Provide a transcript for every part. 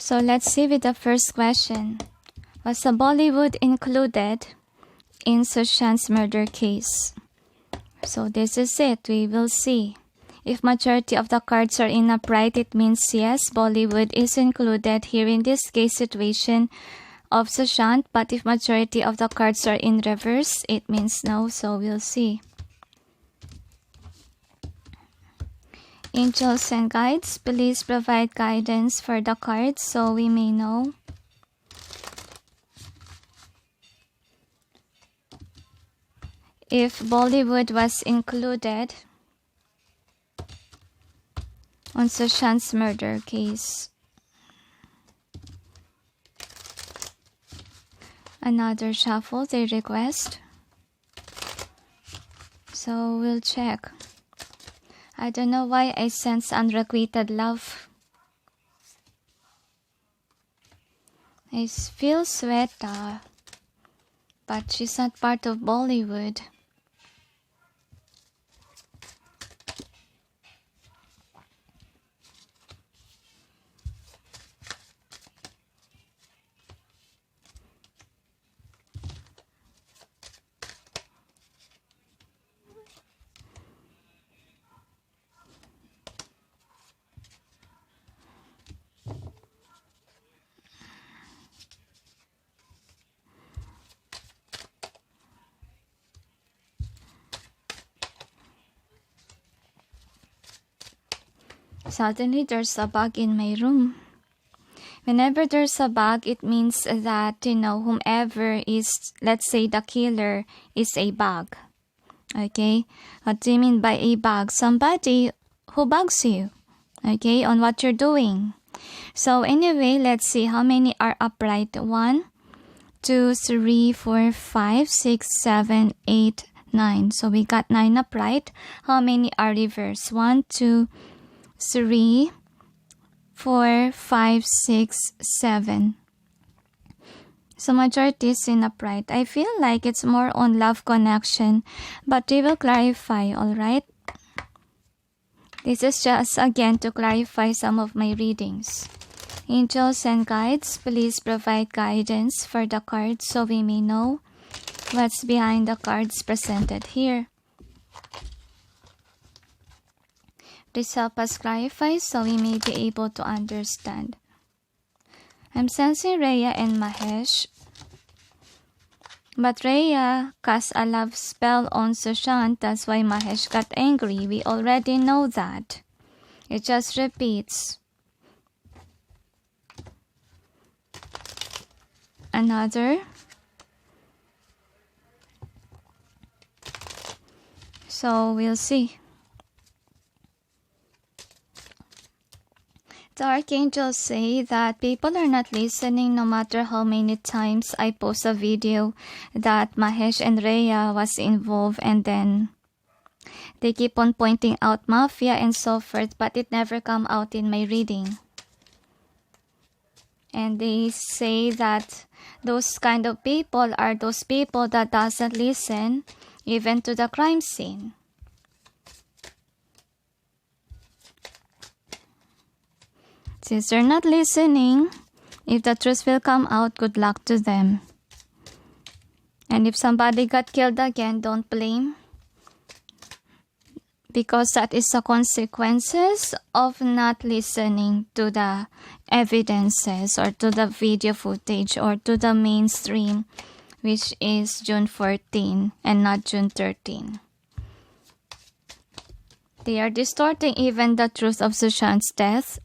So let's see with the first question. Was the Bollywood included in Sushant's murder case? So this is it. We will see. If majority of the cards are in upright, it means yes, Bollywood is included here in this case situation of Sushant. But if majority of the cards are in reverse, it means no. So we'll see. Angels and guides, please provide guidance for the cards so we may know. If Bollywood was included on Sushant's murder case. Another shuffle they request. So we'll check. I don't know why I sense unrequited love. I feel Sweta, but she's not part of Bollywood. Suddenly, there's a bug in my room. Whenever there's a bug, it means that, whomever is, let's say the killer, is a bug. Okay? What do you mean by a bug? Somebody who bugs you. Okay? On what you're doing. So anyway, let's see how many are upright. 1, 2, 3, 4, 5, 6, 7, 8, 9. So we got 9 upright. How many are reverse? 1, 2, 3, 4, 5, 6, 7. So majority is in upright. I feel like it's more on love connection, but we will clarify, alright? This is just again to clarify some of my readings. Angels and guides, please provide guidance for the cards so we may know what's behind the cards presented here. Please help us clarify so we may be able to understand. I'm sensing Rhea and Mahesh. But Rhea cast a love spell on Sushant. That's why Mahesh got angry. We already know that. It just repeats. Another. So we'll see. The archangels say that people are not listening no matter how many times I post a video that Mahesh and Rhea was involved, and then they keep on pointing out Mafia and so forth, but it never come out in my reading. And they say that those kind of people are those people that doesn't listen even to the crime scene. Since they're not listening, if the truth will come out, good luck to them. And if somebody got killed again, don't blame. Because that is the consequences of not listening to the evidences or to the video footage or to the mainstream, which is June 14 and not June 13. They are distorting even the truth of Sushant's death.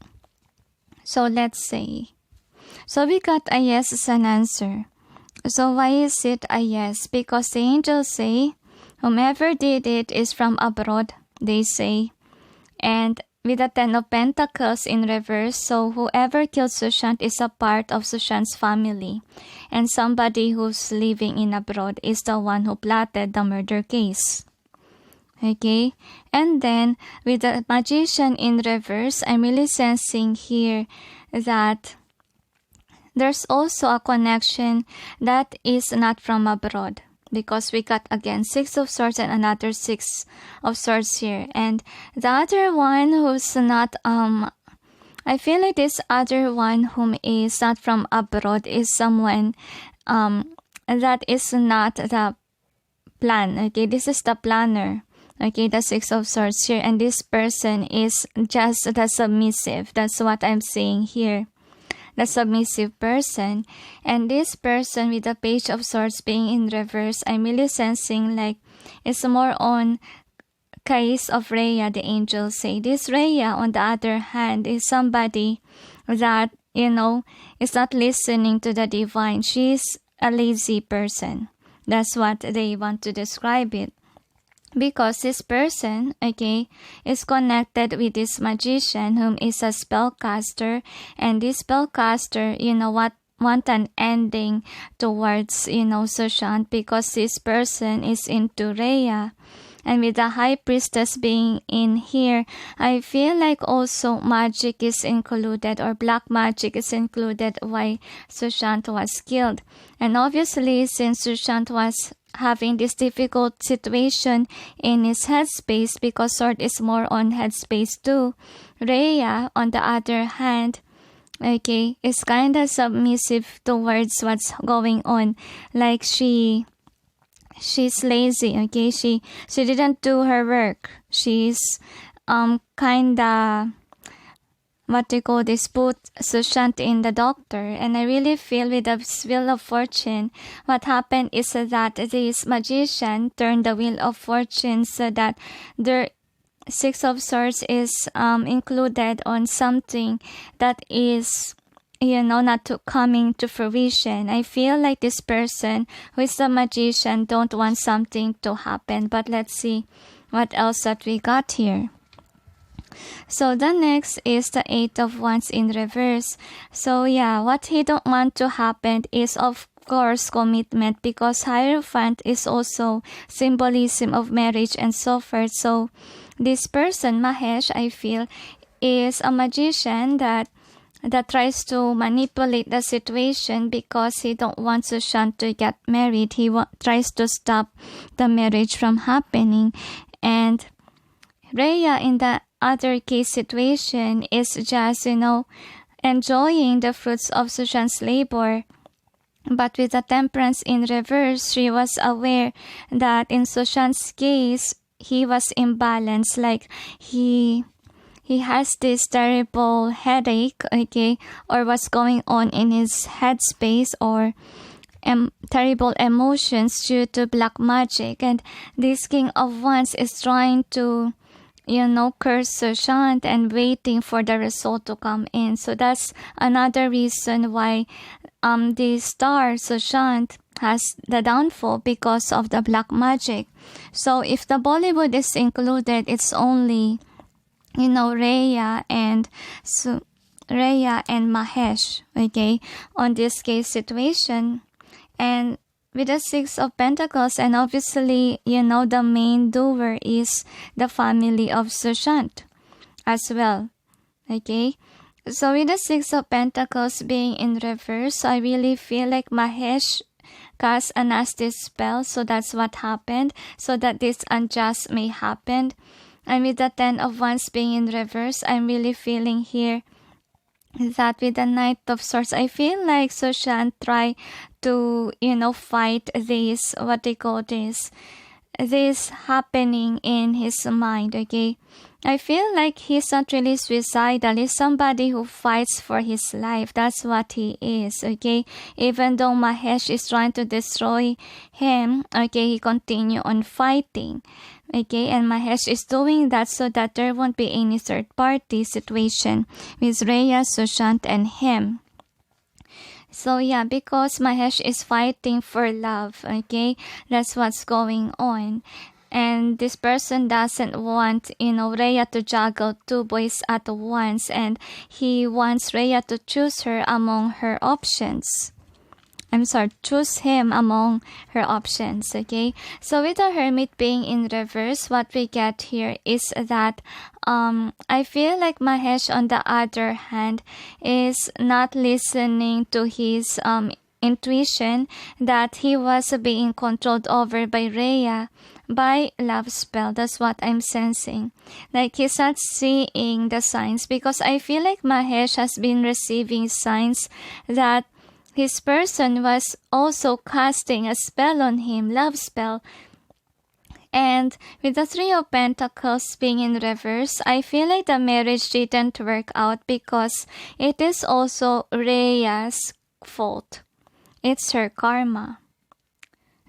So let's say. So we got a yes as an answer. So why is it a yes? Because the angels say, whomever did it is from abroad, they say. And with the 10 of Pentacles in reverse, so whoever killed Sushant is a part of Sushant's family. And somebody who's living in abroad is the one who plotted the murder case. Okay, and then with the magician in reverse, I'm really sensing here that there's also a connection that is not from abroad, because we got again 6 of swords and another 6 of swords here, and the other one who's not I feel like this other one whom is not from abroad is someone that is not the plan. Okay, this is the planner. Okay, the Six of Swords here, and this person is just the submissive. That's what I'm saying here. The submissive person. And this person with the Page of Swords being in reverse, I'm really sensing like it's more on case of Rhea, the angels say. This Rhea, on the other hand, is somebody that, is not listening to the divine. She's a lazy person. That's what they want to describe it. Because this person, okay, is connected with this magician whom is a spellcaster. And this spellcaster, want an ending towards, Sushant, because this person is into Rhea. And with the High Priestess being in here, I feel like also magic is included, or black magic is included why Sushant was killed. And obviously, since Sushant was having this difficult situation in his headspace, because sword is more on headspace too, Rhea, on the other hand, okay, is kind of submissive towards what's going on. Like she's lazy, okay? She didn't do her work. She's kinda put Sushant in the doctor. And I really feel with the Wheel of Fortune, what happened is that this magician turned the Wheel of Fortune so that the Six of Swords is included on something that is not coming to fruition. I feel like this person who is the magician don't want something to happen. But let's see what else that we got here. So the next is the Eight of Wands in reverse. So yeah, what he don't want to happen is of course commitment, because Hierophant is also symbolism of marriage and so forth. So this person, Mahesh, I feel, is a magician that tries to manipulate the situation because he don't want Sushant to get married. He tries to stop the marriage from happening. And Rhea, in the other case situation, is just, enjoying the fruits of Sushant's labor. But with the Temperance in reverse, she was aware that in Sushant's case, he was imbalanced. Like he has this terrible headache, okay, or what's going on in his headspace, or terrible emotions due to black magic. And this King of Wands is trying to, curse Sushant and waiting for the result to come in. So that's another reason why the star Sushant has the downfall, because of the black magic. So if the Bollywood is included, it's only Rhea and Mahesh, okay, on this case situation. And with the Six of Pentacles, and obviously, the main doer is the family of Sushant as well, okay. So with the Six of Pentacles being in reverse, I really feel like Mahesh cast a nasty spell, so that's what happened, so that this unjust may happen. And with the Ten of Wands being in reverse, I'm really feeling here that with the Knight of Swords, I feel like Sushant try to, fight this, this happening in his mind, okay? I feel like he's not really suicidal. He's somebody who fights for his life. That's what he is, okay? Even though Mahesh is trying to destroy him, okay, he continue on fighting, okay? And Mahesh is doing that so that there won't be any third party situation with Rhea, Sushant, and him. So yeah, because Mahesh is fighting for love, okay? That's what's going on. And this person doesn't want, Rhea to juggle two boys at once. And he wants Rhea to choose her among her options. Choose him among her options, okay? So with the Hermit being in reverse, what we get here is that I feel like Mahesh, on the other hand, is not listening to his intuition that he was being controlled over by Rhea. by love spell. That's what I'm sensing. Like he's not seeing the signs, because I feel like Mahesh has been receiving signs that his person was also casting a spell on him, love spell. And with the Three of Pentacles being in reverse, I feel like the marriage didn't work out because it is also Rhea's fault. It's her karma.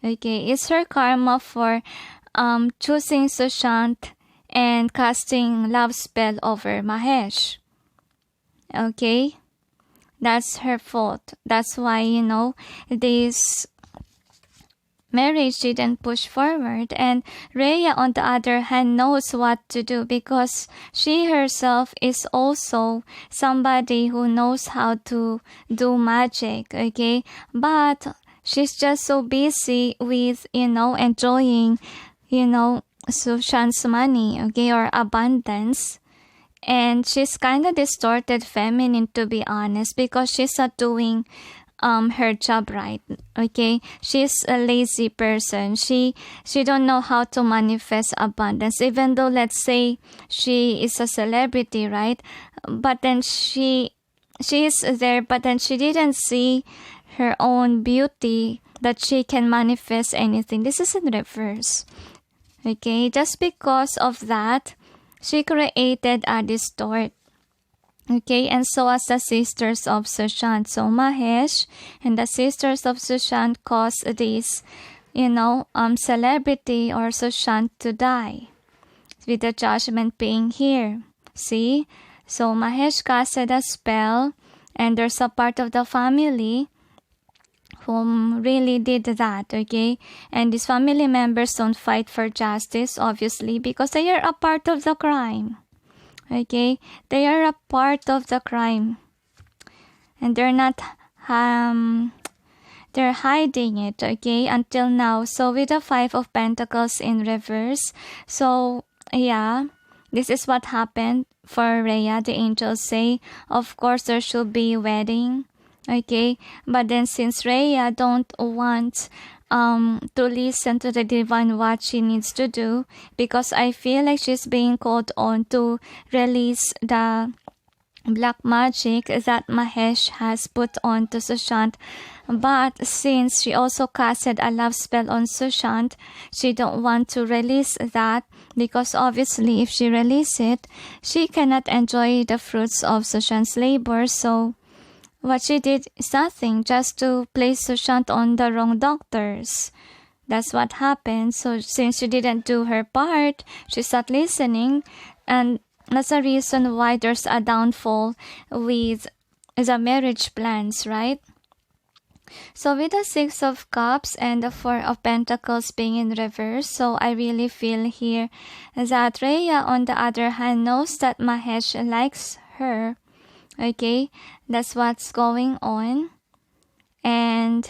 Okay, it's her karma for choosing Sushant and casting love spell over Mahesh. Okay, that's her fault. That's why, this marriage didn't push forward. And Rhea, on the other hand, knows what to do because she herself is also somebody who knows how to do magic, okay? But she's just so busy with, enjoying, Sushant's money, okay, or abundance. And she's kind of distorted feminine, to be honest, because she's not doing her job right. Okay, she's a lazy person. She don't know how to manifest abundance, even though, let's say, she is a celebrity, right? But then she is there, but then she didn't see her own beauty that she can manifest anything. This is in reverse. Okay, just because of that, she created a distort. Okay, and so as the sisters of Sushant. So Mahesh and the sisters of Sushant caused this, celebrity or Sushant to die, with the judgment being here. See? So Mahesh casted a spell, and there's a part of the family whom really did that, okay? And these family members don't fight for justice, obviously, because they are a part of the crime. Okay, they are a part of the crime, and they're not they're hiding it, okay, until now. So with the Five of Pentacles in reverse, so yeah, this is what happened for Rhea. The angels say, of course, there should be wedding, okay, but then since Rhea don't want to listen to the divine what she needs to do, because I feel like she's being called on to release the black magic that Mahesh has put on to Sushant. But since she also casted a love spell on Sushant, she don't want to release that, because obviously if she release it, she cannot enjoy the fruits of Sushant's labor. So what she did is nothing, just to place Sushant on the wrong doctors. That's what happened. So since she didn't do her part, she's not listening, and that's the reason why there's a downfall with the marriage plans, right? So with the Six of Cups and the Four of Pentacles being in reverse, so I really feel here that Rhea, on the other hand, knows that Mahesh likes her. Okay, that's what's going on. And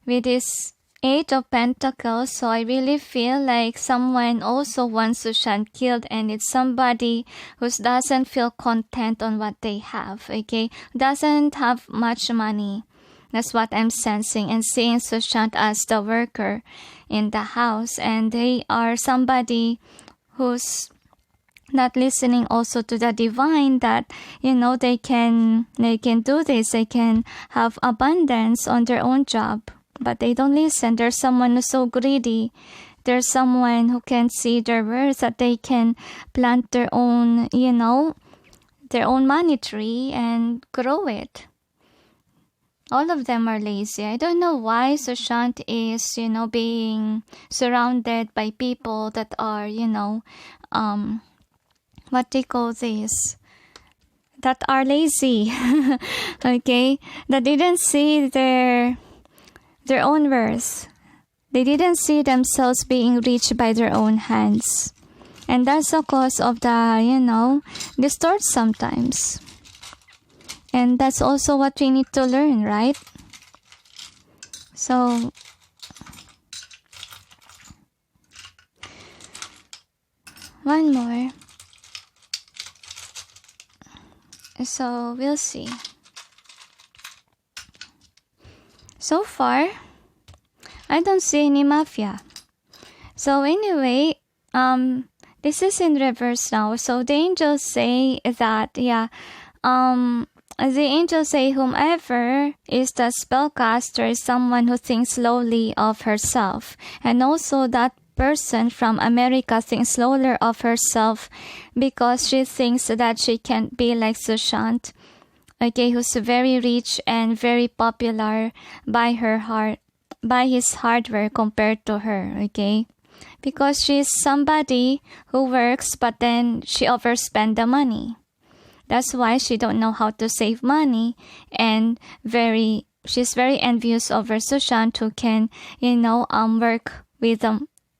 with this Eight of Pentacles, so I really feel like someone also wants Sushant killed, and it's somebody who doesn't feel content on what they have, okay, doesn't have much money. That's what I'm sensing, and seeing Sushant as the worker in the house, and they are somebody who's not listening also to the divine, that they can do this, they can have abundance on their own job, but they don't listen. There's someone who's so greedy. There's someone who can see their worth, that they can plant their own their own money tree and grow it. All of them are lazy. I don't know why Sushant is being surrounded by people that are what they call this, that are lazy. Okay, that didn't see their own worth. They didn't see themselves being reached by their own hands, and that's the cause of the distort sometimes. And that's also what we need to learn, right? So one more. So we'll see. So far, I don't see any mafia. So anyway, this is in reverse now. So the angels say that, the angels say whomever is the spellcaster is someone who thinks lowly of herself. And also that person from America thinks lower of herself because she thinks that she can't be like Sushant, okay, who's very rich and very popular by his hardware compared to her, okay? Because she's somebody who works but then she overspend the money. That's why she don't know how to save money, and she's very envious over Sushant, who can,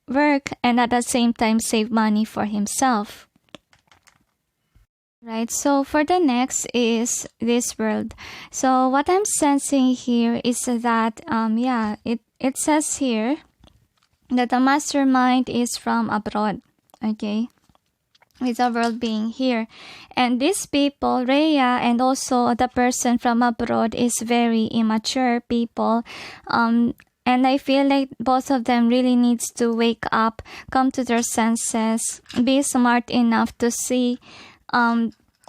work and at the same time save money for himself. Right, so for the next is this world. So what I'm sensing here is that it says here that the mastermind is from abroad, okay, with the world being here. And these people, Rhea and also the person from abroad, is very immature people. And I feel like both of them really needs to wake up, come to their senses, be smart enough to see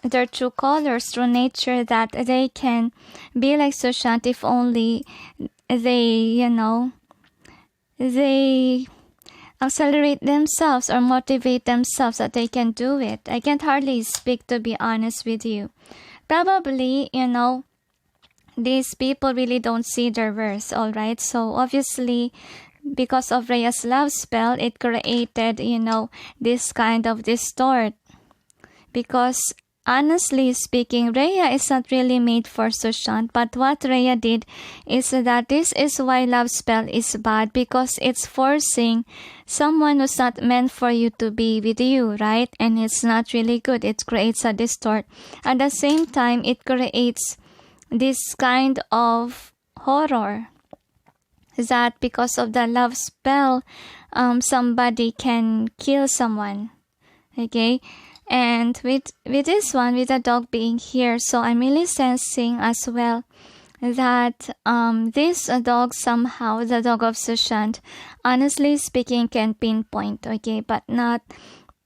their true colors, true nature, that they can be like Sushant if only they accelerate themselves or motivate themselves that they can do it. I can't hardly speak, to be honest with you. Probably, these people really don't see their worth, alright? So obviously, because of Rhea's love spell, it created, this kind of distort. Because honestly speaking, Rhea is not really made for Sushant, but what Rhea did is that this is why love spell is bad, because it's forcing someone who's not meant for you to be with you, right? And it's not really good. It creates a distort. At the same time, it creates this kind of horror that because of the love spell, somebody can kill someone, okay? And with this one, with the dog being here, so I'm really sensing as well that this dog somehow, the dog of Sushant, honestly speaking, can pinpoint, okay, but not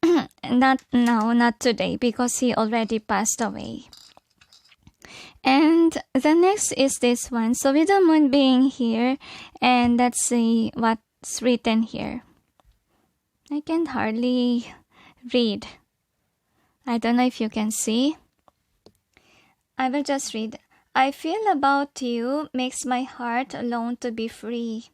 not today, because he already passed away. And the next is this one. So with the moon being here, and let's see what's written here. I can hardly read. I don't know if you can see. I will just read. I feel about you makes my heart long to be free.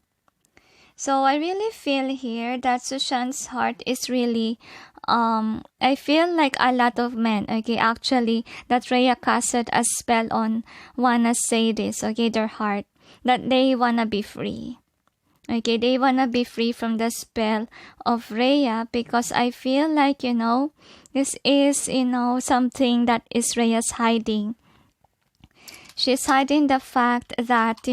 So I really feel here that Sushant's heart is really, I feel like a lot of men, okay, actually, that Rhea casted a spell on wanna say this, okay, their heart, that they wanna be free. Okay, they wanna be free from the spell of Rhea, because I feel like, this is, something that is Rhea's hiding. She's hiding the fact that,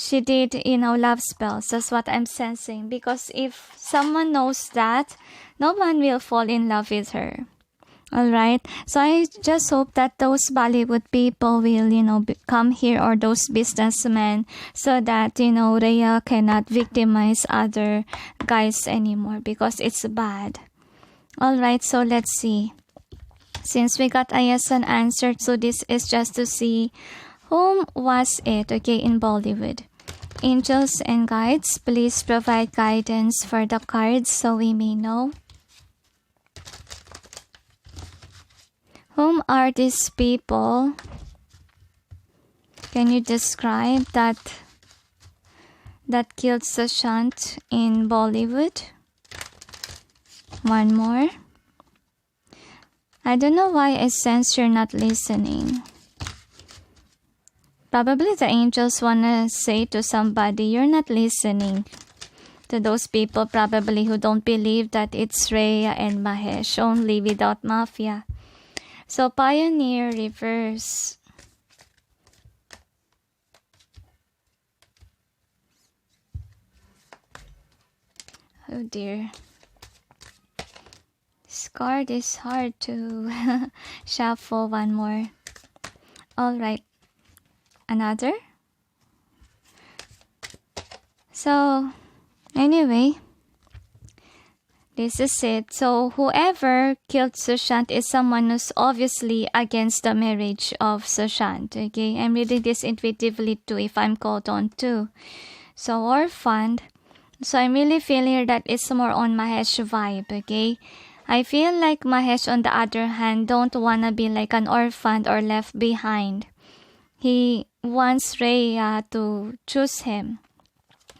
she did, love spells. That's what I'm sensing. Because if someone knows that, no one will fall in love with her. Alright? So I just hope that those Bollywood people will, come here, or those businessmen, so that, Rhea cannot victimize other guys anymore, because it's bad. Alright, so let's see. Since we got a yes and answer, so this is just to see whom was it, okay, in Bollywood. Angels and guides, please provide guidance for the cards so we may know. Whom are these people? Can you describe that killed Sushant in Bollywood? One more. I don't know why I sense you're not listening. Probably the angels wanna say to somebody, you're not listening. To those people probably who don't believe that it's Rhea and Mahesh only without Mafia. So Pioneer reverse. Oh dear. This card is hard to shuffle. One more. Alright. Another. So Anyway, this is it. So whoever killed Sushant is someone who's obviously against the marriage of Sushant. Okay, I'm reading this intuitively too if I'm called on to. So orphaned. So I'm really feeling that it's more on Mahesh vibe. Okay, I feel like Mahesh on the other hand don't wanna be like an orphan or left behind. He wants Rhea to choose him.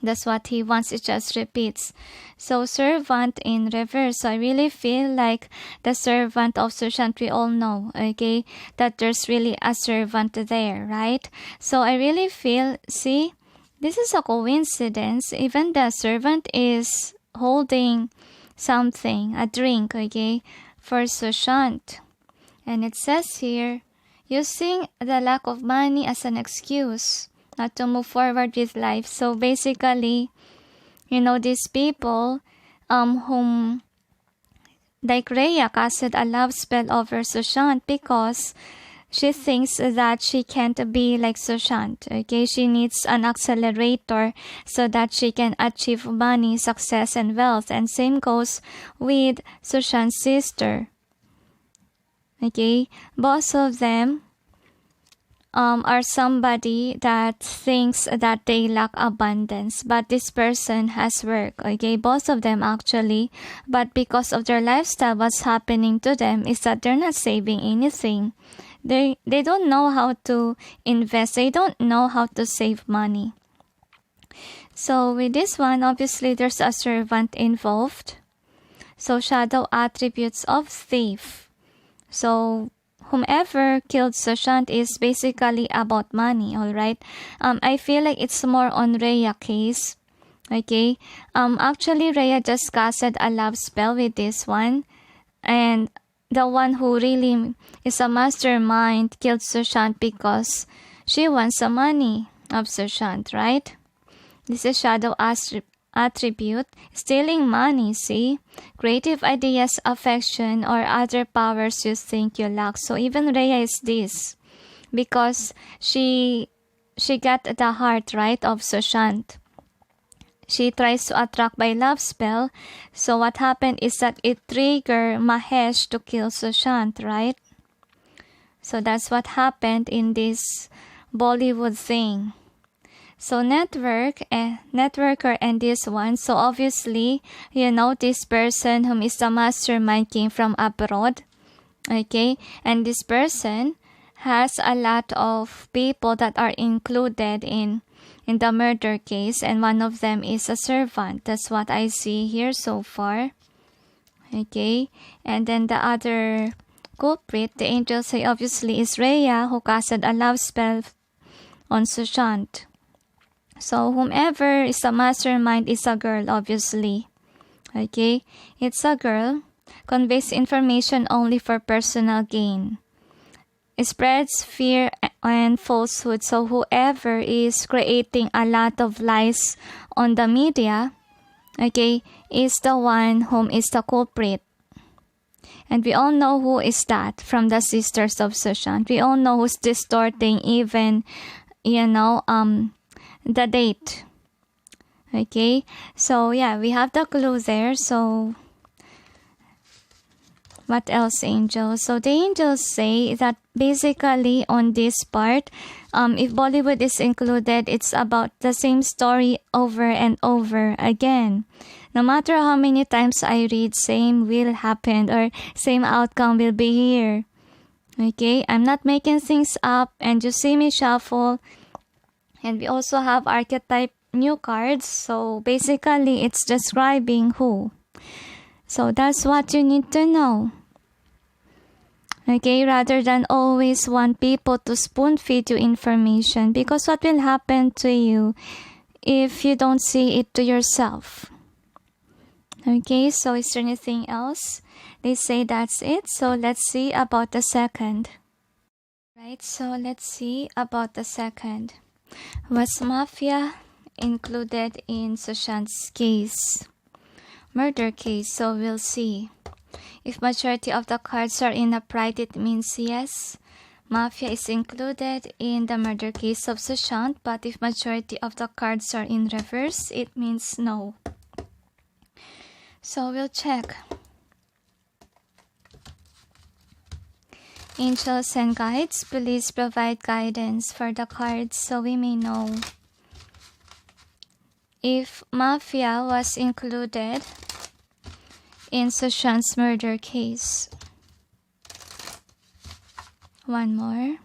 That's what he wants. It just repeats. So servant in reverse. So I really feel like the servant of Sushant, we all know, okay, that there's really a servant there, right? So I really feel, see, this is a coincidence. Even the servant is holding something, a drink, okay, for Sushant. And it says here, using the lack of money as an excuse not to move forward with life. So basically, you know, these people whom like Rhea casted a love spell over Sushant because she thinks that she can't be like Sushant. Okay, she needs an accelerator so that she can achieve money, success, and wealth. And same goes with Sushant's sister. Okay, both of them are somebody that thinks that they lack abundance, but this person has work. Okay, both of them actually, but because of their lifestyle, what's happening to them is that they're not saving anything. They don't know how to invest. They don't know how to save money. So with this one, obviously there's a servant involved. So shadow attributes of thief. So whomever killed Sushant is basically about money, alright? I feel like it's more on Rhea case. Okay? Actually Rhea just casted a love spell with this one. And the one who really is a mastermind killed Sushant because she wants the money of Sushant, right? This is shadow attribute. Stealing money, see? Creative ideas, affection, or other powers you think you lack. So even Rhea is this. Because she got the heart, right, of Sushant. She tries to attract by love spell. So what happened is that it triggered Mahesh to kill Sushant, right? So that's what happened in this Bollywood thing. So networker and this one. So obviously, you know, this person whom is the mastermind came from abroad. Okay? And this person has a lot of people that are included in the murder case. And one of them is a servant. That's what I see here so far. Okay? And then the other culprit, the angels say obviously is Rhea, who casted a love spell on Sushant. So whomever is a mastermind is a girl, obviously. Okay? It's a girl. Conveys information only for personal gain. It spreads fear and falsehood. So whoever is creating a lot of lies on the media, okay, is the one whom is the culprit. And we all know who is that from the sisters of Sushant. We all know who's distorting even, you know, the date. Okay, so yeah, we have the clue there. So what else, angels? So the angels say that basically on this part, if Bollywood is included, it's about the same story over and over again. No matter how many times I read, same will happen or same outcome will be here. Okay, I'm not making things up, and you see me shuffle. And we also have archetype new cards. So basically, it's describing who. So that's what you need to know. Okay, rather than always want people to spoon feed you information. Because what will happen to you if you don't see it to yourself? Okay, so is there anything else? They say that's it. So let's see about the second. Right, so let's see about the second. Was Mafia included in Sushant's case? Murder case, so we'll see. If majority of the cards are in upright, it means yes. Mafia is included in the murder case of Sushant, but if majority of the cards are in reverse, it means no. So we'll check. Angels and guides, please provide guidance for the cards so we may know if Mafia was included in Sushant's murder case. One more.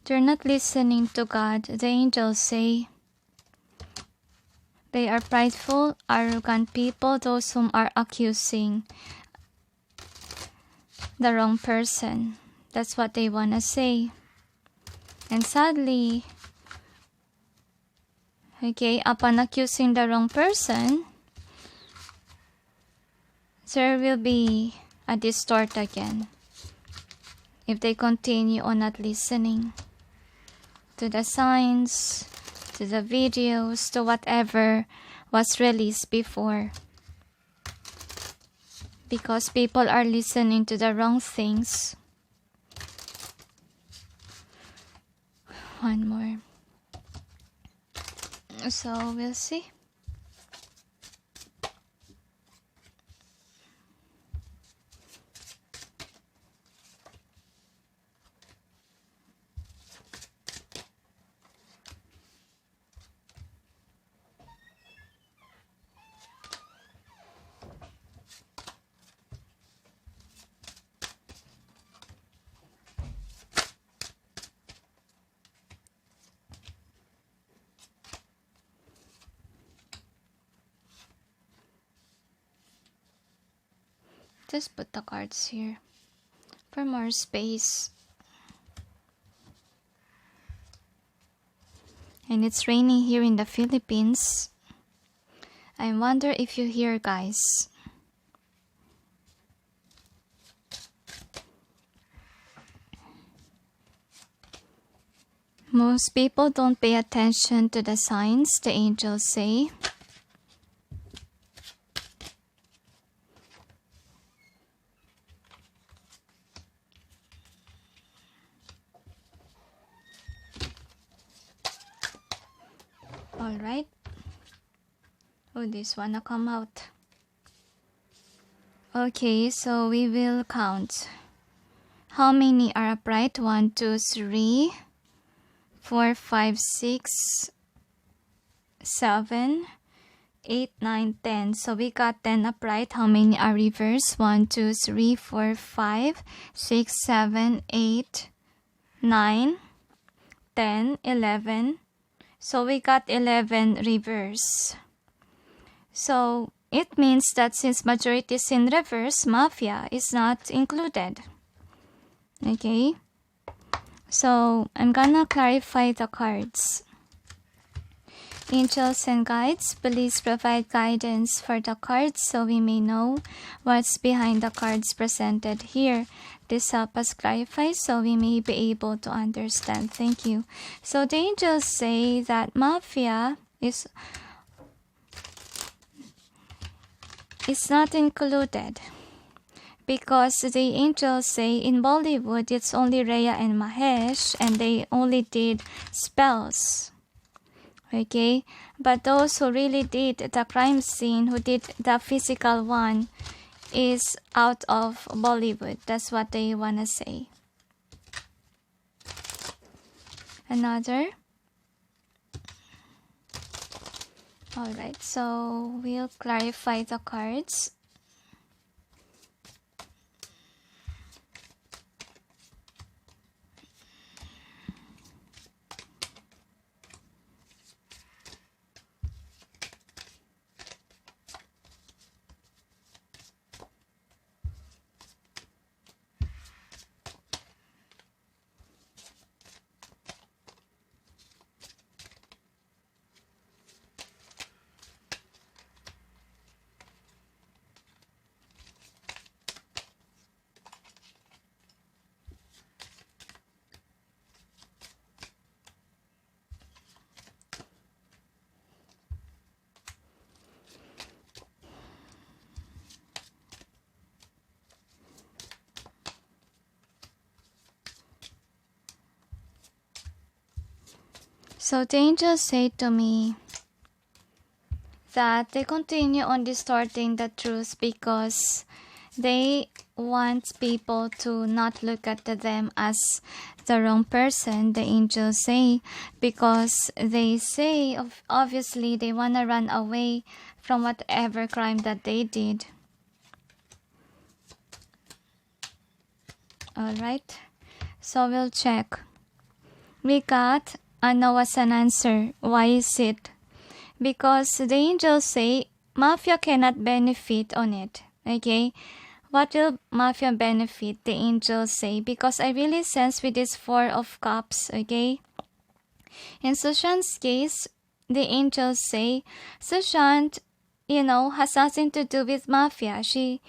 They're not listening to God. The angels say they are prideful, arrogant people, those whom are accusing the wrong person. That's what they want to say. And sadly, okay, upon accusing the wrong person, there will be a distort again if they continue on not listening to the signs, to the videos, to whatever was released before. Because people are listening to the wrong things. One more. So we'll see. Just put the cards here for more space. And it's raining here in the Philippines. I wonder if you hear, guys. Most people don't pay attention to the signs, the angels say. Alright. Oh, this wanna come out. Okay, so we will count. How many are upright? 1, 2, 3, 4, 5, 6, 7, 8, 9, 10. So we got 10 upright. How many are reversed? 1, 2, 3, 4, 5, 6, 7, 8, 9, 10, 11. So we got 11 reverse. So it means that since majority is in reverse, Mafia is not included. Okay? So I'm gonna clarify the cards. Angels and guides, please provide guidance for the cards so we may know what's behind the cards presented here. This helps us clarify so we may be able to understand. Thank you. So the angels say that Mafia is not included because the angels say in Bollywood it's only Rhea and Mahesh and they only did spells. Okay, but those who really did the crime scene, who did the physical one, is out of Bollywood. That's what they want to say. Another. Alright, so we'll clarify the cards. So the angels say to me that they continue on distorting the truth because they want people to not look at them as the wrong person, the angels say, because they say obviously they want to run away from whatever crime that they did. Alright, so we'll check. We got no as an answer. Why is it? Because the angels say Mafia cannot benefit on it. Okay, what will Mafia benefit? The angels say, because I really sense with this Four of Cups. Okay, in Sushant's case, the angels say Sushant, has nothing to do with Mafia. He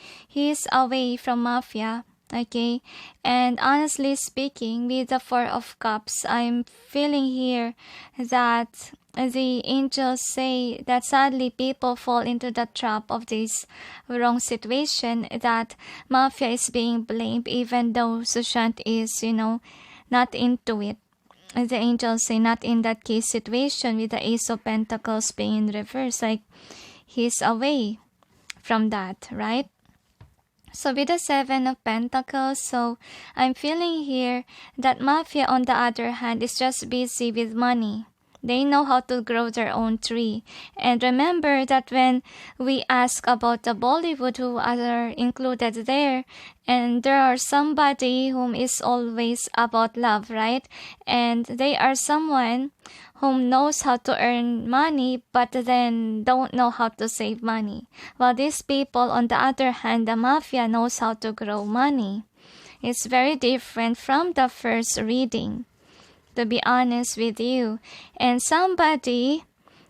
is away from Mafia. Okay, and honestly speaking, with the Four of Cups, I'm feeling here that the angels say that sadly people fall into the trap of this wrong situation, that Mafia is being blamed even though Sushant is, not into it. The angels say not in that case situation with the Ace of Pentacles being in reverse, like he's away from that, right? So with the Seven of Pentacles, so I'm feeling here that Mafia on the other hand is just busy with money. They know how to grow their own tree. And remember that when we ask about the Bollywood who are included there, and there are somebody whom is always about love, right? And they are someone whom knows how to earn money but then don't know how to save money. While these people, on the other hand, the Mafia knows how to grow money. It's very different from the first reading, to be honest with you. And somebody,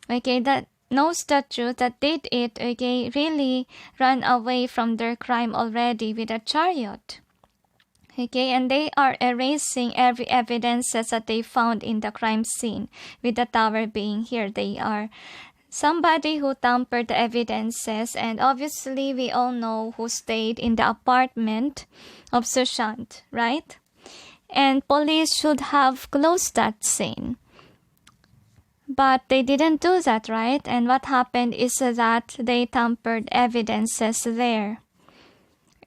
okay, that knows the truth, that did it, okay, really ran away from their crime already with a chariot. Okay, and they are erasing every evidences that they found in the crime scene, with the tower being here. They are somebody who tampered the evidences, and obviously we all know who stayed in the apartment of Sushant, right? And police should have closed that scene. But they didn't do that, right? And what happened is that they tampered evidences there.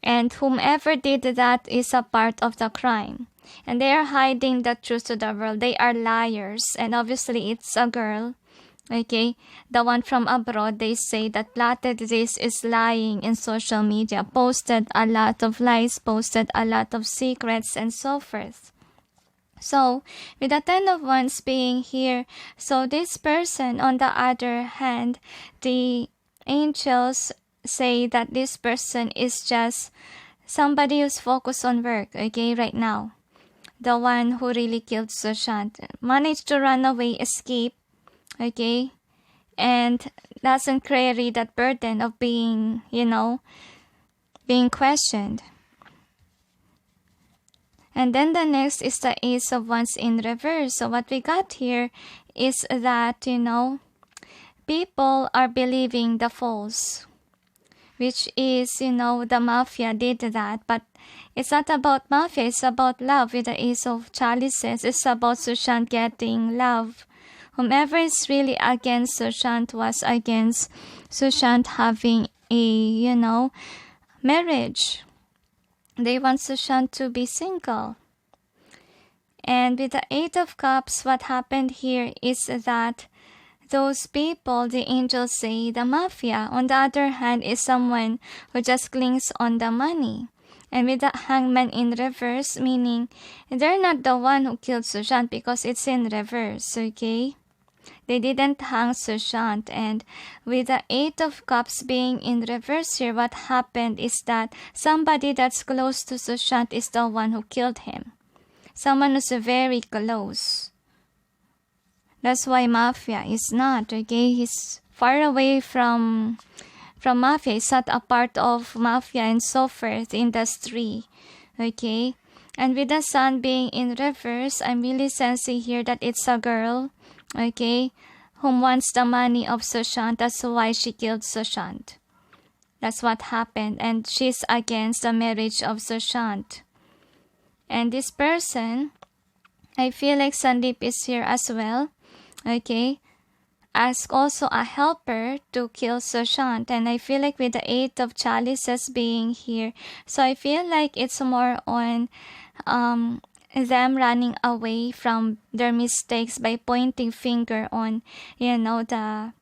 And whomever did that is a part of the crime. And they are hiding the truth to the world. They are liars. And obviously it's a girl. Okay, the one from abroad, they say that plotted this is lying in social media, posted a lot of lies, posted a lot of secrets, and so forth. So, with the Ten of Wands being here, so this person, on the other hand, the angels say that this person is just somebody who's focused on work, okay, right now. The one who really killed Sushant managed to run away, escape, okay, and doesn't carry that burden of being, being questioned. And then the next is the Ace of Wands in reverse. So what we got here is that, people are believing the false, which is, the Mafia did that. But it's not about Mafia, it's about love with the Ace of Chalices. It's about Sushant getting love. Whomever is really against Sushant was against Sushant having a, marriage. They want Sushant to be single. And with the Eight of Cups, what happened here is that those people, the angels say, the Mafia, on the other hand, is someone who just clings on the money. And with the Hangman in reverse, meaning they're not the one who killed Sushant because it's in reverse, okay? They didn't hang Sushant. And with the Eight of Cups being in reverse here, what happened is that somebody that's close to Sushant is the one who killed him. Someone who's very close. That's why Mafia is not, okay? He's far away from Mafia. He's not a part of Mafia and so forth industry, okay? And with the Sun being in reverse, I'm really sensing here that it's a girl, okay, whom wants the money of Sushant. That's why she killed Sushant. That's what happened. And she's against the marriage of Sushant. And this person, I feel like Sandeep is here as well. Okay. ask also a helper to kill Sushant. And I feel like with the 8 of Chalices being here, so I feel like it's more on them running away from their mistakes by pointing finger on, the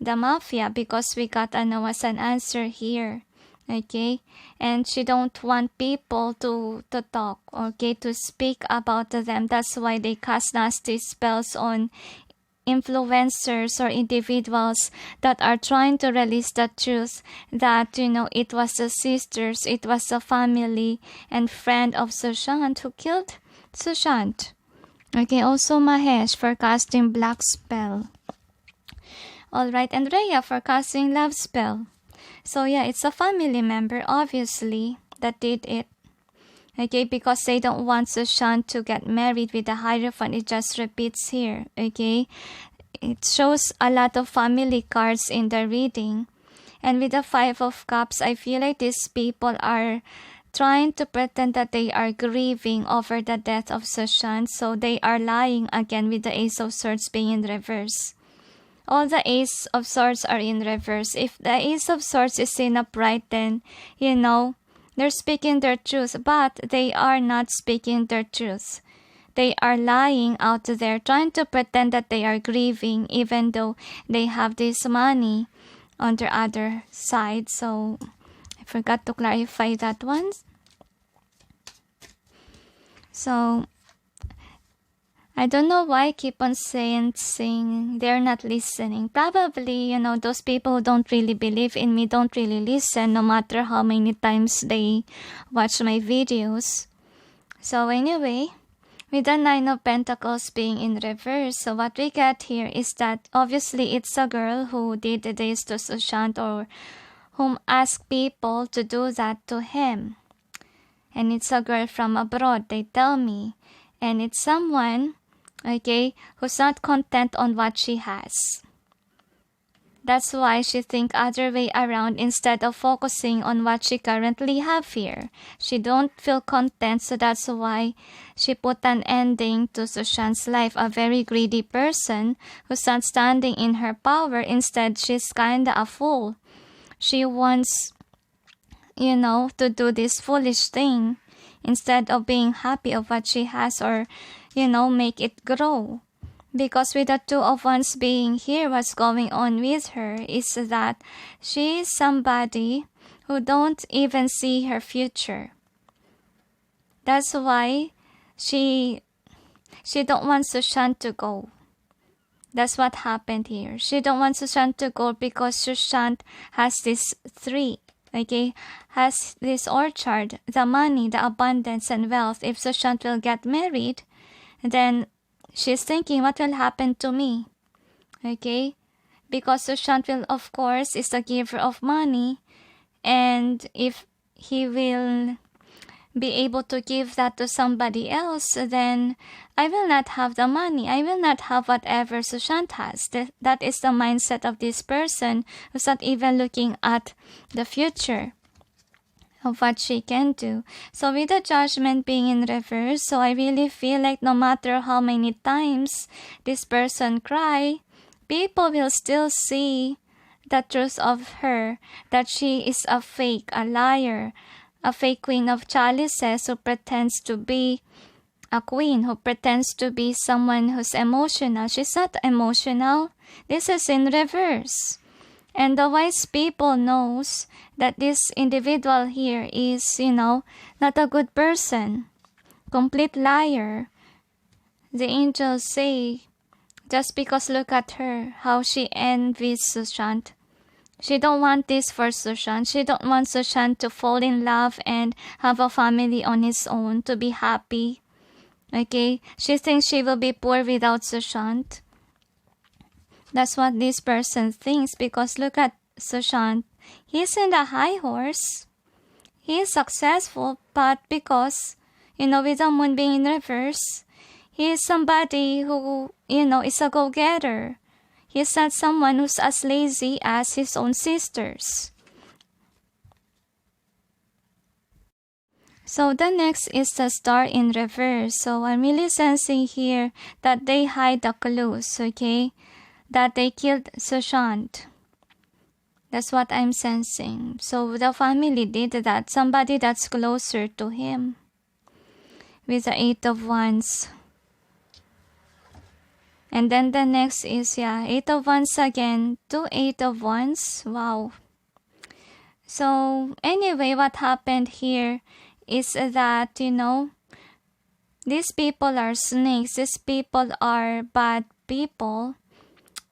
Mafia, because we got an answer here. Okay, and she don't want people to talk, okay, to speak about them. That's why they cast nasty spells on influencers or individuals that are trying to release the truth that, it was the sisters, it was the family and friend of Sushant who killed Sushant. Okay, also Mahesh for casting black spell. Alright, and Rhea for casting love spell. So yeah, it's a family member, obviously, that did it. Okay, because they don't want Sushant to get married with the Hierophant. It just repeats here. Okay, it shows a lot of family cards in the reading. And with the 5 of Cups, I feel like these people are trying to pretend that they are grieving over the death of Sushant. So they are lying again with the Ace of Swords being in reverse. All the Ace of Swords are in reverse. If the Ace of Swords is seen upright, then, they're speaking their truth, but they are not speaking their truth. They are lying out there, trying to pretend that they are grieving, even though they have this money on their other side. So, I forgot to clarify that one. So, I don't know why I keep on saying they're not listening. Probably, those people who don't really believe in me don't really listen, no matter how many times they watch my videos. So anyway, with the 9 of Pentacles being in reverse, so what we get here is that obviously it's a girl who did this to Sushant, or whom asked people to do that to him. And it's a girl from abroad, they tell me. And it's someone, okay, who's not content on what she has. That's why she think other way around instead of focusing on what she currently have here. She don't feel content, so that's why she put an ending to Sushant's life. A very greedy person who's not standing in her power. Instead, she's kinda a fool. She wants, to do this foolish thing instead of being happy of what she has, or make it grow. Because with the 2 of Wands being here, what's going on with her is that she is somebody who don't even see her future. That's why she don't want Sushant to go. That's what happened here. She don't want Sushant to go because Sushant has this 3. Okay, has this orchard, the money, the abundance and wealth. If Sushant will get married, then she's thinking, what will happen to me? Okay, because Sushant will, of course, is the giver of money, and if he will be able to give that to somebody else, then I will not have the money. I will not have whatever Sushant has. That is the mindset of this person who's not even looking at the future of what she can do. So with the Judgment being in reverse, so I really feel like no matter how many times this person cry, people will still see the truth of her, that she is a fake, a liar, a fake Queen of Chalices who pretends to be a queen, who pretends to be someone who's emotional. She's not emotional. This is in reverse. And the wise people knows that this individual here is, not a good person. Complete liar. The angels say, just because look at her, how she envies Sushant. She don't want this for Sushant. She don't want Sushant to fall in love and have a family on his own, to be happy. Okay? She thinks she will be poor without Sushant. That's what this person thinks, because look at Sushant. He's in the high horse. He is successful, but because, with the moon being in reverse, he is somebody who, is a go-getter. He's not someone who's as lazy as his own sisters. So the next is the Star in reverse. So I'm really sensing here that they hide the clues, okay? that they killed Sushant. That's what I'm sensing. So the family did that. Somebody that's closer to him. With the Eight of Wands. And then the next is, Eight of Wands again. 2 Eight of Wands. Wow. So anyway, what happened here is that, these people are snakes. These people are bad people.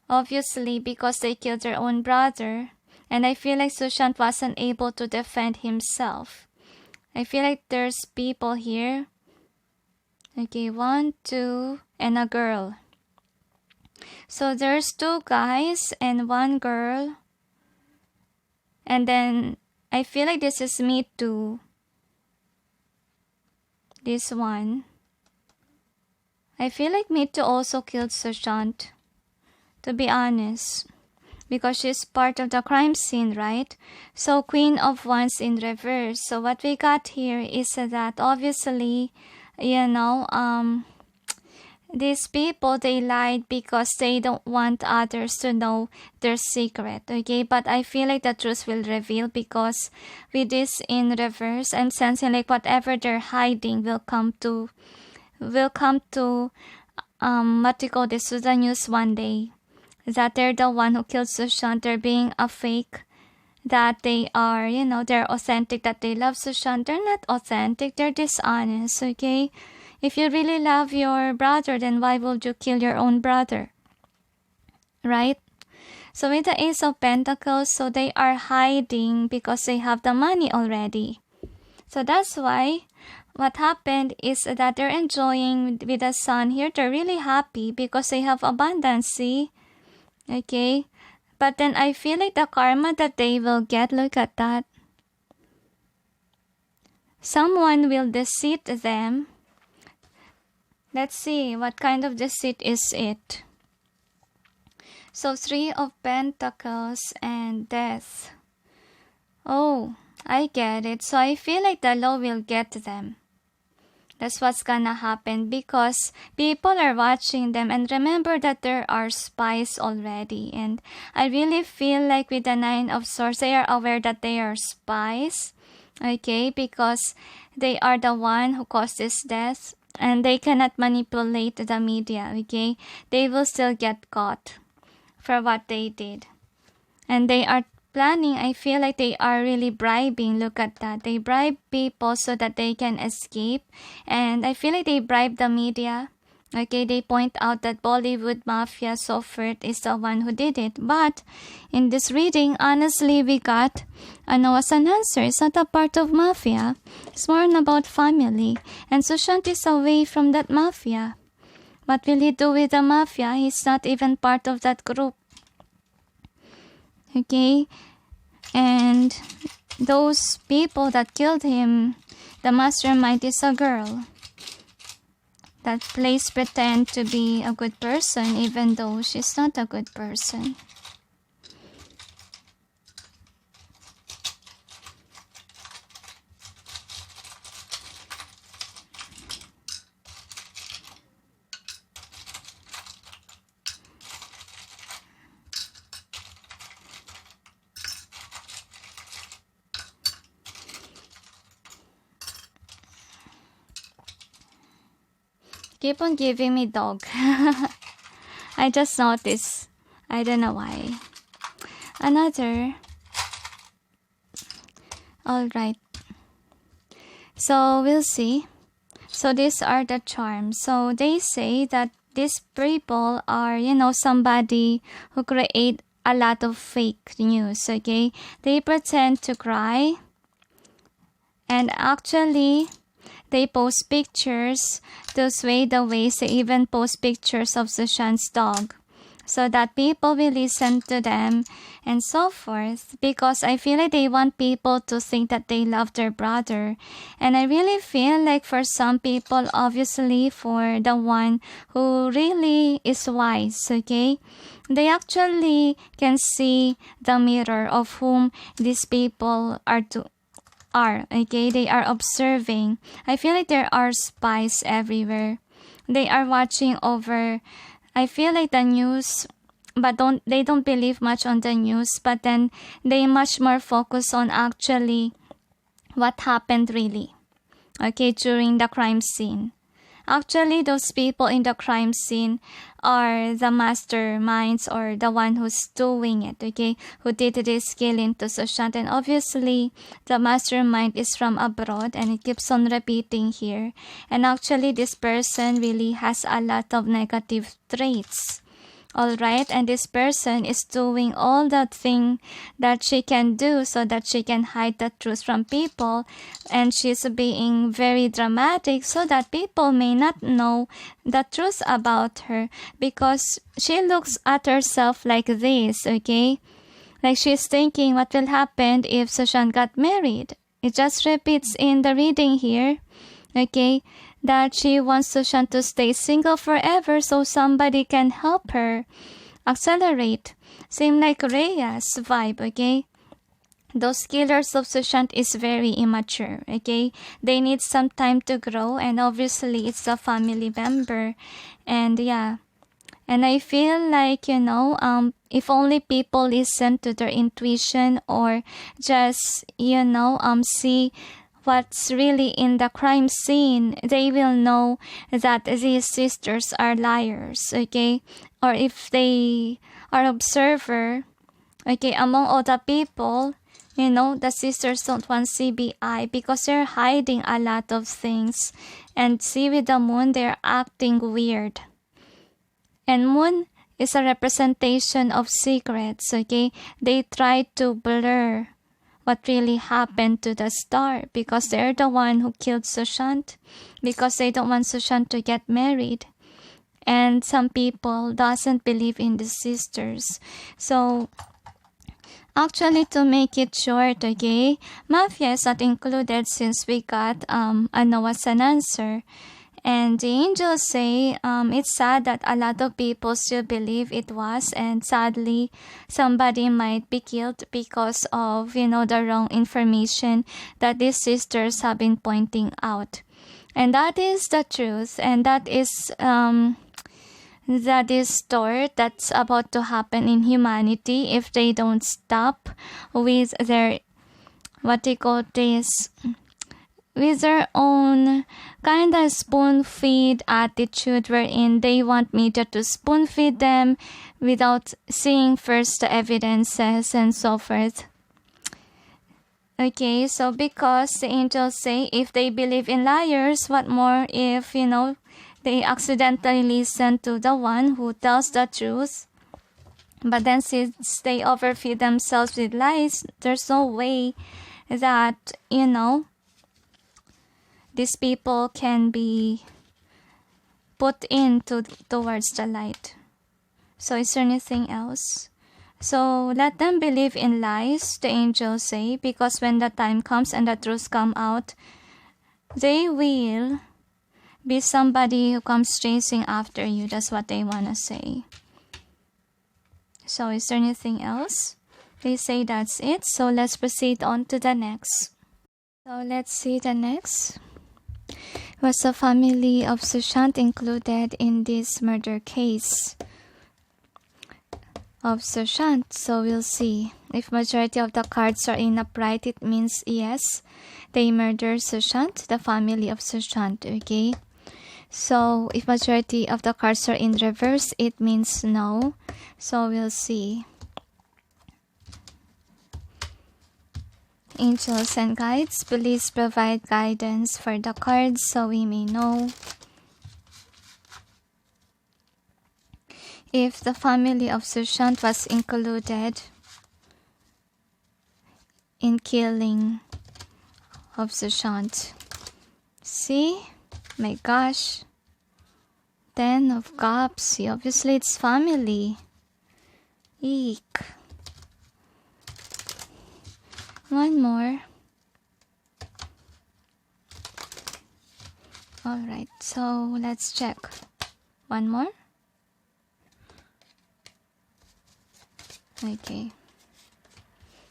Obviously, because they killed their own brother. And I feel like Sushant wasn't able to defend himself. I feel like there's people here. Okay, 1, 2, and a girl. So there's 2 guys and 1 girl. And then I feel like this is me too. This one. I feel like me too also killed Sushant. To be honest. Because she's part of the crime scene, right? So Queen of Wands in reverse. So what we got here is that obviously, these people, they lied because they don't want others to know their secret, okay? But I feel like the truth will reveal, because with this in reverse, I'm sensing like whatever they're hiding will come to what we call this, to the news one day. That they're the one who killed Sushant, they're being a fake, that they are, they're authentic, that they love Sushant. They're not authentic, they're dishonest, okay? If you really love your brother, then why would you kill your own brother? Right? So with the Ace of Pentacles, so they are hiding because they have the money already. So that's why what happened is that they're enjoying with the Sun here. They're really happy because they have abundance, see? Okay, but then I feel like the karma that they will get, look at that. Someone will deceive them. Let's see, what kind of deceit is it? So 3 of Pentacles and Death. Oh, I get it. So I feel like the law will get them. That's what's gonna happen, because people are watching them, and remember that there are spies already. And I really feel like with the 9 of Swords, they are aware that they are spies, okay, because they are the one who caused this death, and they cannot manipulate the media, okay? They will still get caught for what they did. And they are planning, I feel like they are really bribing. Look at that. They bribe people so that they can escape. And I feel like they bribe the media. Okay, they point out that Bollywood Mafia Software is the one who did it. But in this reading, honestly, we got as an answer. It's not a part of Mafia. It's more about family. And Sushant is away from that Mafia. What will he do with the Mafia? He's not even part of that group. Okay, and those people that killed him, the mastermind is a girl that plays pretend to be a good person even though she's not a good person. Keep on giving me dog. I just noticed. I don't know why. Another. Alright. So we'll see. So these are the charms. So they say that these people are, somebody who create a lot of fake news, okay? They pretend to cry. And actually, they post pictures to sway the waves. They even post pictures of Sushant's dog so that people will listen to them and so forth, because I feel like they want people to think that they love their brother. And I really feel like for some people, obviously for the one who really is wise, okay, they actually can see the mirror of whom these people are, okay? They are observing. I feel like there are spies everywhere. They are watching over, I feel like the news but they don't believe much on the news, but then they much more focus on actually what happened really, okay, during the crime scene. Actually, those people in the crime scene are the masterminds or the one who's doing it, okay, who did this killing to Sushant. And obviously, the mastermind is from abroad and it keeps on repeating here. And actually, this person really has a lot of negative traits. Alright, and this person is doing all the thing that she can do so that she can hide the truth from people, and she's being very dramatic so that people may not know the truth about her, because she looks at herself like this, okay? Like she's thinking what will happen if Sushant got married. It just repeats in the reading here, okay? That she wants Sushant to stay single forever so somebody can help her accelerate. Same like Rhea's vibe, okay? Those killers of Sushant is very immature, okay? They need some time to grow, and obviously it's a family member. And yeah, and I feel like, if only people listen to their intuition or just, see what's really in the crime scene, they will know that these sisters are liars, okay? Or if they are observer, okay, among all the people, the sisters don't want CBI because they're hiding a lot of things. And see, with the moon, they're acting weird. And moon is a representation of secrets, okay? They try to blur what really happened to the star because they're the one who killed Sushant, because they don't want Sushant to get married. And some people doesn't believe in the sisters. So actually, to make it short, okay, Mafia is not included since we got a no as an answer. And the angels say it's sad that a lot of people still believe it was, and sadly somebody might be killed because of the wrong information that these sisters have been pointing out. And that is the truth, and that is story that's about to happen in humanity if they don't stop with their with their own kind of spoon-feed attitude, wherein they want media to spoon-feed them without seeing first the evidences and so forth. Okay, so because the angels say if they believe in liars, what more if, they accidentally listen to the one who tells the truth? But then since they overfeed themselves with lies, there's no way that, these people can be put towards the light. So is there anything else? So let them believe in lies, the angels say, because when the time comes and the truth come out, they will be somebody who comes chasing after you. That's what they want to say. So is there anything else? They say that's it. So let's proceed on to the next. So let's see the next. Was the family of Sushant included in this murder case of Sushant? So we'll see. If majority of the cards are in upright, it means yes, they murdered Sushant, the family of Sushant, okay? So if majority of the cards are in reverse, it means no. So we'll see. Angels and guides, please provide guidance for the cards so we may know if the family of Sushant was included in killing of Sushant. See? My gosh. 10 of Cups. See, obviously it's family. Eek. One more. Alright, so let's check. One more. Okay.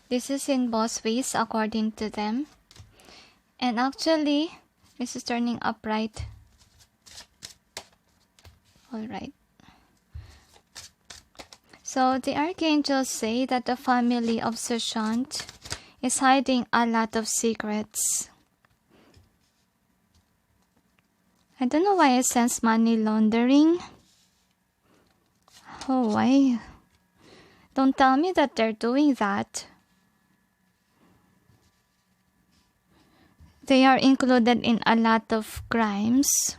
This is in both ways according to them. And actually, this is turning upright. Alright. So the archangels say that the family of Sushant is hiding a lot of secrets. I don't know why I sense money laundering. Oh, why? Don't tell me that they're doing that. They are included in a lot of crimes.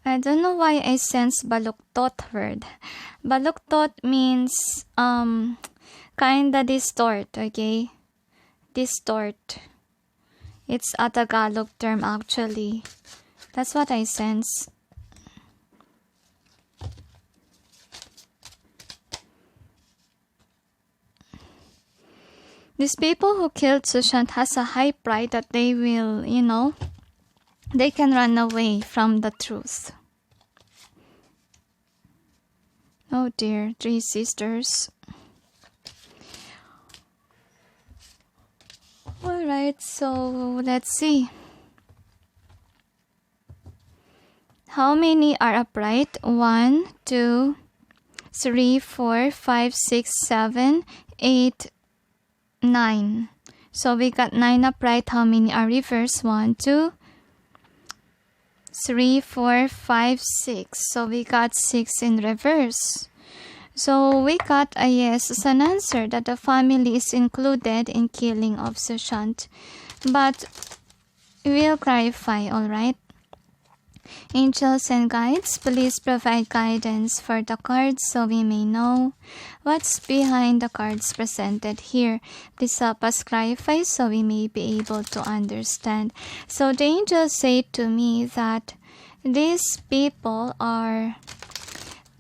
I don't know why I sense baluktot word. Baluktot means kinda distort, okay? Distort. It's a Tagalog term actually. That's what I sense. These people who killed Sushant has a high pride that they will, they can run away from the truth. Oh dear, 3 sisters. Alright, so let's see. How many are upright? 1, 2, 3, 4, 5, 6, 7, 8, 9. So we got 9 upright. How many are reversed? 1, 2, 3, 4, 5, 6. So we got 6 in reverse. So we got a yes as an answer that the family is included in killing of Sushant. But we'll clarify, alright? Angels and guides, please provide guidance for the cards so we may know what's behind the cards presented here. Please help us clarify so we may be able to understand. So the angels say to me that these people are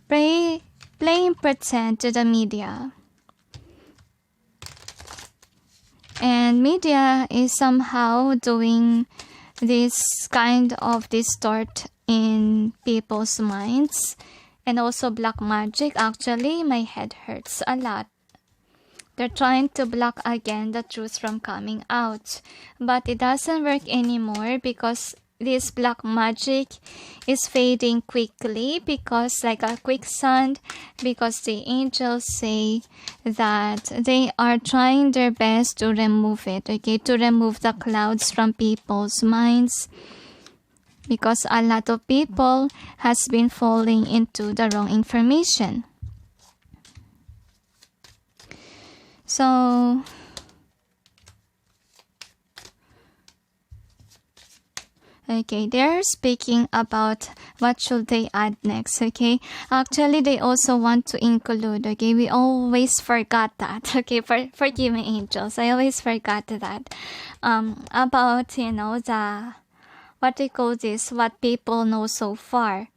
playing pretend to the media. And media is somehow doing this kind of distort in people's minds. And also black magic. Actually, my head hurts a lot. They're trying to block again the truth from coming out. But it doesn't work anymore because this black magic is fading quickly, because like a quicksand, because the angels say that they are trying their best to remove it, okay, to remove the clouds from people's minds, because a lot of people has been falling into the wrong information. So okay, they're speaking about what should they add next, okay? Actually, they also want to include, okay? We always forgot that, okay? Forgive me, angels. I always forgot that. About, the, what they call this, what people know so far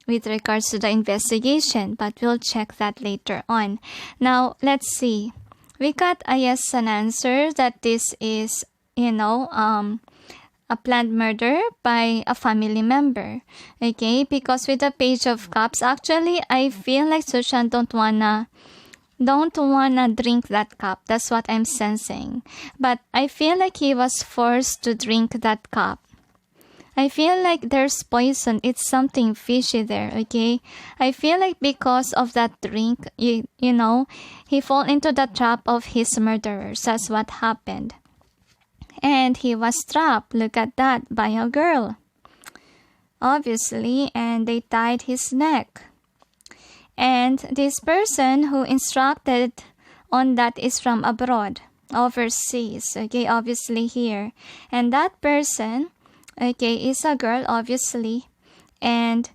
with regards to the investigation. But we'll check that later on. Now, let's see. We got a yes and answer that this is, a planned murder by a family member, okay? Because with the Page of Cups, actually, I feel like Sushant don't wanna drink that cup. That's what I'm sensing. But I feel like he was forced to drink that cup. I feel like there's poison. It's something fishy there, okay? I feel like because of that drink, he fall into the trap of his murderers. That's what happened. And he was trapped, look at that, by a girl. Obviously, and they tied his neck. And this person who instructed on that is from abroad, overseas, okay, obviously here. And that person, okay, is a girl, obviously. And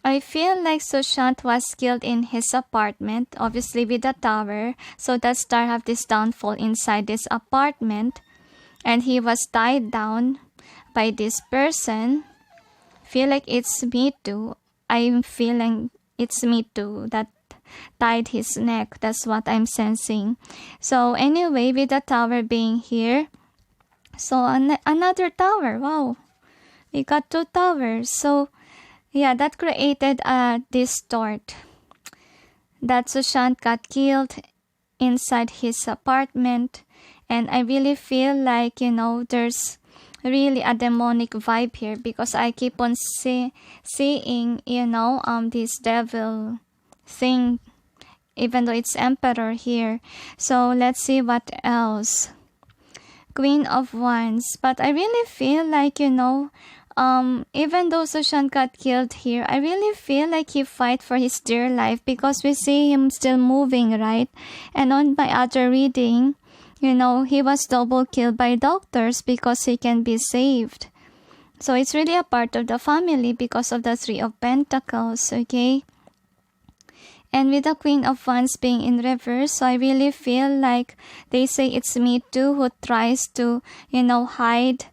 I feel like Sushant was killed in his apartment, obviously with a tower. So that star have this downfall inside this apartment. And he was tied down by this person. Feel like it's me too. I'm feeling it's me too that tied his neck. That's what I'm sensing. So anyway, with the tower being here, so another tower. Wow, we got 2 towers. So yeah, that created a distort. That Sushant got killed inside his apartment. And I really feel like, there's really a demonic vibe here, because I keep on seeing, this devil thing, even though it's emperor here. So let's see what else. Queen of Wands. But I really feel like, even though Sushant got killed here, I really feel like he fight for his dear life, because we see him still moving, right? And on my other reading, he was double killed by doctors because he can be saved. So it's really a part of the family because of the Three of Pentacles, okay? And with the Queen of Wands being in reverse, so I really feel like they say it's me too who tries to, hide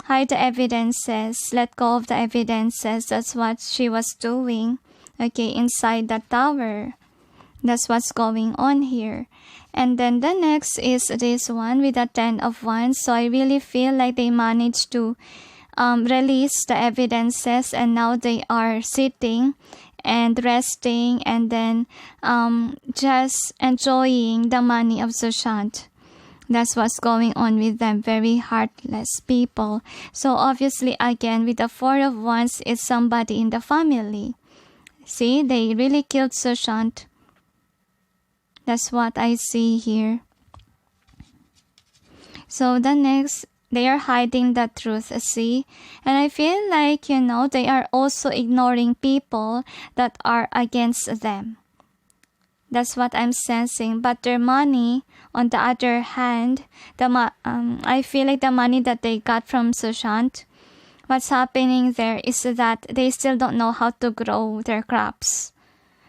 hide the evidences, let go of the evidences. That's what she was doing, okay, inside the tower. That's what's going on here. And then the next is this one with the Ten of Wands. So I really feel like they managed to release the evidences, and now they are sitting and resting, and then just enjoying the money of Sushant. That's what's going on with them. Very heartless people. So obviously, again, with the Four of Wands, it's somebody in the family. See, they really killed Sushant. That's what I see here. So the next, they are hiding the truth, see? And I feel like, they are also ignoring people that are against them. That's what I'm sensing. But their money, on the other hand, I feel like the money that they got from Sushant, what's happening there is that they still don't know how to grow their crops.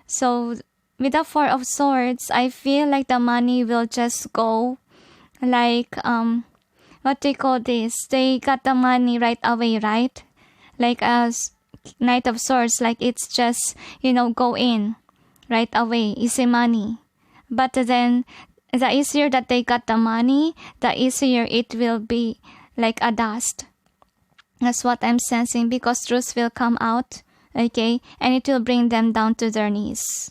So with the Four of Swords, I feel like the money will just go like, what do you call this? They got the money right away, right? Like a Knight of Swords, like it's just, go in right away, easy money. But then, the easier that they got the money, the easier it will be like a dust. That's what I'm sensing, because truth will come out, okay? And it will bring them down to their knees.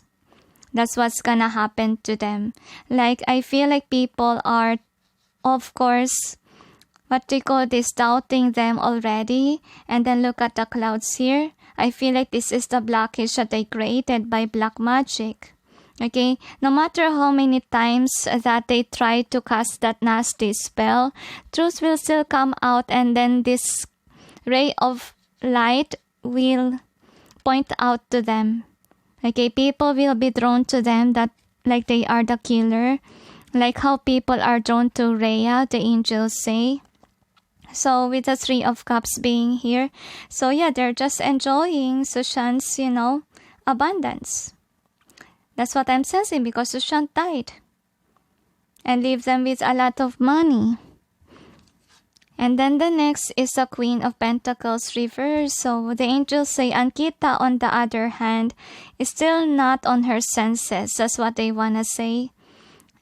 That's what's gonna happen to them. Like, I feel like people are, of course, what they call this, doubting them already. And then look at the clouds here. I feel like this is the blockage that they created by black magic. Okay, no matter how many times that they try to cast that nasty spell, truth will still come out, and then this ray of light will point out to them. Okay, people will be drawn to them, that like they are the killer, like how people are drawn to Rhea, the angels say. So with the Three of Cups being here, so yeah, they're just enjoying Sushant's, abundance. That's what I'm sensing, because Sushant died and leave them with a lot of money. And then the next is the Queen of Pentacles reverse. So the angels say Ankita, on the other hand, is still not on her senses. That's what they want to say.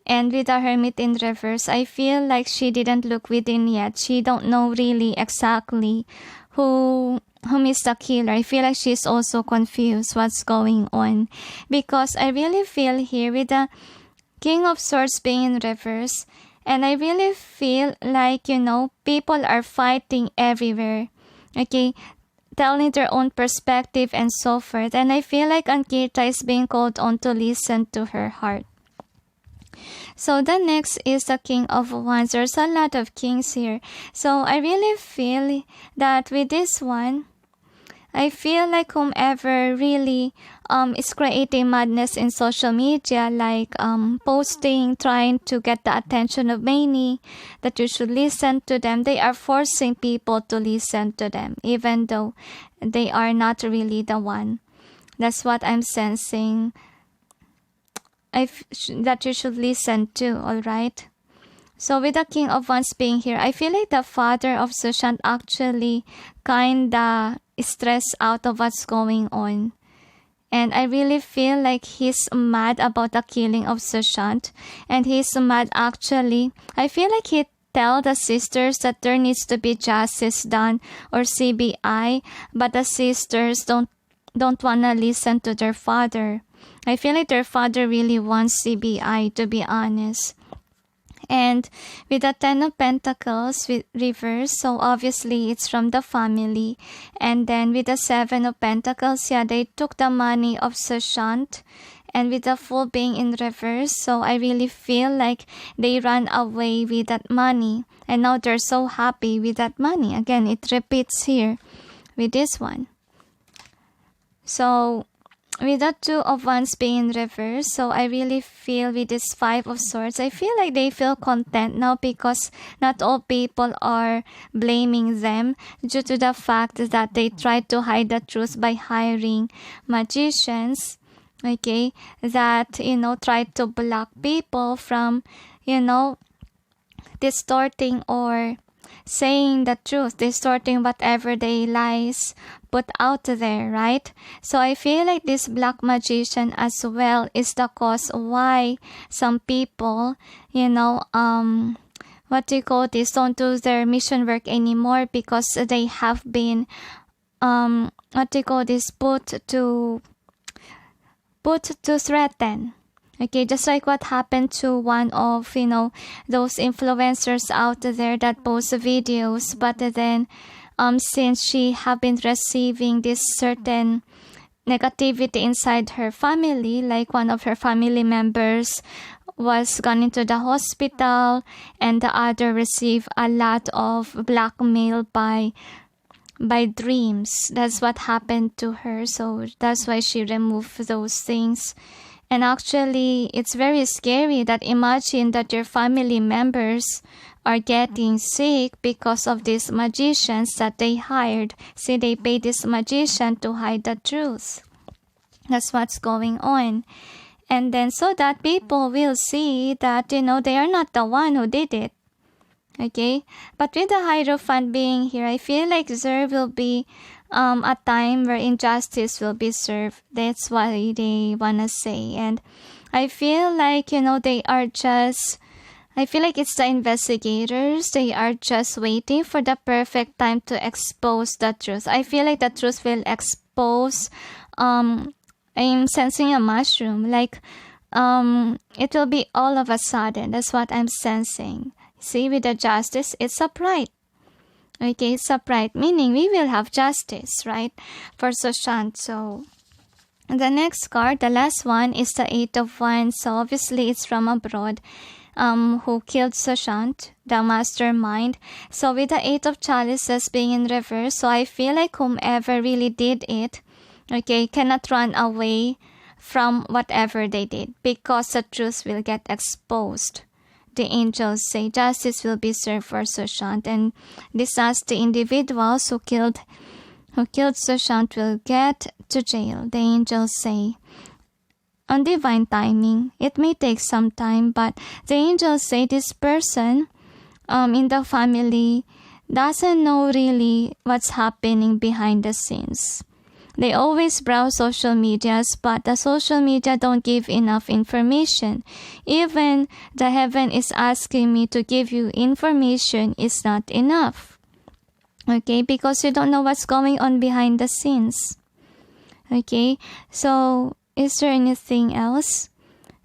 And with the Hermit in reverse, I feel like she didn't look within yet. She don't know really exactly whom is the killer. I feel like she's also confused what's going on. Because I really feel here with the King of Swords being in reverse, and I really feel like, people are fighting everywhere. Okay, telling their own perspective and so forth. And I feel like Ankita is being called on to listen to her heart. So the next is the King of Wands. There's a lot of kings here. So I really feel that with this one, I feel like whomever really is creating madness in social media, like posting, trying to get the attention of many, that you should listen to them. They are forcing people to listen to them, even though they are not really the one. That's what I'm sensing. That you should listen to, alright? So with the King of Wands being here, I feel like the father of Sushant actually kinda stressed out of what's going on. And I really feel like he's mad about the killing of Sushant. And he's mad actually. I feel like he tell the sisters that there needs to be justice done, or CBI, but the sisters don't wanna listen to their father. I feel like their father really wants CBI, to be honest. And with the Ten of Pentacles with reverse, so obviously it's from the family. And then with the Seven of Pentacles, yeah, they took the money of Sushant. And with the Fool being in reverse, so I really feel like they ran away with that money. And now they're so happy with that money. Again, it repeats here with this one. So with the Two of Wands being in reverse, so I really feel with this Five of Swords, I feel like they feel content now because not all people are blaming them due to the fact that they tried to hide the truth by hiring magicians, okay, that, tried to block people from, distorting or saying the truth, distorting whatever they lies put out there, right? So I feel like this black magician as well is the cause why some people, don't do their mission work anymore because they have been, put to threaten. Okay, just like what happened to one of, those influencers out there that post videos, but then, since she have been receiving this certain negativity inside her family, like one of her family members was gone into the hospital, and the other received a lot of blackmail by dreams. That's what happened to her, so that's why she removed those things. And actually, it's very scary that imagine that your family members are getting sick because of these magicians that they hired. See, they paid this magician to hide the truth. That's what's going on. And then so that people will see that, they are not the one who did it. Okay? But with the Hierophant being here, I feel like there will be a time where injustice will be served. That's what they wanna say. And I feel like, they are just, I feel like it's the investigators. They are just waiting for the perfect time to expose the truth. I feel like the truth will expose. I'm sensing a mushroom. Like, it will be all of a sudden. That's what I'm sensing. See, with the Justice, it's upright. Okay, it's upright, meaning we will have justice, right, for Sushant. So the next card, the last one, is the Eight of Wands. So obviously it's from abroad, who killed Sushant, the mastermind. So with the Eight of Chalices being in reverse, so I feel like whomever really did it, okay, cannot run away from whatever they did because the truth will get exposed. The angels say justice will be served for Sushant, and this as the individuals who killed Sushant will get to jail. The angels say on divine timing. It may take some time, but the angels say this person in the family doesn't know really what's happening behind the scenes. They always browse social medias, but the social media don't give enough information. Even the heaven is asking me to give you information is not enough. Okay, because you don't know what's going on behind the scenes. Okay, so is there anything else?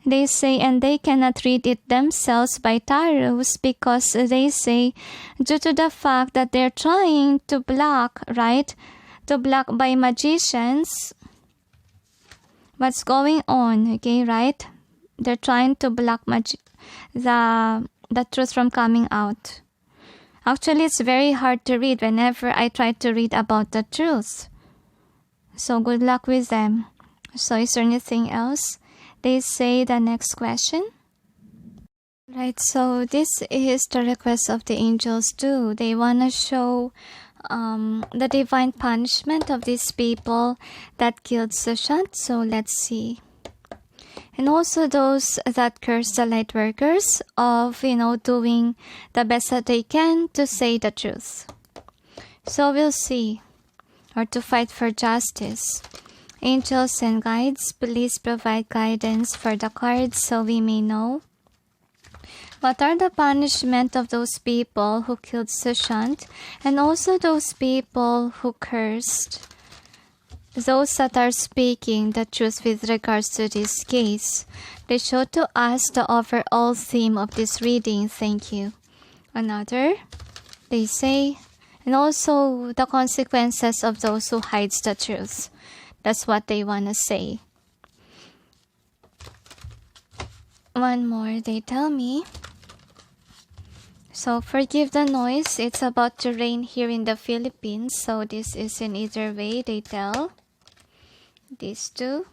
They say, and they cannot read it themselves by tarots because they say, due to the fact that they're trying to block, right? To block by magicians what's going on, okay, right? They're trying to block the truth from coming out. Actually, it's very hard to read whenever I try to read about the truth. So good luck with them. So is there anything else? They say the next question. Right, so this is the request of the angels too. They want to show the divine punishment of these people that killed Sushant. So let's see. And also those that curse the light workers of, doing the best that they can to say the truth. So we'll see. Or to fight for justice. Angels and guides, please provide guidance for the cards so we may know. What are the punishment of those people who killed Sushant and also those people who cursed those that are speaking the truth with regards to this case. They show to us the overall theme of this reading. Thank you. Another, they say, and also the consequences of those who hides the truth. That's what they want to say. One more, they tell me. So forgive the noise. It's about to rain here in the Philippines. So this is in either way, they tell. These two.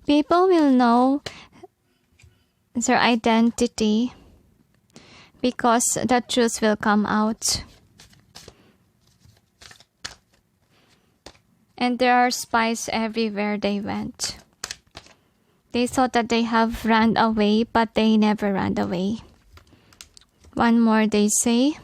People will know their identity because the truth will come out. And there are spies everywhere they went. They thought that they have run away, but they never ran away. One more, they say.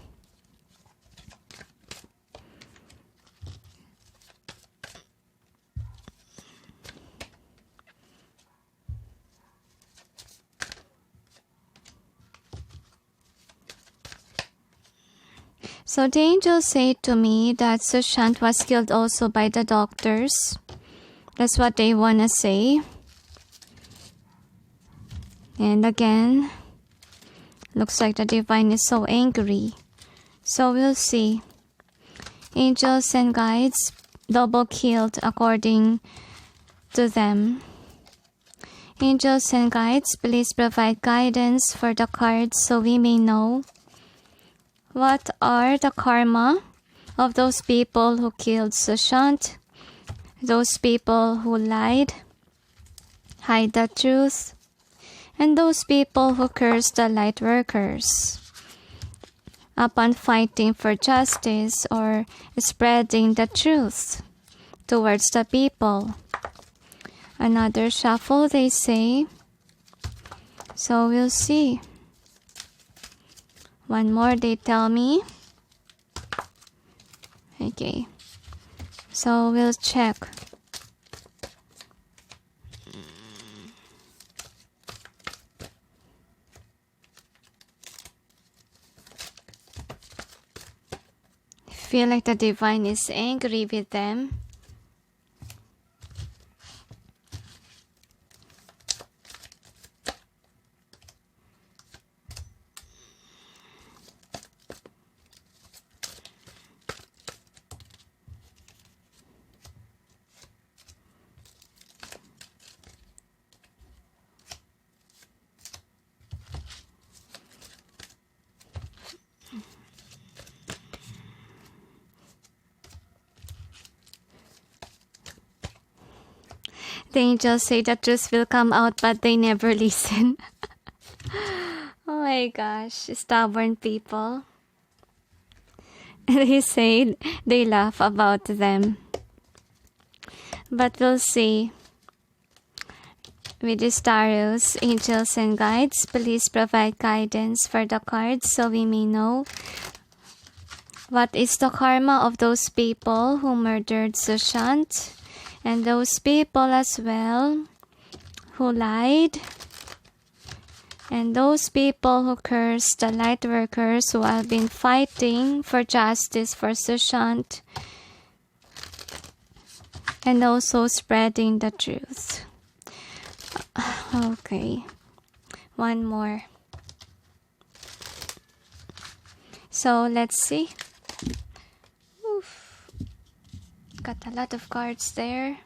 So the angels say to me that Sushant was killed also by the doctors. That's what they want to say. And again, looks like the divine is so angry. So we'll see. Angels and guides double killed according to them. Angels and guides, please provide guidance for the cards so we may know what are the karma of those people who killed Sushant, those people who lied, hide the truth, and those people who cursed the light workers upon fighting for justice or spreading the truth towards the people. Another shuffle, they say. So we'll see. One more, they tell me. Okay. So we'll check. I feel like the divine is angry with them. The angels say the truth will come out, but they never listen. Oh my gosh, stubborn people. They say they laugh about them. But we'll see. With these tarots, angels and guides, please provide guidance for the cards so we may know what is the karma of those people who murdered Sushant. And those people as well who lied. And those people who cursed the light workers who have been fighting for justice for Sushant. And also spreading the truth. Okay. One more. So let's see. Got a lot of cards there.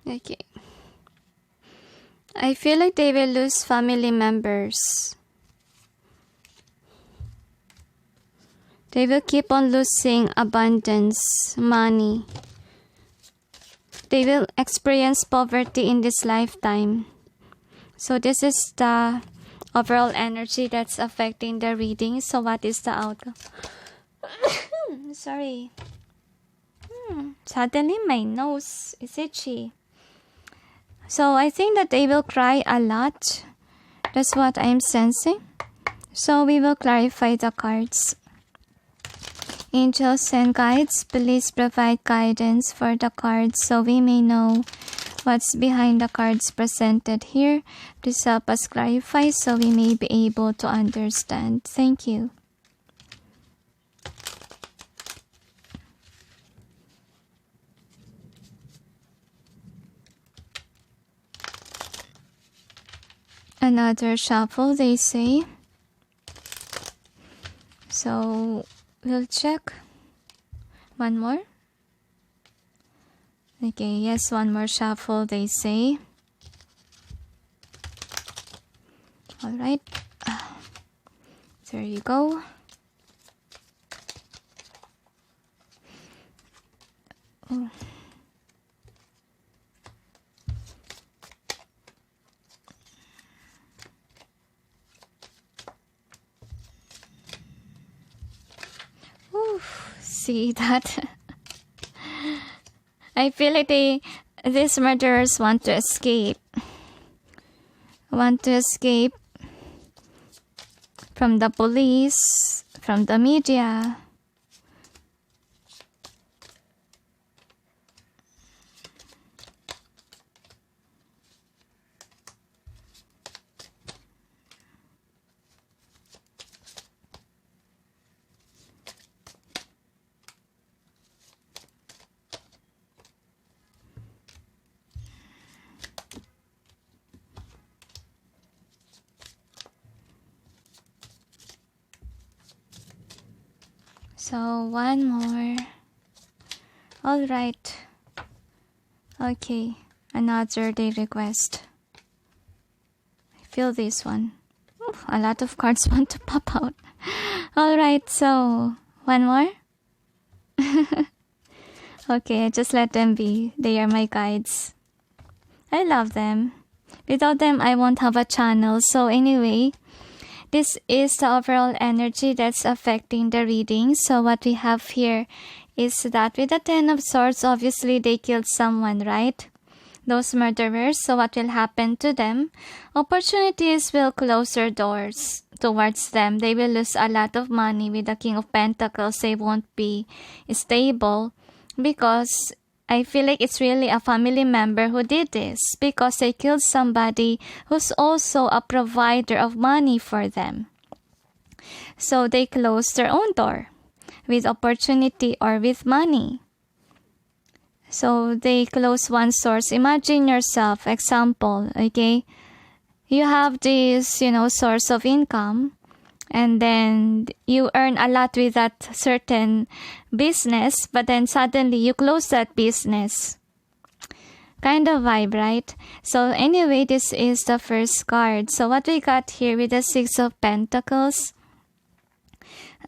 Okay. I feel like they will lose family members. They will keep on losing abundance, money. They will experience poverty in this lifetime. So this is the overall energy that's affecting the reading. So what is the outcome? Sorry. Suddenly my nose is itchy. So I think that they will cry a lot. That's what I'm sensing. So we will clarify the cards. Angels and guides, please provide guidance for the cards so we may know what's behind the cards presented here. Please help us clarify so we may be able to understand. Thank you. Another shuffle, they say. So we'll check. One more. Okay, yes, one more shuffle, they say. Alright. There you go. Oh. See that? I feel like these murderers want to escape. Want to escape from the police, from the media. So one more. All right. Okay, another day request. I feel this one. Ooh, a lot of cards want to pop out. All right, so one more. Okay, just let them be. They are my guides. I love them. Without them, I won't have a channel. So anyway, this is the overall energy that's affecting the reading. So what we have here is that with the Ten of Swords, obviously they killed someone, right? Those murderers. So what will happen to them? Opportunities will close their doors towards them. They will lose a lot of money. With the King of Pentacles, they won't be stable because I feel like it's really a family member who did this, because they killed somebody who's also a provider of money for them. So they closed their own door with opportunity or with money. So they close one source. Imagine yourself, example, okay? You have this, source of income, and then you earn a lot with that certain business, but then suddenly you close that business. Kind of vibe, right? So anyway, this is the first card. So what we got here with the Six of Pentacles,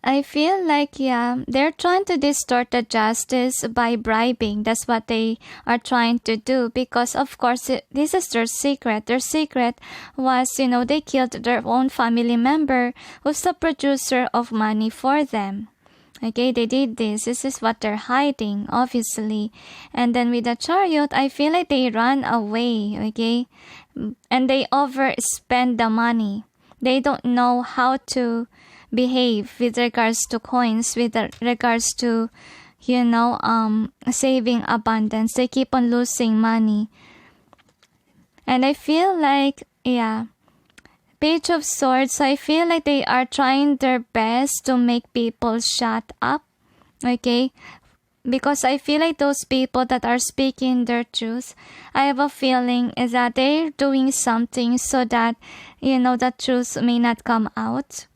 I feel like, they're trying to distort the justice by bribing. That's what they are trying to do, because of course this is their secret. Their secret was, they killed their own family member who's the producer of money for them. Okay, they did this. This is what they're hiding, obviously. And then with the Chariot, I feel like they run away, okay? And they overspend the money. They don't know how to behave with regards to coins, with regards to, saving abundance. They keep on losing money. And I feel like, Page of Swords, I feel like they are trying their best to make people shut up, okay? Because I feel like those people that are speaking their truth, I have a feeling is that they're doing something so that, the truth may not come out.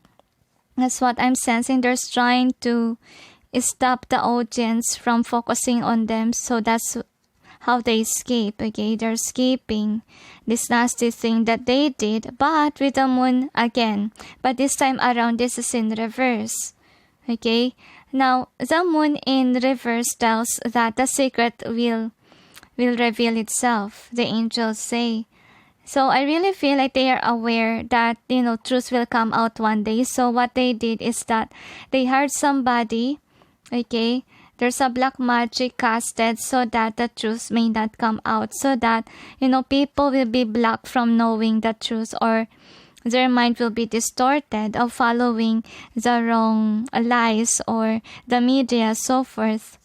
That's what I'm sensing. They're trying to stop the audience from focusing on them. So that's how they escape, okay? They're escaping this nasty thing that they did, but with the Moon again. But this time around, this is in reverse, okay? Now, the Moon in reverse tells that the secret will reveal itself, the angels say. So I really feel like they are aware that, truth will come out one day. So what they did is that they hired somebody, okay, there's a black magic casted so that the truth may not come out, so that, people will be blocked from knowing the truth, or their mind will be distorted of following the wrong lies or the media, so forth.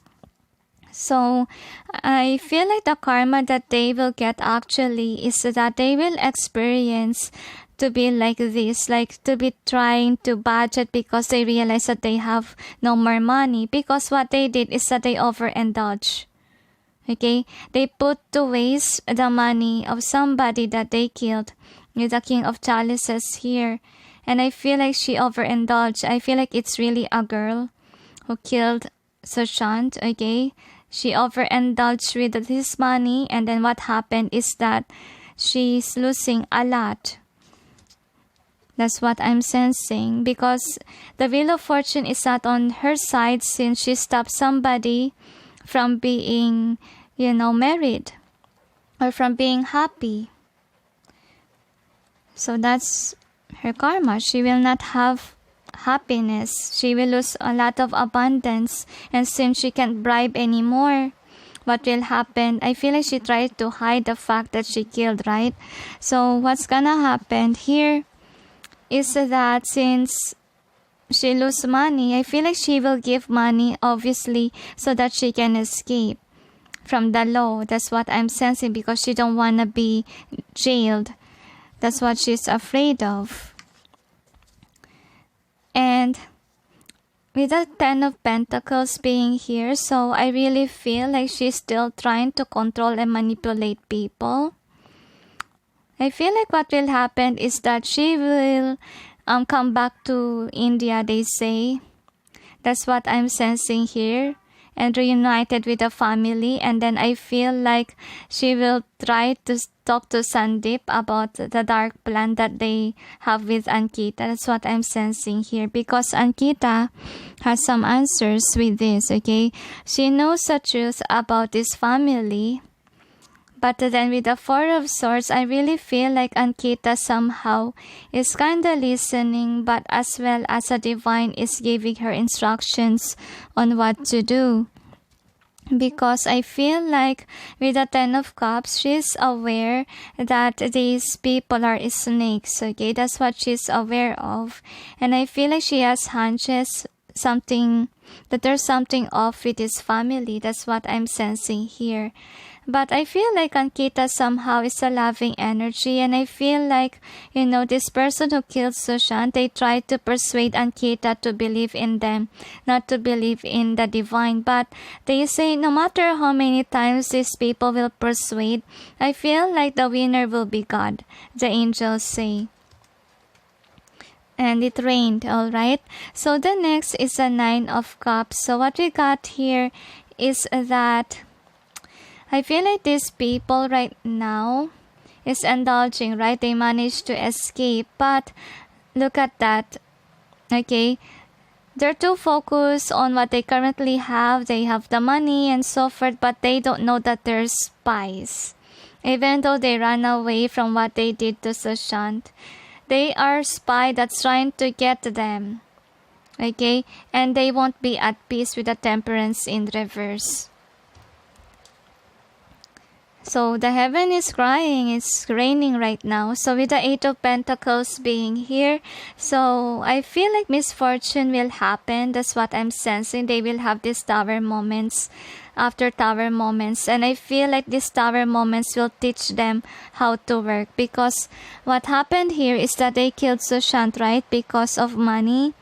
So I feel like the karma that they will get actually is that they will experience to be like this, like to be trying to budget because they realize that they have no more money, because what they did is that they overindulge. Okay, they put to waste the money of somebody that they killed, with the King of Chalices here. And I feel like she overindulged. I feel like it's really a girl who killed Sushant. Okay, she overindulged with his money, and then what happened is that she's losing a lot. That's what I'm sensing, because the Wheel of Fortune is not on her side, since she stopped somebody from being, married or from being happy. So that's her karma. She will not have happiness. She will lose a lot of abundance. And since she can't bribe anymore, what will happen? I feel like she tried to hide the fact that she killed, right? So what's gonna happen here is that since she lose money, I feel like she will give money, obviously, so that she can escape from the law. That's what I'm sensing, because she don't want to be jailed. That's what she's afraid of. And with the Ten of Pentacles being here, so I really feel like she's still trying to control and manipulate people. I feel like what will happen is that she will come back to India, they say. That's what I'm sensing here. And reunited with the family. And then I feel like she will try to talk to Sandeep about the dark plan that they have with Ankita. That's what I'm sensing here. Because Ankita has some answers with this, okay? She knows the truth about this family. But then with the Four of Swords, I really feel like Ankita somehow is kind of listening, but as well as a divine is giving her instructions on what to do. Because I feel like with the Ten of Cups, she's aware that these people are snakes, okay? That's what she's aware of. And I feel like she has hunches, that there's something off with this family. That's what I'm sensing here. But I feel like Ankita somehow is a loving energy, and I feel like, this person who killed Sushant, they tried to persuade Ankita to believe in them, not to believe in the divine. But they say no matter how many times these people will persuade, I feel like the winner will be God, the angels say. And it rained, alright? So the next is the Nine of Cups. So what we got here is that I feel like these people right now is indulging, right? They managed to escape, but look at that, okay? They're too focused on what they currently have. They have the money and so forth, but they don't know that they're spies. Even though they ran away from what they did to Sushant, they are spy that's trying to get them, okay? And they won't be at peace with the Temperance in reverse. So the heaven is crying, it's raining right now. So with the Eight of Pentacles being here, so I feel like misfortune will happen. That's what I'm sensing. They will have these tower moments after tower moments. And I feel like these tower moments will teach them how to work. Because what happened here is that they killed Sushant, right? Because of money.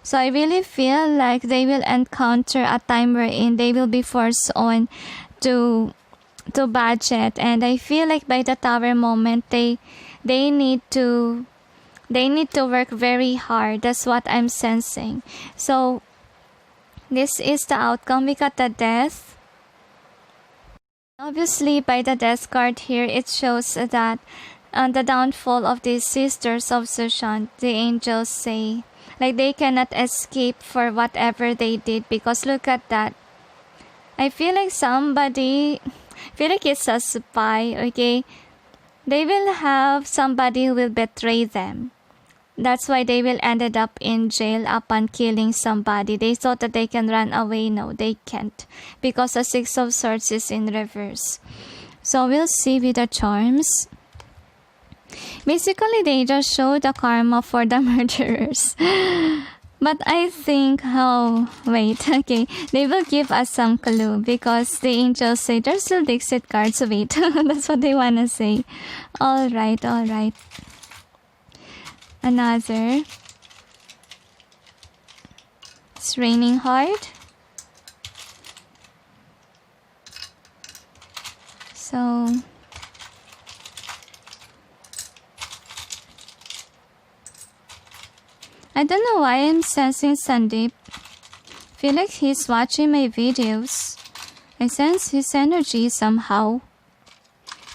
So I really feel like they will encounter a time wherein they will be forced on to budget, and I feel like by the tower moment they need to work very hard. That's what I'm sensing. So this is the outcome. We got the Death. Obviously by the Death card here, it shows that the downfall of these sisters of Sushant, the angels say, like they cannot escape for whatever they did. Because look at that, I feel like it's a spy, okay? They will have somebody who will betray them. That's why they will ended up in jail upon killing somebody. They thought that they can run away. No, they can't, because the Six of Swords is in reverse. So we'll see with the charms. Basically, they just show the karma for the murderers. But I think, okay, they will give us some clue, because the angels say there's still DiXit cards. Wait, that's what they want to say. Alright. Another. It's raining hard. So, I don't know why I'm sensing Sandeep. Feel like he's watching my videos. I sense his energy somehow.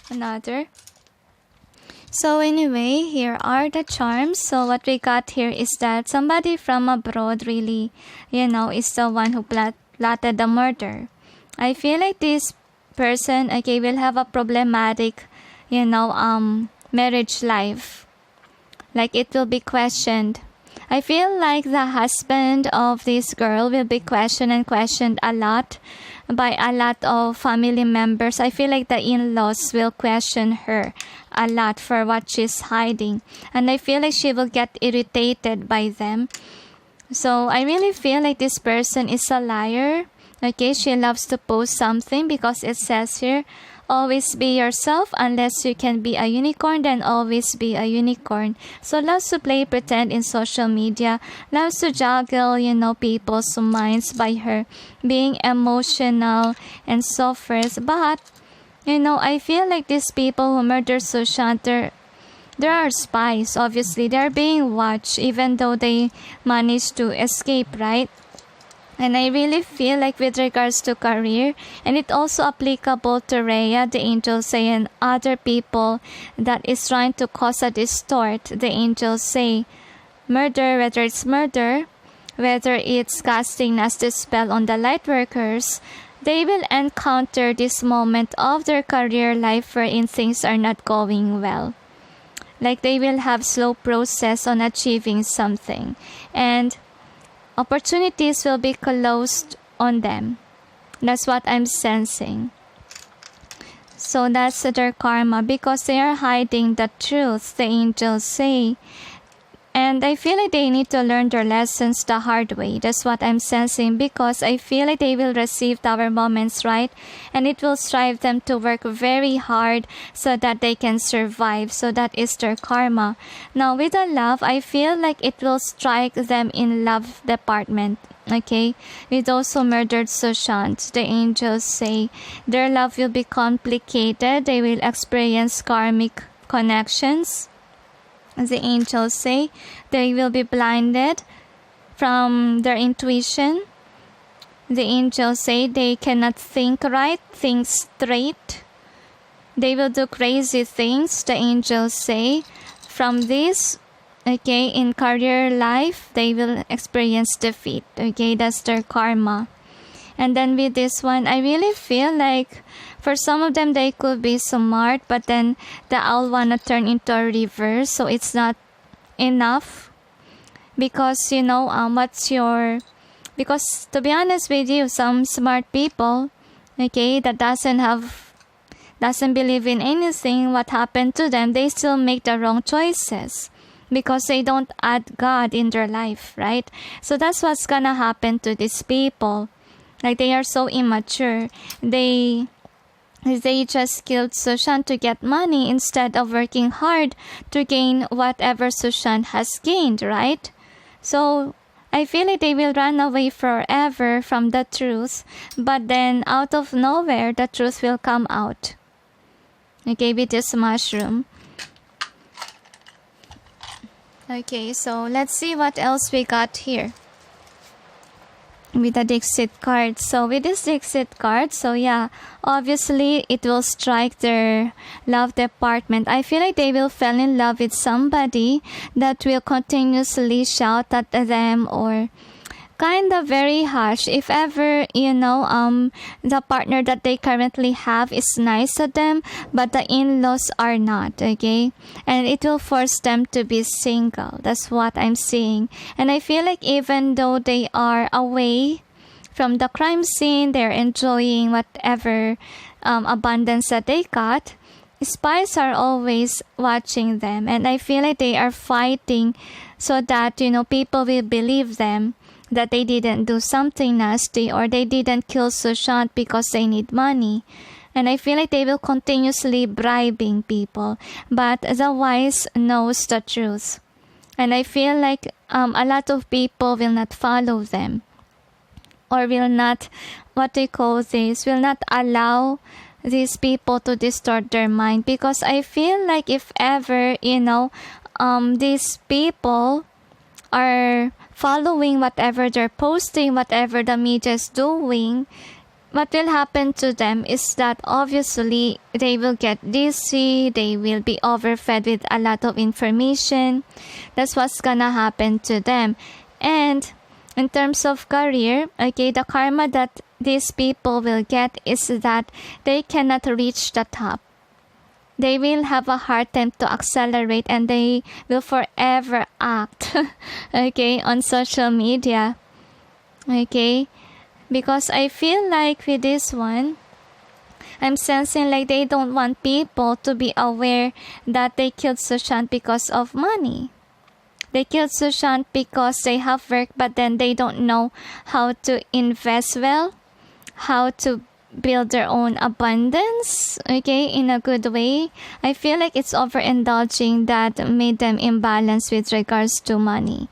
Another. So anyway, here are the charms. So what we got here is that somebody from abroad really, is the one who plotted the murder. I feel like this person, okay, will have a problematic, marriage life. Like it will be questioned. I feel like the husband of this girl will be questioned a lot by a lot of family members. I feel like the in-laws will question her a lot for what she's hiding. And I feel like she will get irritated by them. So I really feel like this person is a liar. Okay, she loves to post something because it says here, always be yourself. Unless you can be a unicorn, then always be a unicorn. So loves to play pretend in social media. Loves to juggle, people's minds by her being emotional and so forth. But, I feel like these people who murdered Sushant, there are spies. Obviously, they're being watched even though they managed to escape, right? And I really feel like with regards to career, and it also applicable to Rhea, the angels say, and other people that is trying to cause a distort, the angels say, murder, whether it's casting nasty spell on the light workers, they will encounter this moment of their career life wherein things are not going well. Like they will have slow process on achieving something. And opportunities will be closed on them. That's what I'm sensing. So that's their karma, because they are hiding the truth, the angels say. And I feel like they need to learn their lessons the hard way. That's what I'm sensing, because I feel like they will receive tower moments, right? And it will strive them to work very hard so that they can survive. So that is their karma. Now with the love, I feel like it will strike them in love department. Okay, with those who murdered Sushant, the angels say their love will be complicated. They will experience karmic connections. The angels say they will be blinded from their intuition. The angels say they cannot think right, think straight. They will do crazy things, the angels say. From this, okay, in career life, they will experience defeat. Okay, that's their karma. And then with this one, I really feel like for some of them, they could be smart, but then the owl wanna turn into a reverse, so it's not enough. Because, because to be honest with you, some smart people, okay, that doesn't believe in anything, what happened to them, they still make the wrong choices. Because they don't add God in their life, right? So that's what's gonna happen to these people. Like they are so immature. They just killed Sushant to get money instead of working hard to gain whatever Sushant has gained, right? So I feel like they will run away forever from the truth, but then out of nowhere, the truth will come out. Okay, with this mushroom. Okay, so let's see what else we got here with the DiXit card. So with this DiXit card, so yeah, obviously it will strike their love department. I feel like they will fall in love with somebody that will continuously shout at them or kind of very harsh. If ever, the partner that they currently have is nice to them, but the in-laws are not, okay? And it will force them to be single. That's what I'm seeing. And I feel like even though they are away from the crime scene, they're enjoying whatever abundance that they got, spies are always watching them. And I feel like they are fighting so that, people will believe them that they didn't do something nasty or they didn't kill Sushant because they need money. And I feel like they will continuously bribing people. But the wise knows the truth. And I feel like a lot of people will not follow them, or will not, will not allow these people to distort their mind. Because I feel like if ever, these people are following whatever they're posting, whatever the media is doing, what will happen to them is that obviously they will get dizzy, they will be overfed with a lot of information. That's what's gonna happen to them. And in terms of career, okay, the karma that these people will get is that they cannot reach the top. They will have a hard time to accelerate, and they will forever act, okay, on social media, okay? Because I feel like with this one, I'm sensing like they don't want people to be aware that they killed Sushant because of money. They killed Sushant because they have work, but then they don't know how to invest well, how to build their own abundance, okay, in a good way. I feel like it's overindulging that made them imbalanced with regards to money.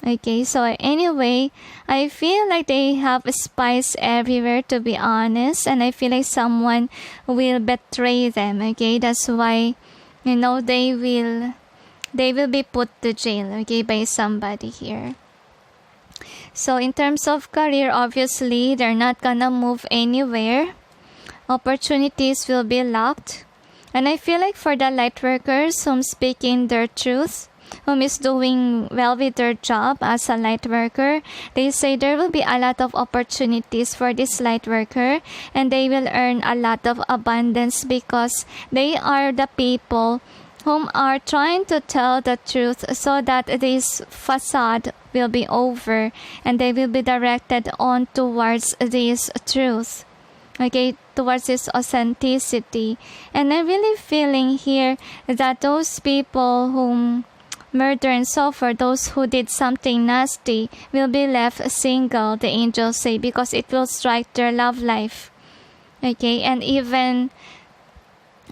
Okay, so anyway, I feel like they have spies everywhere, to be honest, and I feel like someone will betray them, okay? That's why, they will be put to jail, okay, by somebody here. So in terms of career, obviously, they're not gonna move anywhere. Opportunities will be locked. And I feel like for the light workers whom speaking their truth, whom is doing well with their job as a light worker, they say there will be a lot of opportunities for this light worker, and they will earn a lot of abundance because they are the people whom are trying to tell the truth so that this facade will be over and they will be directed on towards this truth, okay, towards this authenticity. And I'm really feeling here that those people whom murder and suffer, those who did something nasty, will be left single, the angels say, because it will strike their love life, okay? And even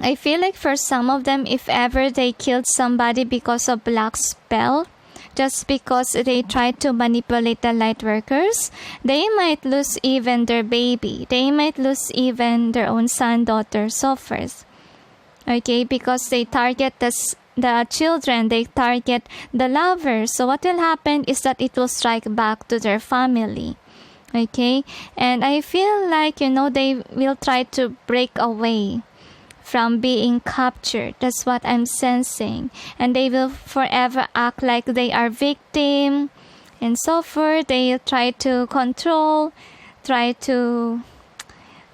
I feel like for some of them, if ever they killed somebody because of black spell, just because they tried to manipulate the light workers, they might lose even their baby. They might lose even their own son, daughter, so forth. Okay, because they target the children, they target the lovers. So what will happen is that it will strike back to their family. Okay, and I feel like, they will try to break away from being captured. That's what I'm sensing. And they will forever act like they are victim and so forth. They'll try to control, try to,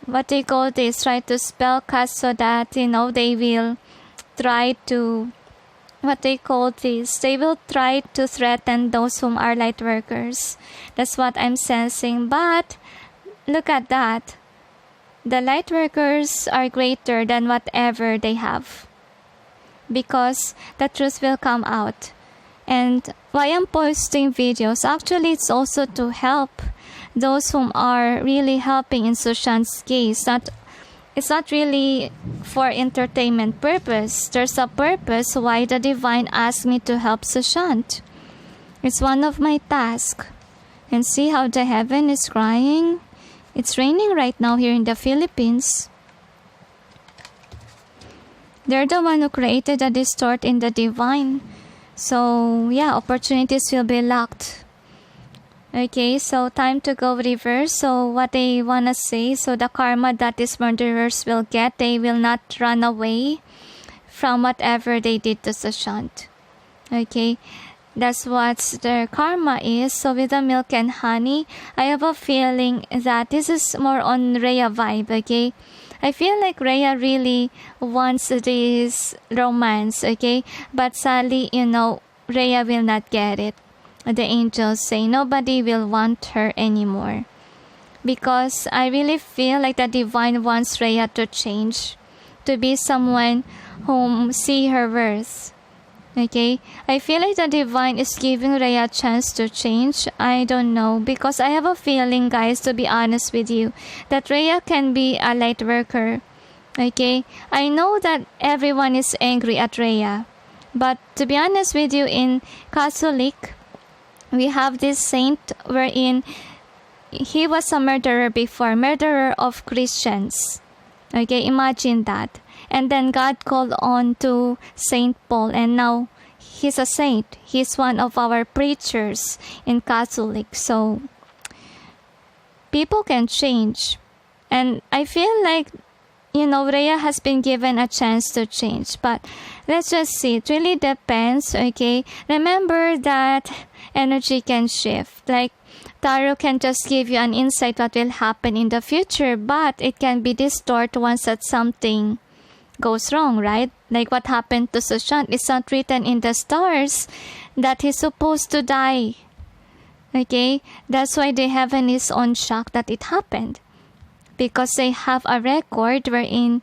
try to spell cast so that, they will try to, they will try to threaten those whom are light workers. That's what I'm sensing. But look at that. The light workers are greater than whatever they have, because the truth will come out. And why I'm posting videos, actually it's also to help those whom are really helping in Sushant's case. It's not really for entertainment purpose. There's a purpose why the divine asked me to help Sushant. It's one of my tasks. And see how the heaven is crying? It's raining right now here in the Philippines. They're the one who created a distort in the divine. So, yeah, opportunities will be locked. Okay, so time to go reverse. So, what they want to say, so the karma that these murderers will get, they will not run away from whatever they did to Sushant. Okay, That's what their karma is. So with the milk and honey, I have a feeling that this is more on Rhea vibe, okay? I feel like Rhea really wants this romance, okay? But sadly, Rhea will not get it. The angels say nobody will want her anymore. Because I really feel like the divine wants Rhea to change, to be someone whom see her worth. Okay, I feel like the divine is giving Rhea a chance to change. I don't know, because I have a feeling, guys, to be honest with you, that Rhea can be a light worker. Okay, I know that everyone is angry at Rhea, but to be honest with you, in Catholic, we have this saint wherein he was a murderer before, murderer of Christians. Okay, imagine that. And then God called on to Saint Paul, and now he's a saint. He's one of our preachers in Catholic. So people can change. And I feel like, Rhea has been given a chance to change. But let's just see. It really depends, okay? Remember that energy can shift. Like, tarot can just give you an insight what will happen in the future, but it can be distorted once that something goes wrong, right? Like what happened to Sushant. It's not written in the stars that he's supposed to die. Okay? That's why the heaven is on shock that it happened. Because they have a record wherein,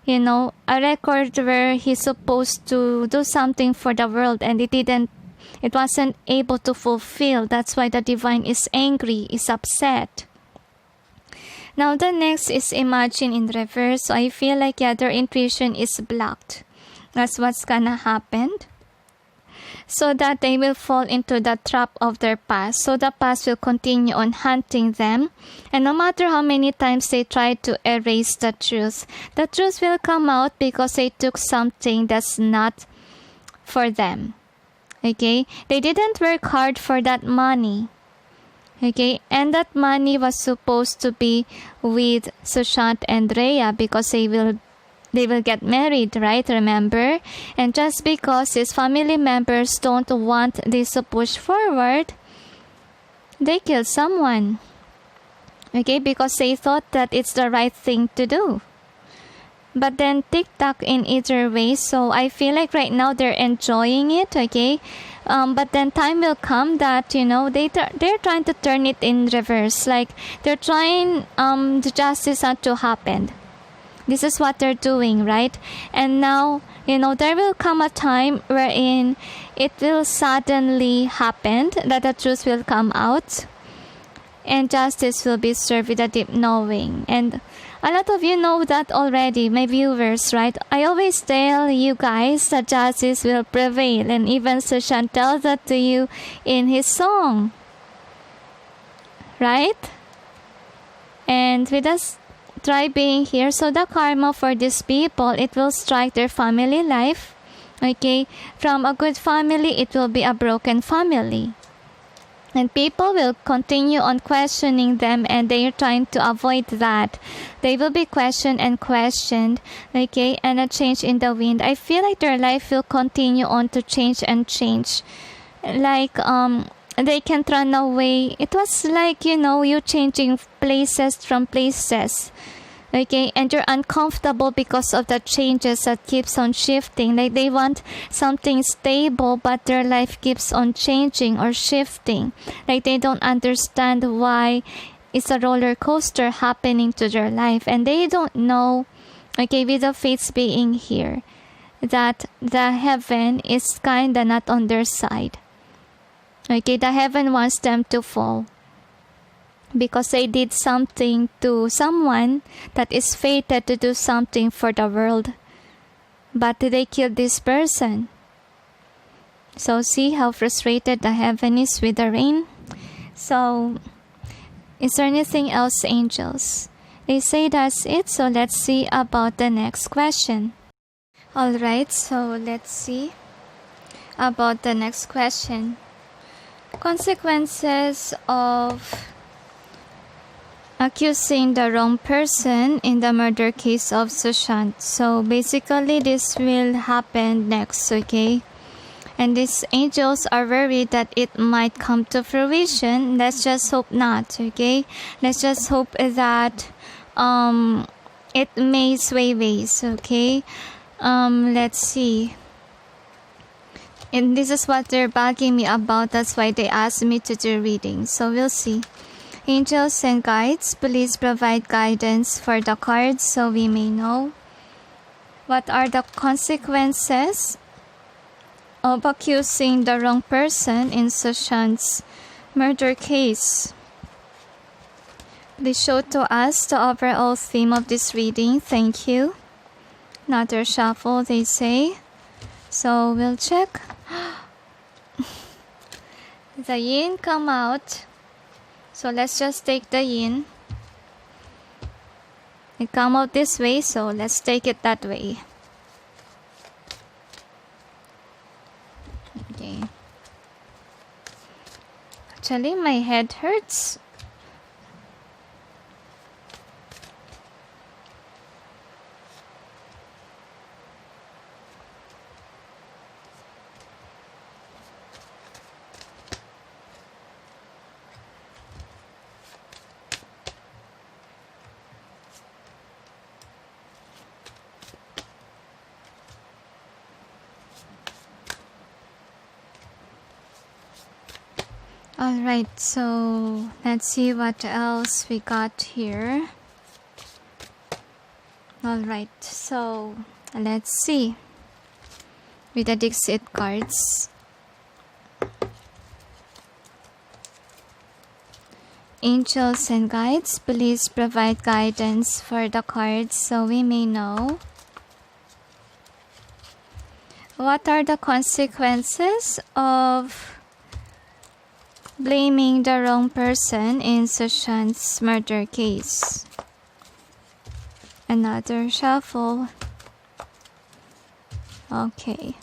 a record where he's supposed to do something for the world and it wasn't able to fulfill. That's why the divine is angry, is upset. Now the next is imagine in reverse. So I feel like their intuition is blocked. That's what's gonna happen. So that they will fall into the trap of their past. So the past will continue on hunting them. And no matter how many times they try to erase the truth will come out because they took something that's not for them. Okay? They didn't work hard for that money. Okay, and that money was supposed to be with Sushant and Rhea because they will get married, right? Remember? And just because his family members don't want this to push forward, they kill someone. Okay, because they thought that it's the right thing to do. But then TikTok in either way, so I feel like right now they're enjoying it, okay? But then time will come that, they're trying to turn it in reverse. Like, they're trying the justice not to happen. This is what they're doing, right? And now, there will come a time wherein it will suddenly happen that the truth will come out. And justice will be served with a deep knowing. And a lot of you know that already, my viewers, right? I always tell you guys that justice will prevail. And even Sushant tells that to you in his song. Right? And with us try being here, so the karma for these people, it will strike their family life. Okay? From a good family, it will be a broken family. And people will continue on questioning them, and they are trying to avoid that. They will be questioned and questioned, okay? And a change in the wind. I feel like their life will continue on to change and change. Like, they can't run away. It was like, you changing places from places. Okay, and you're uncomfortable because of the changes that keeps on shifting. Like they want something stable, but their life keeps on changing or shifting. Like they don't understand why it's a roller coaster happening to their life. And they don't know, okay, with the fates being here, that the heaven is kinda not on their side. Okay, the heaven wants them to fall. Because they did something to someone that is fated to do something for the world. But they killed this person. So see how frustrated the heaven is with the rain? So, is there anything else, angels? They say that's it, so let's see about the next question. Alright, so let's see about the next question. Consequences of accusing the wrong person in the murder case of Sushant. So basically this will happen next, okay? And these angels are worried that it might come to fruition. Let's just hope not, okay? Let's just hope that it may sway ways, okay? Let's see. And this is what they're bugging me about. That's why they asked me to do readings. So we'll see. Angels and guides, please provide guidance for the cards so we may know. What are the consequences of accusing the wrong person in Sushant's murder case? Please show to us the overall theme of this reading. Thank you. Another shuffle, they say. So we'll check. The yin come out. So let's just take the yin. It come out this way, so let's take it that way. Okay. Actually, my head hurts. Alright, so let's see what else we got here. Alright, so let's see with the DiXit cards. Angels and guides, please provide guidance for the cards so we may know. What are the consequences of blaming the wrong person in Sushant's murder case? Another shuffle. Okay.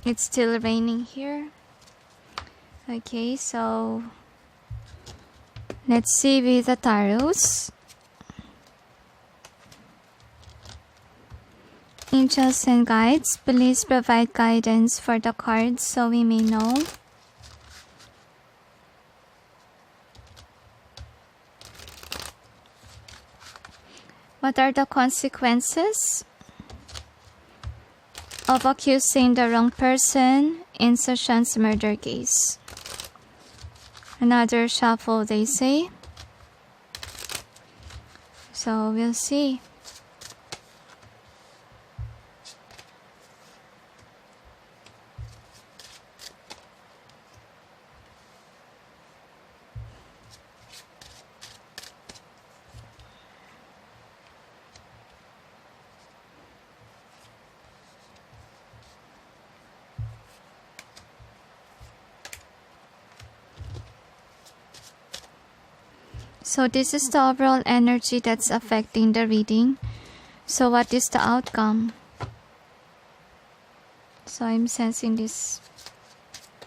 It's still raining here. Okay, so let's see with the tarots. Angels and guides, please provide guidance for the cards so we may know. What are the consequences of accusing the wrong person in Sushant's murder case? Another shuffle, they say. So we'll see. So this is the overall energy that's affecting the reading. So what is the outcome? So I'm sensing this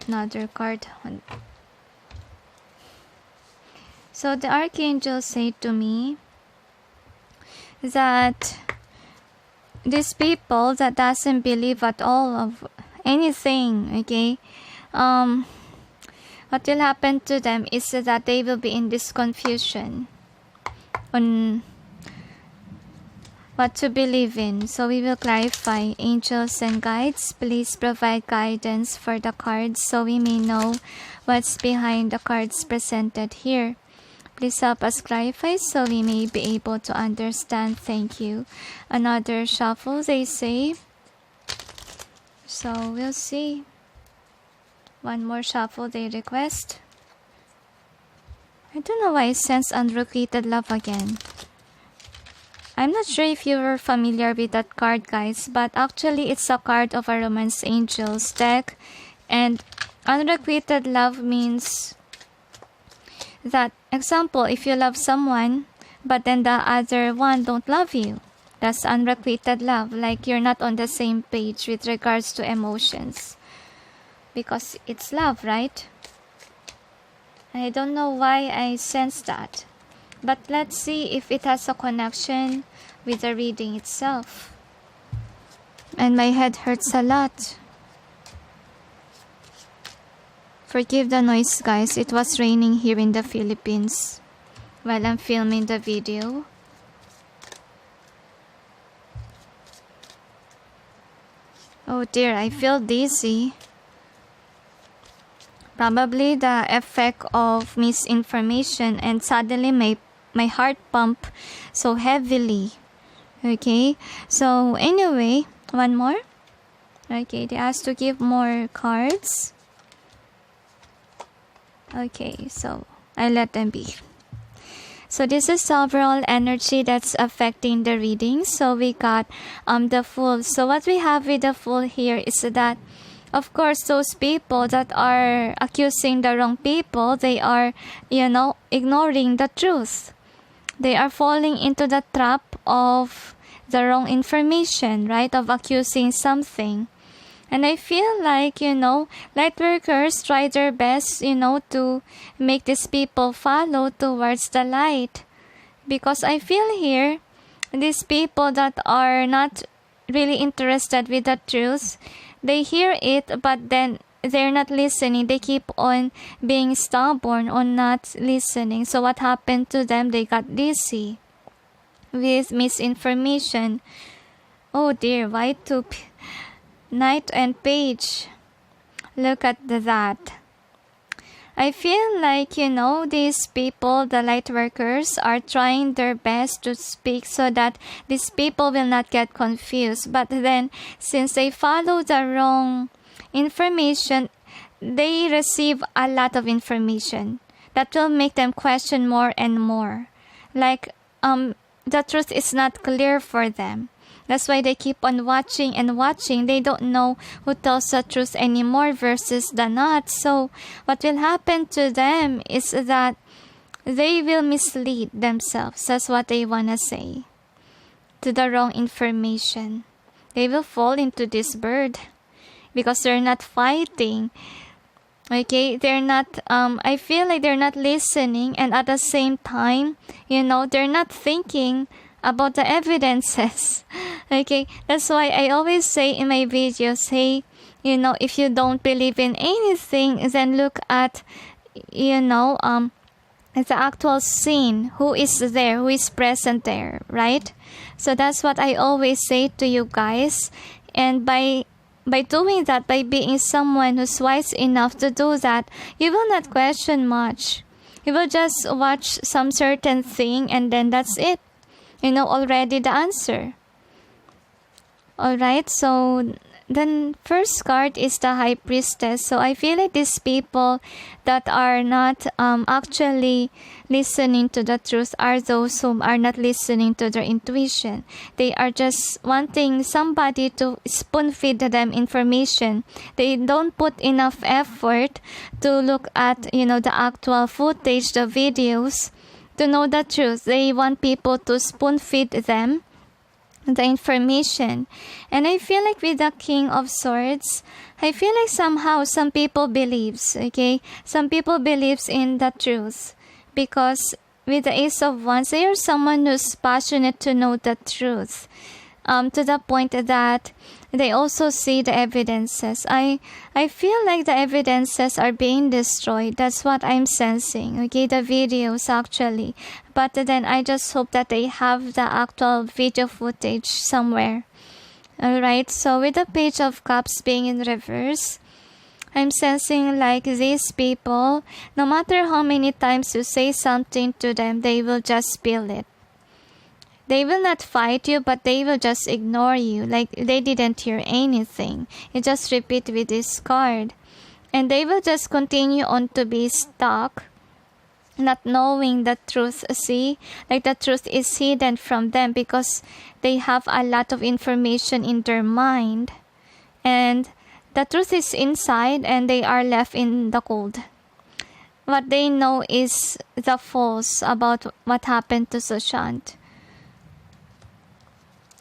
another card. So the archangel said to me that these people that doesn't believe at all of anything, okay, what will happen to them is that they will be in this confusion on what to believe in. So we will clarify. Angels and guides, please provide guidance for the cards so we may know what's behind the cards presented here. Please help us clarify so we may be able to understand. Thank you. Another shuffle, they say. So we'll see. One more shuffle they request. I don't know why I sense unrequited love again. I'm not sure if you were familiar with that card, guys, but actually it's a card of a Romance Angels deck. And unrequited love means that, example, if you love someone, but then the other one don't love you, that's unrequited love. Like you're not on the same page with regards to emotions. Because it's love, right? I don't know why I sense that. But let's see if it has a connection with the reading itself. And my head hurts a lot. Forgive the noise, guys. It was raining here in the Philippines while I'm filming the video. Oh dear, I feel dizzy. Probably the effect of misinformation, and suddenly my heart pump so heavily. Okay, so anyway, one more. Okay, they asked to give more cards. Okay, so I let them be. So this is overall energy that's affecting the reading. So we got the Fool. So what we have with the Fool here is that, of course, those people that are accusing the wrong people, they are, ignoring the truth. They are falling into the trap of the wrong information, right? Of accusing something. And I feel like, light workers try their best, to make these people follow towards the light. Because I feel here, these people that are not really interested with the truth, they hear it, but then they're not listening. They keep on being stubborn on not listening. So what happened to them? They got dizzy with misinformation. Oh dear, why two Knight and Page? Look at that. I feel like, these people, the light workers, are trying their best to speak so that these people will not get confused. But then, since they follow the wrong information, they receive a lot of information that will make them question more and more. Like, the truth is not clear for them. That's why they keep on watching and watching. They don't know who tells the truth anymore versus the not. So what will happen to them is that they will mislead themselves. That's what they want to say. To the wrong information. They will fall into this bird because they're not fighting. Okay, they're not, I feel like they're not listening, and at the same time, they're not thinking about the evidences. Okay, that's why I always say in my videos, hey, if you don't believe in anything, then look at, the actual scene, who is there, who is present there, right? So that's what I always say to you guys. And by doing that, by being someone who's wise enough to do that, you will not question much. You will just watch some certain thing, and then that's it. Already the answer. Alright, so then first card is the High Priestess. So I feel like these people that are not actually listening to the truth are those who are not listening to their intuition. They are just wanting somebody to spoon feed them information. They don't put enough effort to look at, the actual footage, the videos, to know the truth. They want people to spoon feed them the information. And I feel like with the King of Swords, I feel like somehow some people believes, okay? Some people believes in the truth. Because with the Ace of Wands, they are someone who's passionate to know the truth. To the point that they also see the evidences. I feel like the evidences are being destroyed. That's what I'm sensing. Okay, the videos actually. But then I just hope that they have the actual video footage somewhere. Alright, so with the Page of Cups being in reverse, I'm sensing like these people, no matter how many times you say something to them, they will just spill it. They will not fight you, but they will just ignore you, like they didn't hear anything. You just repeat with this card. And they will just continue on to be stuck not knowing the truth. See, like the truth is hidden from them because they have a lot of information in their mind, and the truth is inside, and they are left in the cold. What they know is the false about what happened to Sushant.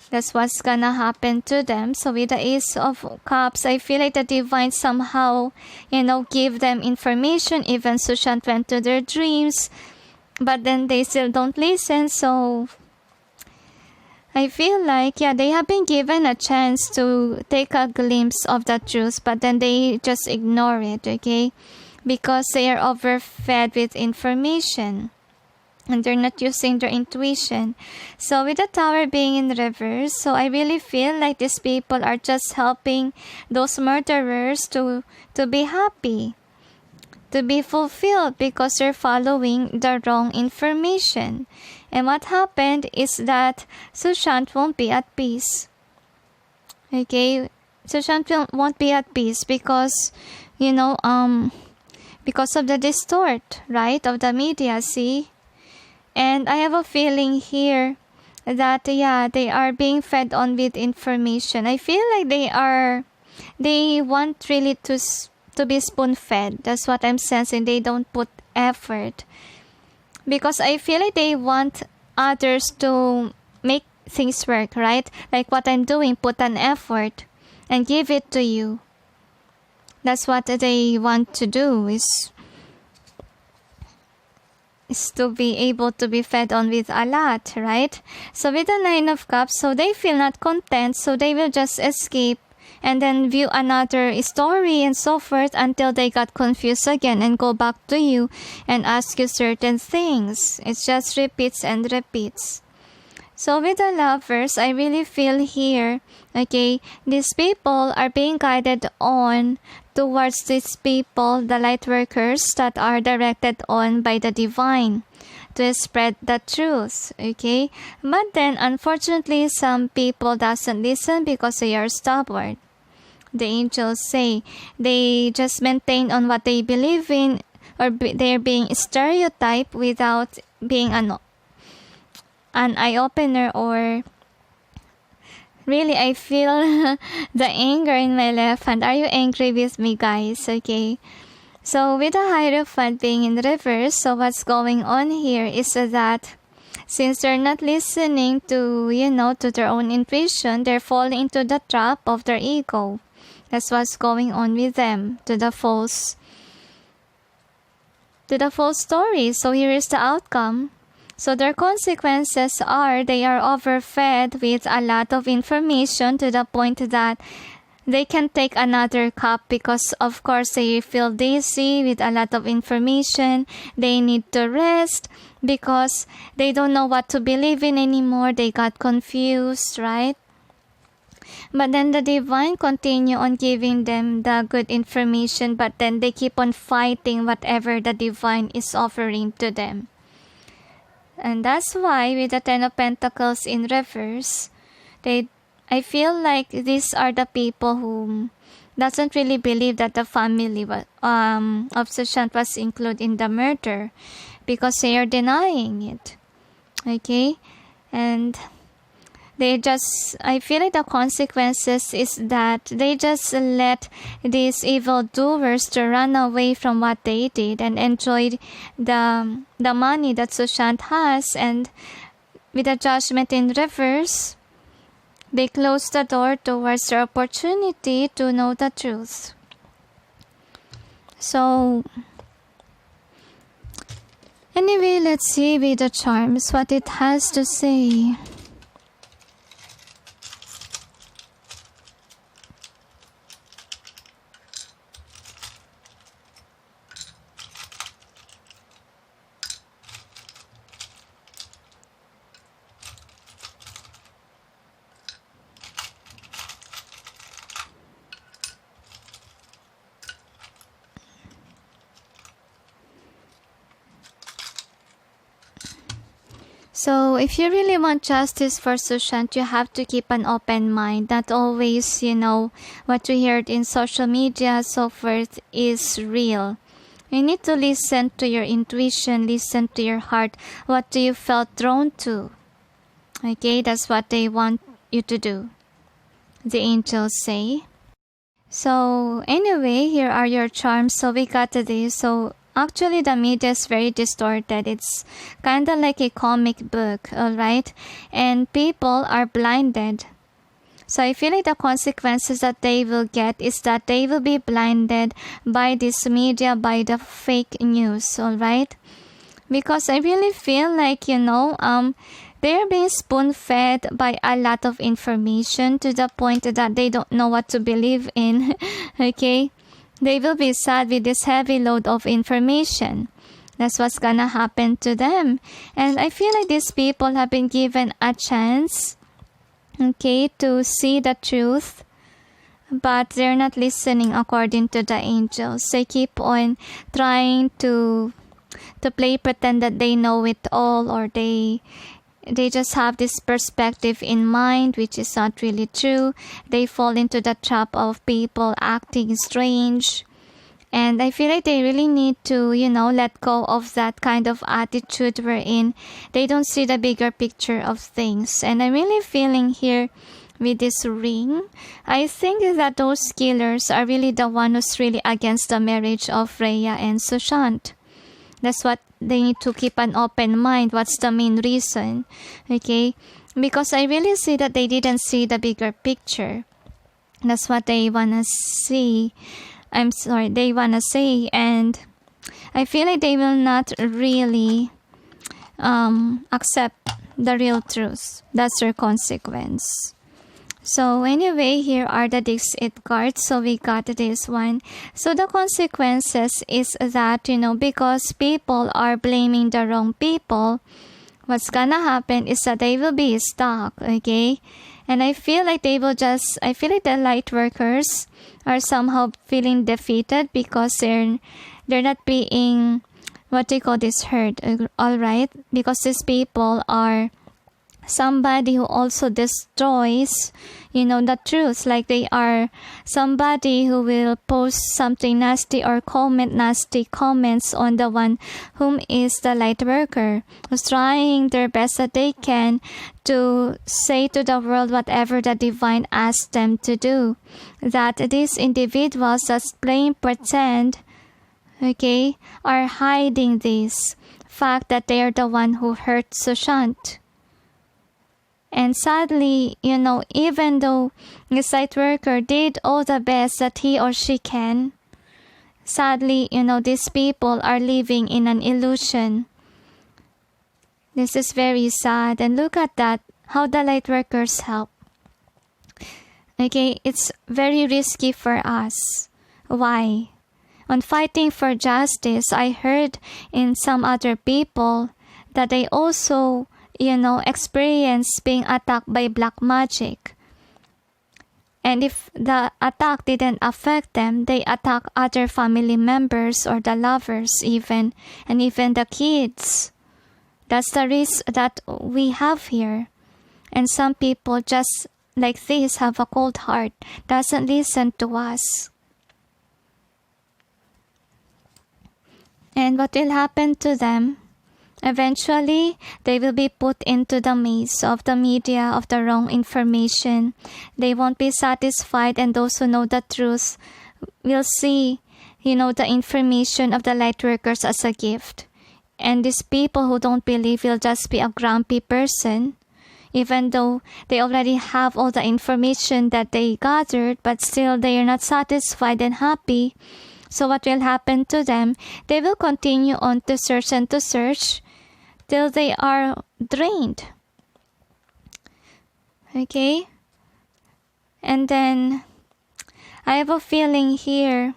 That's what's gonna happen to them. So with the Ace of Cups, I feel like the divine somehow, give them information. Even Sushant went to their dreams, but then they still don't listen. So I feel like, they have been given a chance to take a glimpse of the truth, but then they just ignore it, okay? Because they are overfed with information and they're not using their intuition. So with the Tower being in reverse, so I really feel like these people are just helping those murderers to be happy, to be fulfilled, because they're following the wrong information. And what happened is that Sushant won't be at peace. Okay? Sushant won't be at peace because, because of the distort, right, of the media, see? And I have a feeling here that, they are being fed on with information. I feel like they want really to be spoon-fed. That's what I'm sensing. They don't put effort. Because I feel like they want others to make things work, right? Like what I'm doing, put an effort and give it to you. That's what they want to do, is to be able to be fed on with a lot, right? So with the Nine of Cups, so they feel not content, so they will just escape and then view another story and so forth until they got confused again and go back to you and ask you certain things. It just repeats and repeats. So with the Lovers, I really feel here, okay, these people are being guided on towards these people, the light workers that are directed on by the divine to spread the truth, okay? But then, unfortunately, some people doesn't listen because they are stubborn. The angels say they just maintain on what they believe in, or they're being stereotyped without being an eye-opener. Or really, I feel the anger in my left hand. Are you angry with me, guys? Okay. So with the Hierophant being in reverse, so what's going on here is that since they're not listening to, to their own intuition, they're falling into the trap of their ego. That's what's going on with them, to the false story. So here is the outcome. So their consequences are they are overfed with a lot of information to the point that they can take another cup because, of course, they feel dizzy with a lot of information. They need to rest because they don't know what to believe in anymore. They got confused, right? But then the divine continue on giving them the good information, but then they keep on fighting whatever the divine is offering to them. And that's why with the Ten of Pentacles in reverse, I feel like these are the people who doesn't really believe that the family of Sushant was included in the murder because they are denying it. Okay? And I feel like the consequences is that they just let these evildoers to run away from what they did and enjoy the money that Sushant has. And with the Judgment in reverse, they close the door towards their opportunity to know the truth. So, anyway, let's see with the charms what it has to say. So, if you really want justice for Sushant, you have to keep an open mind. Not always, what you heard in social media, so forth, is real. You need to listen to your intuition, listen to your heart. What do you felt drawn to? Okay, that's what they want you to do, the angels say. So anyway, here are your charms. So we got to this. So actually the media is very distorted. It's kind of like a comic book, alright? And people are blinded. So I feel like the consequences that they will get is that they will be blinded by this media, by the fake news, alright? Because I really feel like, they're being spoon-fed by a lot of information to the point that they don't know what to believe in, okay? They will be sad with this heavy load of information. That's what's gonna happen to them. And I feel like these people have been given a chance, okay, to see the truth, but they're not listening according to the angels. They keep on trying to play pretend that they know it all, or they just have this perspective in mind, which is not really true. They fall into the trap of people acting strange. And I feel like they really need to, let go of that kind of attitude wherein they don't see the bigger picture of things. And I'm really feeling here with this ring, I think that those killers are really the one who's really against the marriage of Rhea and Sushant. That's what they need to keep an open mind. What's the main reason? Okay? Because I really see that they didn't see the bigger picture. That's what they wanna see. They wanna say, and I feel like they will not really accept the real truth. That's their consequence. So anyway, here are the DiXit cards. So we got this one. So the consequences is that, because people are blaming the wrong people, what's gonna happen is that they will be stuck, okay? And I feel like the light workers are somehow feeling defeated because they're not being, what they call this, heard, alright? Because these people are somebody who also destroys, the truth. Like they are somebody who will post something nasty or comment nasty comments on the one whom is the light worker, who's trying their best that they can to say to the world whatever the divine asked them to do. That these individuals just playing pretend, okay, are hiding this fact that they are the one who hurt Sushant. And sadly, even though the site worker did all the best that he or she can, sadly, these people are living in an illusion. This is very sad. And look at that, how the light workers help. Okay, it's very risky for us. Why? On fighting for justice, I heard in some other people that they also experience being attacked by black magic. And if the attack didn't affect them, they attack other family members or the lovers even, and even the kids. That's the risk that we have here. And some people just like this have a cold heart, doesn't listen to us. And what will happen to them? Eventually, they will be put into the maze of the media, of the wrong information. They won't be satisfied, and those who know the truth will see, the information of the light workers as a gift. And these people who don't believe will just be a grumpy person, even though they already have all the information that they gathered, but still they are not satisfied and happy. So what will happen to them? They will continue on to search and to search till they are drained. Okay? And then I have a feeling here.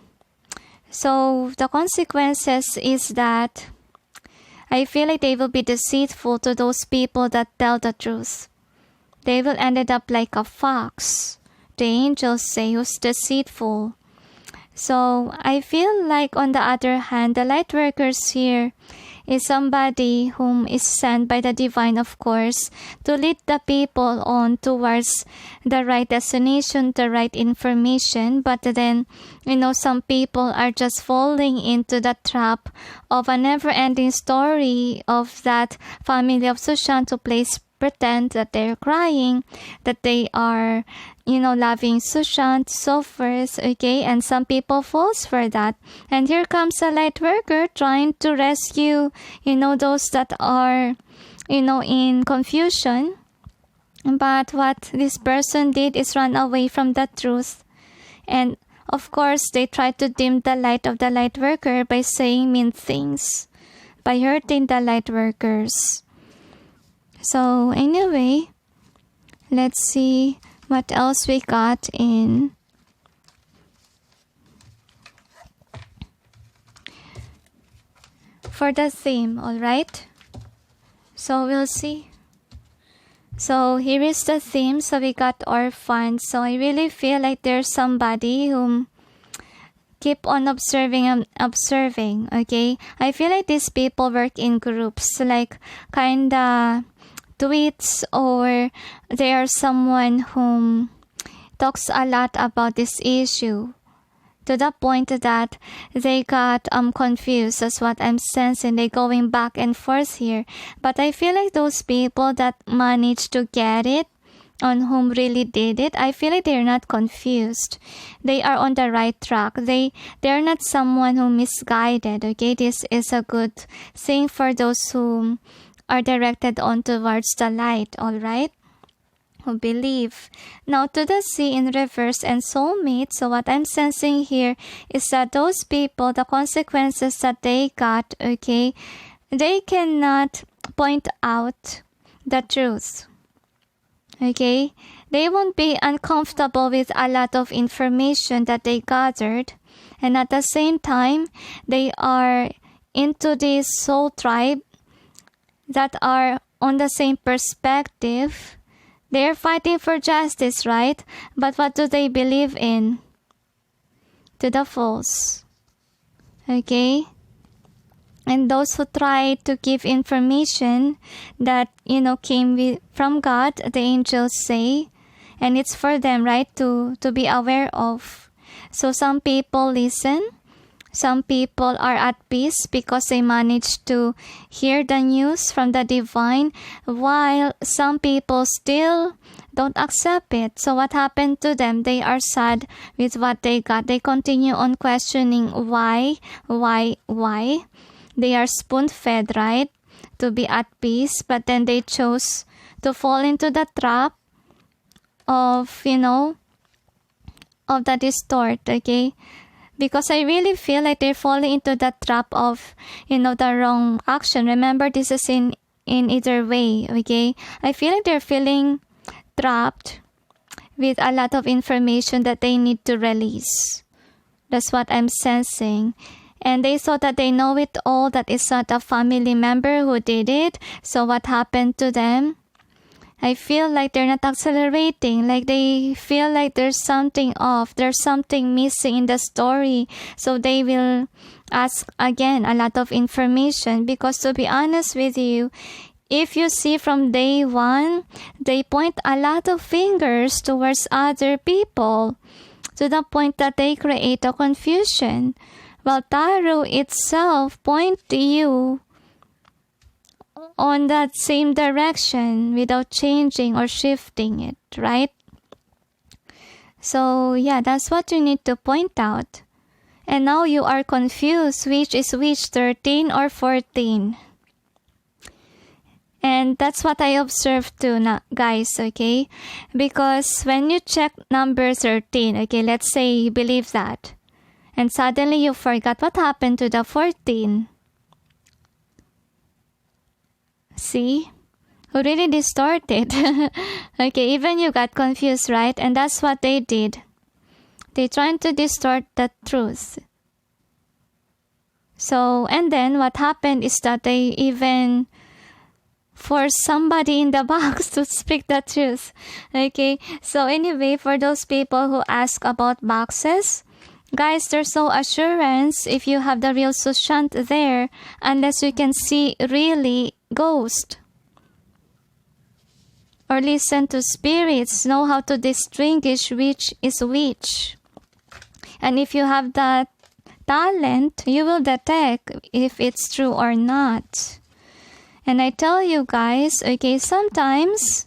So the consequences is that I feel like they will be deceitful to those people that tell the truth. They will end up like a fox, the angels say, who's deceitful. So I feel like on the other hand, the light workers here, is somebody whom is sent by the divine, of course, to lead the people on towards the right destination, the right information. But then, some people are just falling into the trap of a never-ending story of that family of Sushant who plays pretend that they're crying, that they are, loving Sushant, suffers, okay? And some people falls for that. And here comes a light worker trying to rescue, those that are, in confusion. But what this person did is run away from the truth. And of course, they try to dim the light of the light worker by saying mean things, by hurting the light workers. So anyway, let's see what else we got in for the theme, alright? So we'll see. So here is the theme. So we got orphans. So I really feel like there's somebody whom keep on observing and observing, okay? I feel like these people work in groups, like kinda tweets, or they are someone whom talks a lot about this issue to the point that they got confused. That's what I'm sensing. They going back and forth here. But I feel like those people that managed to get it on whom really did it, I feel like they're not confused. They are on the right track. They're not someone who misguided, okay? This is a good thing for those who are directed on towards the light, alright? Who believe. Now to the sea in reverse and soulmate. So what I'm sensing here is that those people, the consequences that they got, okay, they cannot point out the truth. Okay? They won't be uncomfortable with a lot of information that they gathered. And at the same time, they are into this soul tribe that are on the same perspective. They're fighting for justice, right? But what do they believe in? To the false. Okay? And those who try to give information that, came from God, the angels say, and it's for them, right, to be aware of. So some people listen. Some people are at peace because they managed to hear the news from the divine, while some people still don't accept it. So what happened to them? They are sad with what they got. They continue on questioning why. They are spoon-fed, right, to be at peace, but then they chose to fall into the trap of, of the distort, okay? Because I really feel like they're falling into the trap of, the wrong action. Remember, this is in either way, okay? I feel like they're feeling trapped with a lot of information that they need to release. That's what I'm sensing. And they thought that they know it all, that it's not a family member who did it. So what happened to them? I feel like they're not accelerating, like they feel like there's something off, there's something missing in the story. So they will ask again a lot of information, because to be honest with you, if you see from day one, they point a lot of fingers towards other people to the point that they create a confusion. While tarot itself point to you on that same direction without changing or shifting it, right? So yeah, that's what you need to point out. And now you are confused, which is which, 13 or 14? And that's what I observed too, guys, okay? Because when you check number 13, okay, let's say you believe that, and suddenly you forgot, what happened to the 14? See? Who really distorted? Okay, even you got confused, right? And that's what they did. They tried to distort the truth. So, and then what happened is that they even forced somebody in the box to speak the truth. Okay, so anyway, for those people who ask about boxes, Guys, there's no assurance if you have the real Sushant there unless you can see really ghost. Or listen to spirits, know how to distinguish which is which. And if you have that talent, you will detect if it's true or not. And I tell you guys, okay, sometimes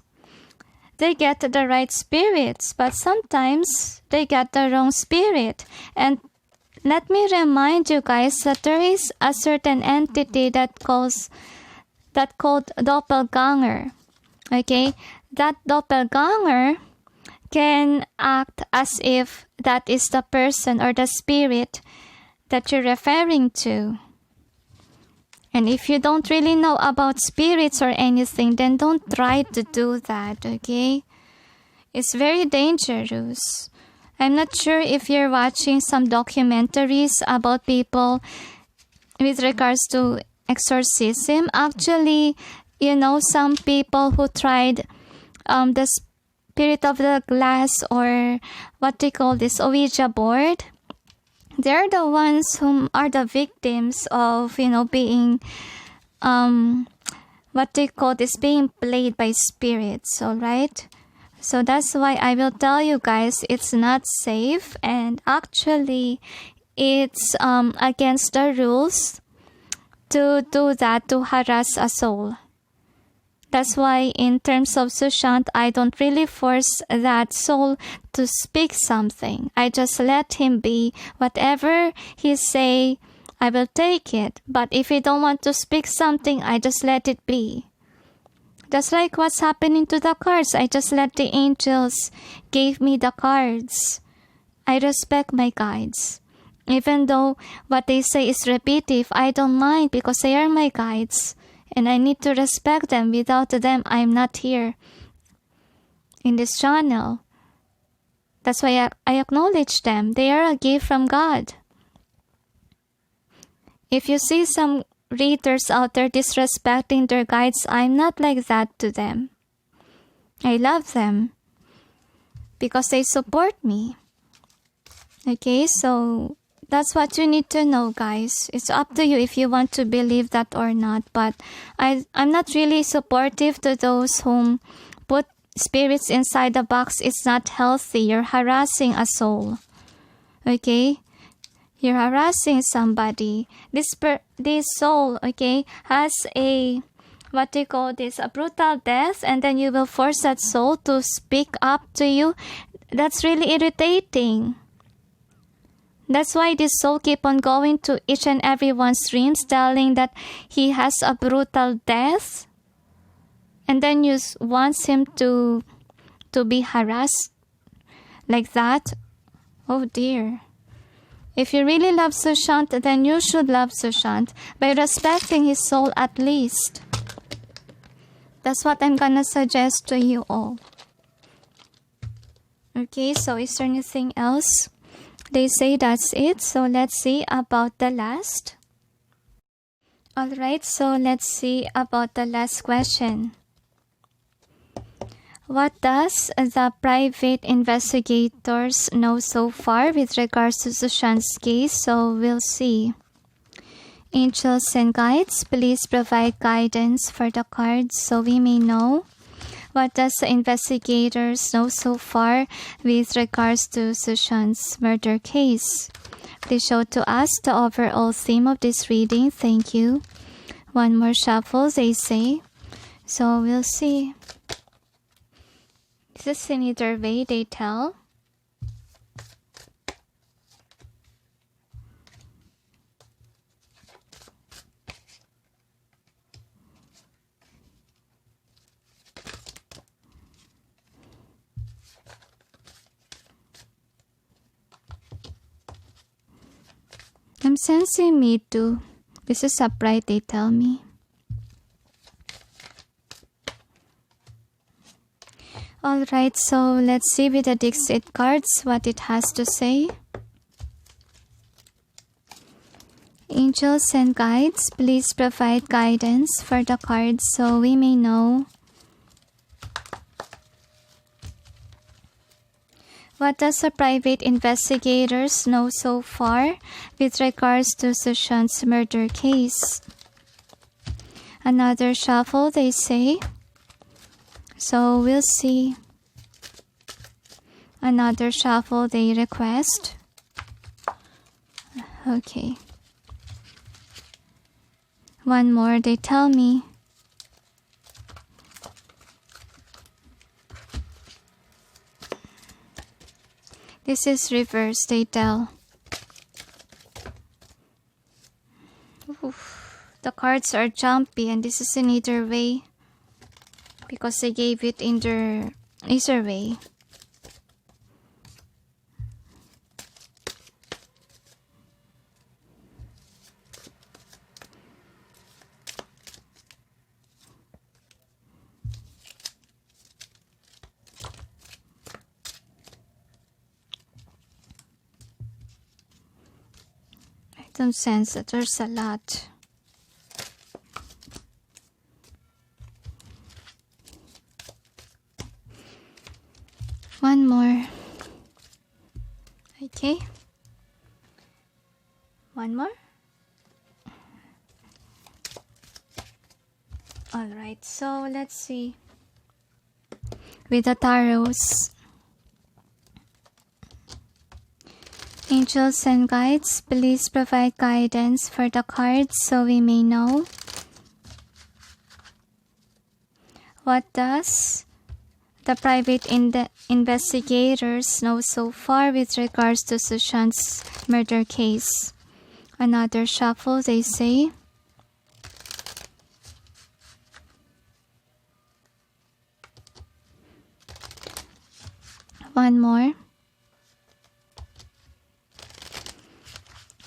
they get the right spirits, but sometimes they get the wrong spirit. And let me remind you guys that there is a certain entity that called doppelganger. Okay, that doppelganger can act as if that is the person or the spirit that you're referring to. And if you don't really know about spirits or anything, then don't try to do that, okay? It's very dangerous. I'm not sure if you're watching some documentaries about people with regards to exorcism. Actually, you know, some people who tried the spirit of the glass, or what they call this, Ouija board, they're the ones who are the victims of, you know, being, what they call this, being played by spirits, all right? So that's why I will tell you guys it's not safe, and actually it's against the rules to do that, to harass a soul. That's why in terms of Sushant, I don't really force that soul to speak something. I just let him be. Whatever he say, I will take it. But if he don't want to speak something, I just let it be. Just like what's happening to the cards. I just let the angels give me the cards. I respect my guides. Even though what they say is repetitive, I don't mind because they are my guides. And I need to respect them. Without them, I'm not here in this channel. That's why I acknowledge them. They are a gift from God. If you see some readers out there disrespecting their guides, I'm not like that to them. I love them because they support me. Okay, so that's what you need to know, guys. It's up to you if you want to believe that or not. But I'm not really supportive to those whom put spirits inside the box. It's not healthy. You're harassing a soul. Okay? You're harassing somebody. This soul, okay, has a, what they call this, a brutal death, and then you will force that soul to speak up to you. That's really irritating. That's why this soul keep on going to each and everyone's dreams, telling that he has a brutal death. And then you want him to be harassed like that. Oh dear. If you really love Sushant, then you should love Sushant by respecting his soul at least. That's what I'm gonna suggest to you all. Okay, so is there anything else? They say that's it, so let's see about the last. Alright, so let's see about the last question. What does the private investigators know so far with regards to Sushant's case? So we'll see. Angels and guides, please provide guidance for the cards so we may know. What does the investigators know so far with regards to Sushant's murder case? Please show to us the overall theme of this reading. Thank you. One more shuffle, they say. So we'll see. This is in either way, they tell. I'm sensing me too. This is upright, they tell me. Alright, so let's see with the DiXit cards what it has to say. Angels and guides, please provide guidance for the cards so we may know. What does the private investigators know so far with regards to Sushant's murder case? Another shuffle, they say. So we'll see. Another shuffle they request. Okay. One more they tell me. This is reverse, they tell. Oof. The cards are jumpy and this is in either way. Because they gave it in their either way. I don't sense that there's a lot. One more. Okay. One more. Alright, so let's see. With the tarots. Angels and guides, please provide guidance for the cards so we may know. What does the private investigators know so far with regards to Sushant's murder case? Another shuffle, they say. One more.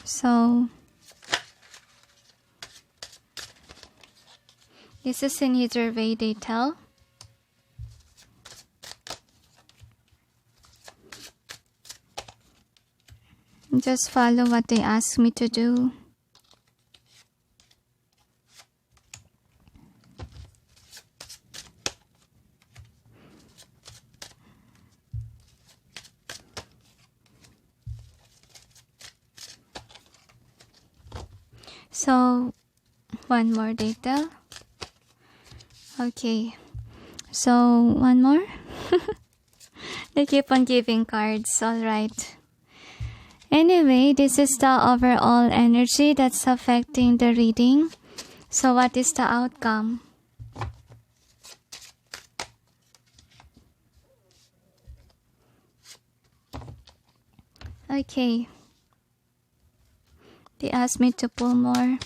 So, this is in either way they tell. Just follow what they ask me to do. So, one more data. Okay. So, one more. They keep on giving cards. Alright. Anyway, this is the overall energy that's affecting the reading. So, what is the outcome? Okay. They asked me to pull more.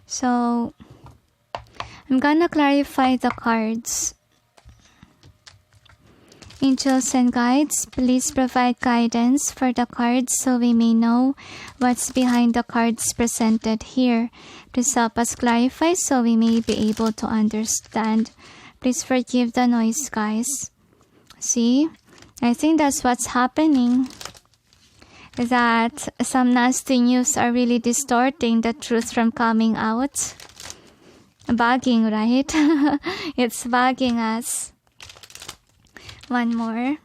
So, I'm gonna clarify the cards. Angels and guides, please provide guidance for the cards so we may know what's behind the cards presented here. Please help us clarify so we may be able to understand. Please forgive the noise, guys. See? I think that's what's happening. That some nasty news are really distorting the truth from coming out. Bugging, right? It's bugging us. One more.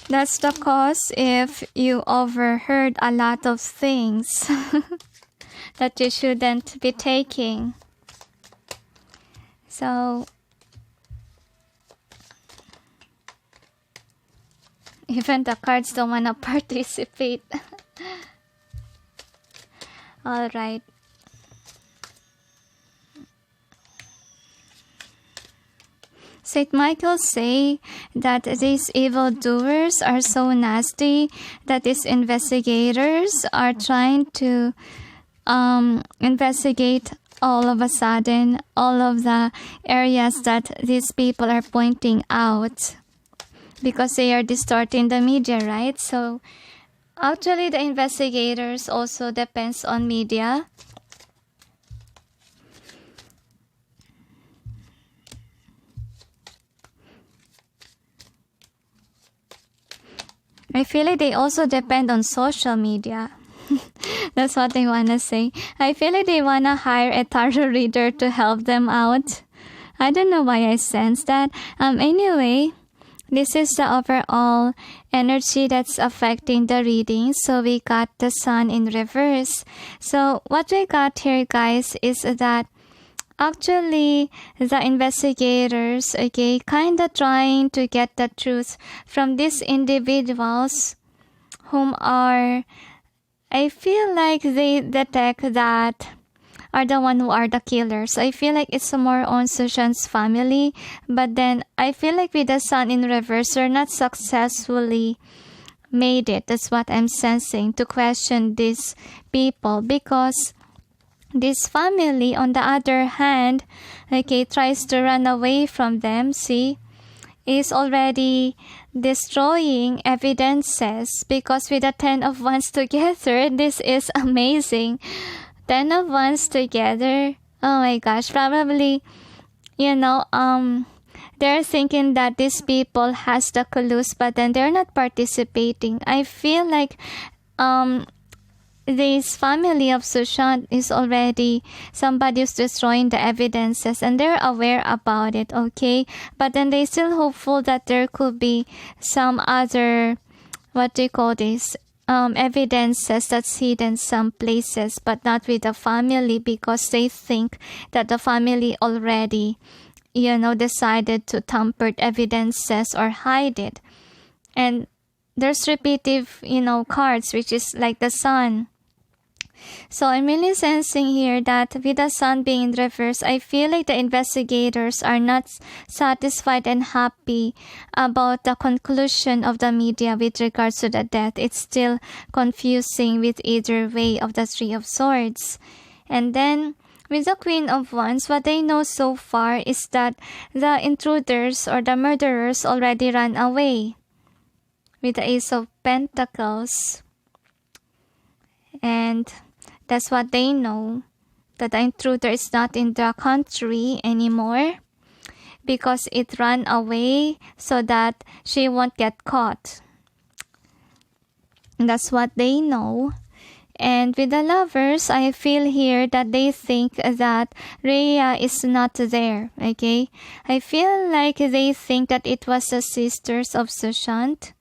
That's the cause if you overheard a lot of things that you shouldn't be taking. So, even the cards don't want to participate. Alright. St. Michael say that these evildoers are so nasty that these investigators are trying to investigate all of a sudden all of the areas that these people are pointing out because they are distorting the media, right? So actually the investigators also depends on media. I feel like they also depend on social media. That's what they want to say. I feel like they want to hire a tarot reader to help them out. I don't know why I sense that. Anyway, this is the overall energy that's affecting the reading. So we got the sun in reverse. So what we got here, guys, is that actually the investigators, okay, kind of trying to get the truth from these individuals whom are, I feel like they detect that are the one who are the killers. I feel like it's more on Sushant's family, but then I feel like with the sun in reverse, they're not successfully made it. That's what I'm sensing, to question these people, because this family, on the other hand, okay, tries to run away from them, see, is already destroying evidences, because with the 10 of Wands together, this is amazing. 10 of Wands together, oh my gosh, probably, they're thinking that these people has the clues, but then they're not participating. I feel like this family of Sushant is already somebody who's destroying the evidences, and they're aware about it, okay? But then they still hopeful that there could be some other, what do you call this, evidences that's hidden some places, but not with the family, because they think that the family already, decided to tamper evidences or hide it. And there's repetitive, cards, which is like the sun. So I'm really sensing here that with the sun being in reverse, I feel like the investigators are not satisfied and happy about the conclusion of the media with regards to the death. It's still confusing with either way of the Three of Swords. And then with the Queen of Wands, what they know so far is that the intruders or the murderers already ran away with the Ace of Pentacles. And that's what they know, that the intruder is not in the country anymore because it ran away so that she won't get caught. That's what they know. And with the Lovers, I feel here that they think that Rhea is not there, okay? I feel like they think that it was the sisters of Sushant,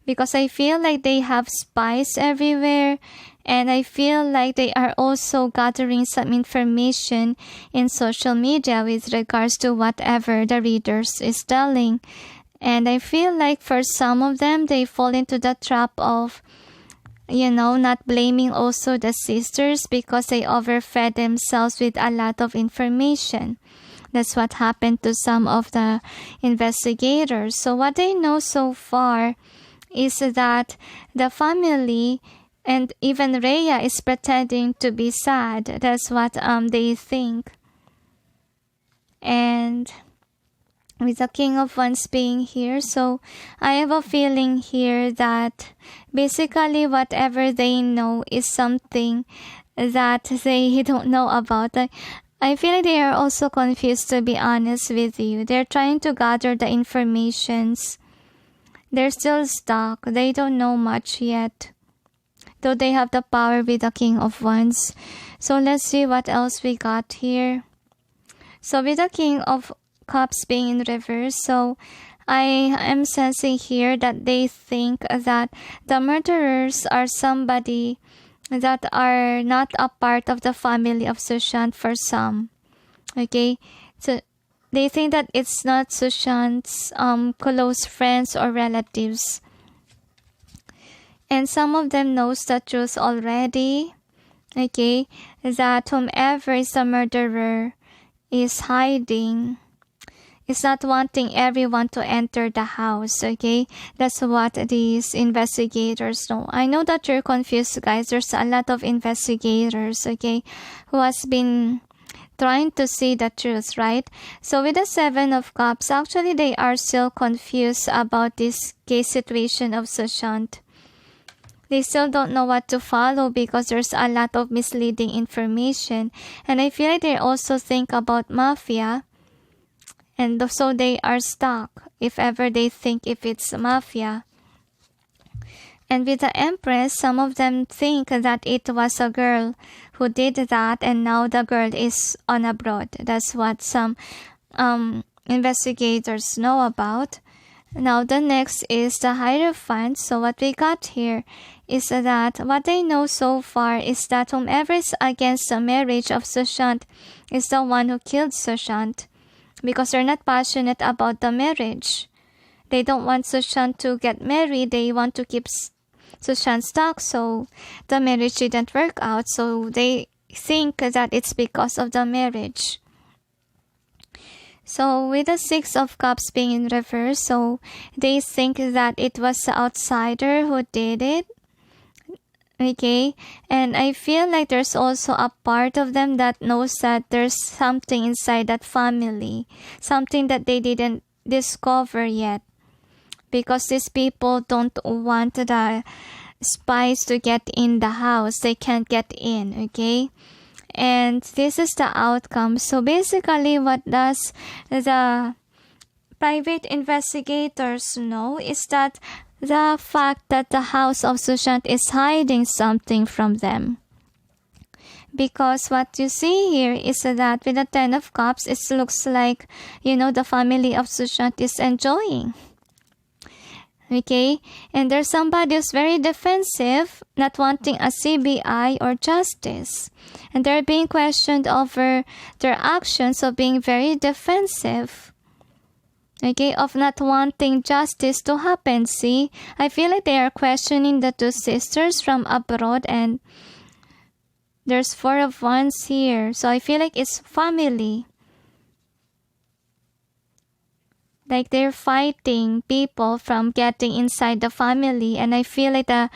because I feel like they have spies everywhere, and I feel like they are also gathering some information in social media with regards to whatever the readers is telling. And I feel like for some of them, they fall into the trap of, not blaming also the sisters because they overfed themselves with a lot of information. That's what happened to some of the investigators. So what they know so far is that the family and even Rhea is pretending to be sad. That's what they think. And with the King of Wands being here, so I have a feeling here that basically whatever they know is something that they don't know about. I feel like they are also confused, to be honest with you. They're trying to gather the informations. They're still stuck. They don't know much yet, though they have the power with the King of Wands. So let's see what else we got here. So with the King of Cups being in reverse, so I am sensing here that they think that the murderers are somebody that are not a part of the family of Sushant for some. Okay, so they think that it's not Sushant's close friends or relatives. And some of them knows the truth already, okay, that whomever is the murderer is hiding, is not wanting everyone to enter the house, okay? That's what these investigators know. I know that you're confused, guys. There's a lot of investigators, okay, who has been trying to see the truth, right? So with the Seven of Cups, actually they are still confused about this case situation of Sushant. They still don't know what to follow because there's a lot of misleading information. And I feel like they also think about Mafia. And so they are stuck if ever they think if it's Mafia. And with the Empress, some of them think that it was a girl who did that, and now the girl is on abroad. That's what some investigators know about. Now the next is the Hierophant. So what we got here is that what they know so far is that whomever is against the marriage of Sushant is the one who killed Sushant, because they're not passionate about the marriage. They don't want Sushant to get married. They want to keep Sushant stuck, so the marriage didn't work out. So they think that it's because of the marriage. So with the Six of Cups being in reverse, so they think that it was the outsider who did it. Okay, and I feel like there's also a part of them that knows that there's something inside that family, something that they didn't discover yet, because these people don't want the spies to get in the house. They can't get in, okay? And this is the outcome. So basically, what does the private investigators know is that the fact that the house of Sushant is hiding something from them. Because what you see here is that with the Ten of Cups, it looks like, the family of Sushant is enjoying. Okay, and there's somebody who's very defensive, not wanting a CBI or justice. And they're being questioned over their actions of being very defensive. Okay, of not wanting justice to happen. See, I feel like they are questioning the two sisters from abroad, and there's 4 of Wands here. So I feel like it's family. Like they're fighting people from getting inside the family. And I feel like the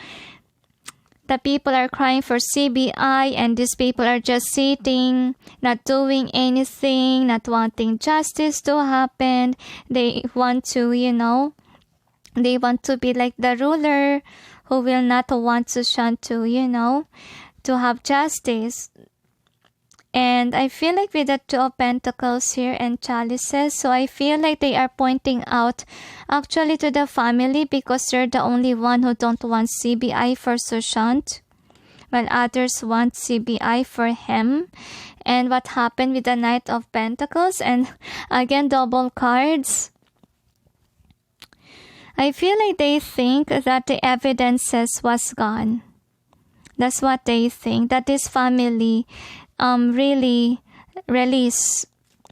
people are crying for CBI, and these people are just sitting, not doing anything, not wanting justice to happen. They want to, they want to be like the ruler who will not want Sushant to, to have justice. And I feel like with the Two of Pentacles here and Chalices, so I feel like they are pointing out actually to the family, because they're the only one who don't want CBI for Sushant, while others want CBI for him. And what happened with the Knight of Pentacles, and again double cards. I feel like they think that the evidences was gone. That's what they think, that this family really release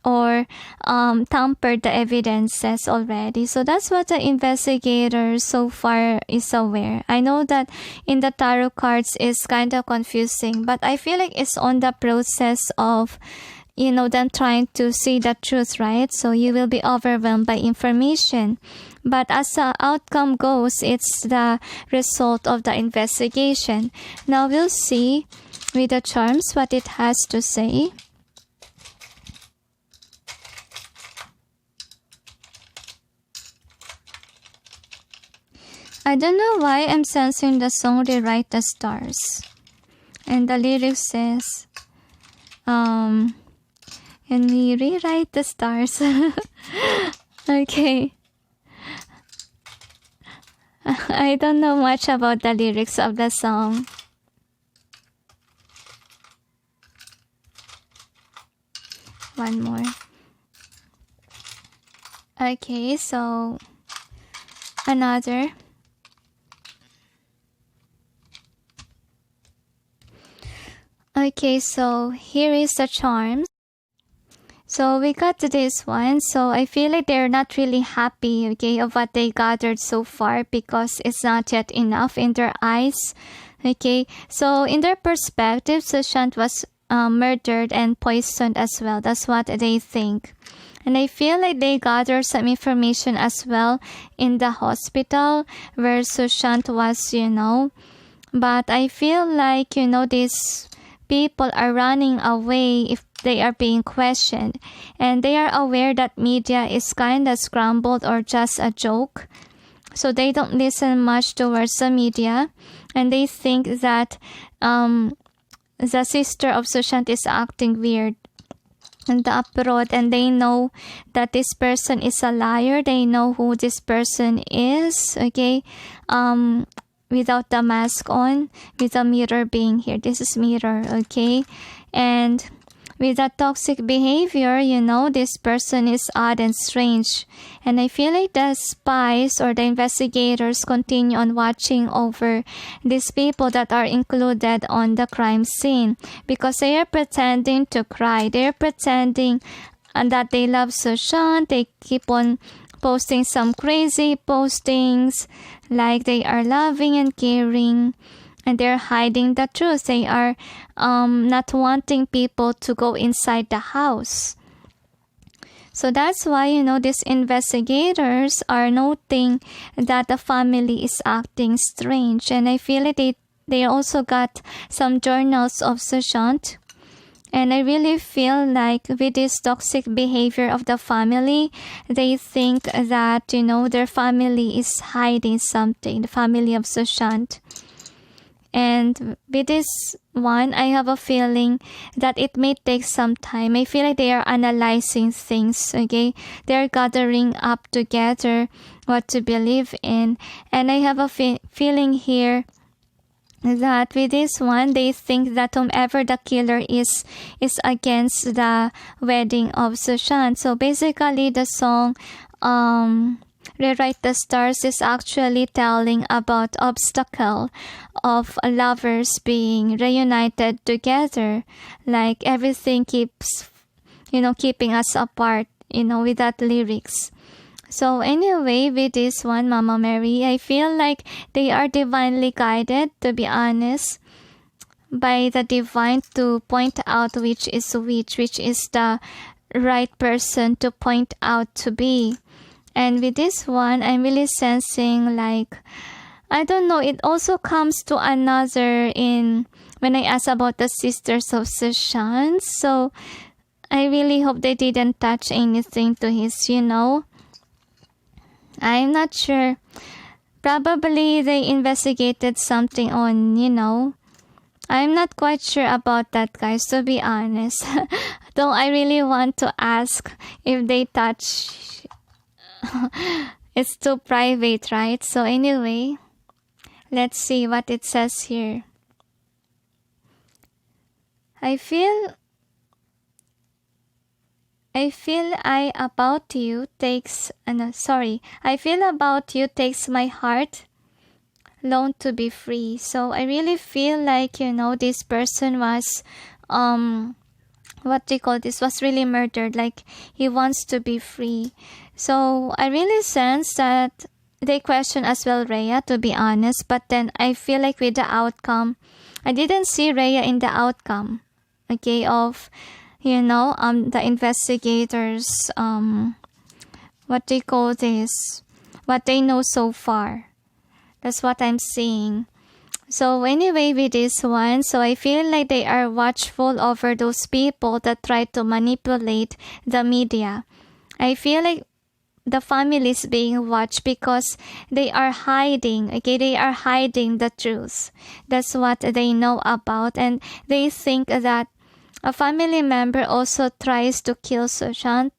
or tampered the evidences already. So that's what the investigator so far is aware. I know that in the tarot cards is kind of confusing, but I feel like it's on the process of them trying to see the truth, right? So you will be overwhelmed by information. But as the outcome goes, it's the result of the investigation. Now we'll see with the charms what it has to say. I don't know why I'm sensing the song Rewrite the Stars. And the lyrics says, can we rewrite the stars? Okay. I don't know much about the lyrics of the song. One more. Okay, so another. Okay, so here is the charms. So we got to this one. So I feel like they're not really happy, okay, of what they gathered so far, because it's not yet enough in their eyes. Okay, so in their perspective, Sushant was murdered and poisoned as well. That's what they think. And I feel like they gathered some information as well in the hospital where Sushant was, But I feel like, these people are running away if they are being questioned. And they are aware that media is kind of scrambled or just a joke. So they don't listen much towards the media. And they think that the sister of Sushant is acting weird in the abroad, and they know that this person is a liar. They know who this person is, okay? without the mask on, with the mirror being here. This is mirror, okay? And with that toxic behavior, this person is odd and strange. And I feel like the spies or the investigators continue on watching over these people that are included on the crime scene, because they are pretending to cry. They are pretending that they love Sushant. They keep on posting some crazy postings like they are loving and caring, and they're hiding the truth. They are not wanting people to go inside the house. So that's why, these investigators are noting that the family is acting strange. And I feel like they also got some journals of Sushant. And I really feel like with this toxic behavior of the family, they think that, their family is hiding something, the family of Sushant. And with this one, I have a feeling that it may take some time. I feel like they are analyzing things, okay? They're gathering up together what to believe in. And I have a feeling here that with this one, they think that whomever the killer is against the wedding of Sushant. So basically, the song Rewrite the Stars is actually telling about obstacle of lovers being reunited together. Like everything keeps, keeping us apart, with that lyrics. So anyway, with this one, Mama Mary, I feel like they are divinely guided, to be honest, by the divine to point out which is the right person to point out to be. And with this one, I'm really sensing like, I don't know, it also comes to another in when I asked about the sisters of Sushant. So I really hope they didn't touch anything to his, I'm not sure. Probably they investigated something on, I'm not quite sure about that, guys, to be honest. Though I really want to ask if they touch. It's too private, right? So anyway, let's see what it says here. I feel about you takes my heart long to be free. So I really feel like, this person was was really murdered. Like he wants to be free. So I really sense that they question as well Rhea, to be honest. But then I feel like with the outcome, I didn't see Rhea in the outcome, okay, of the investigators, what they know so far. That's what I'm seeing. So anyway, with this one, so I feel like they are watchful over those people that try to manipulate the media. I feel like the family is being watched because they are hiding, okay? They are hiding the truth. That's what they know about. And they think that a family member also tries to kill Sushant.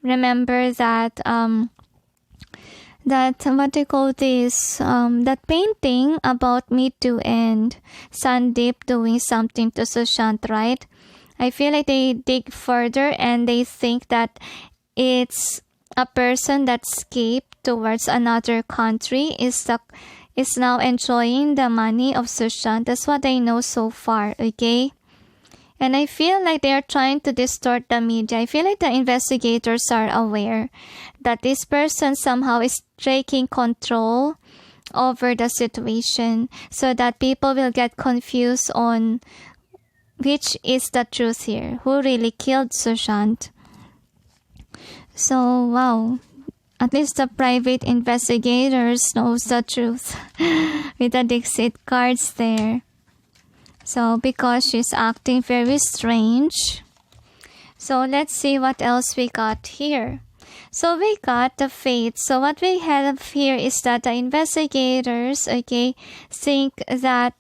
Remember that that painting about Me Too and Sandeep doing something to Sushant, right? I feel like they dig further and they think that it's a person that escaped towards another country is now enjoying the money of Sushant. That's what I know so far, okay? And I feel like they are trying to distort the media. I feel like the investigators are aware that this person somehow is taking control over the situation so that people will get confused on which is the truth here. Who really killed Sushant? So, wow. At least the private investigators knows the truth with the DiXit cards there. So, because she's acting very strange. So, let's see what else we got here. So, we got the fate. So, what we have here is that the investigators, okay, think that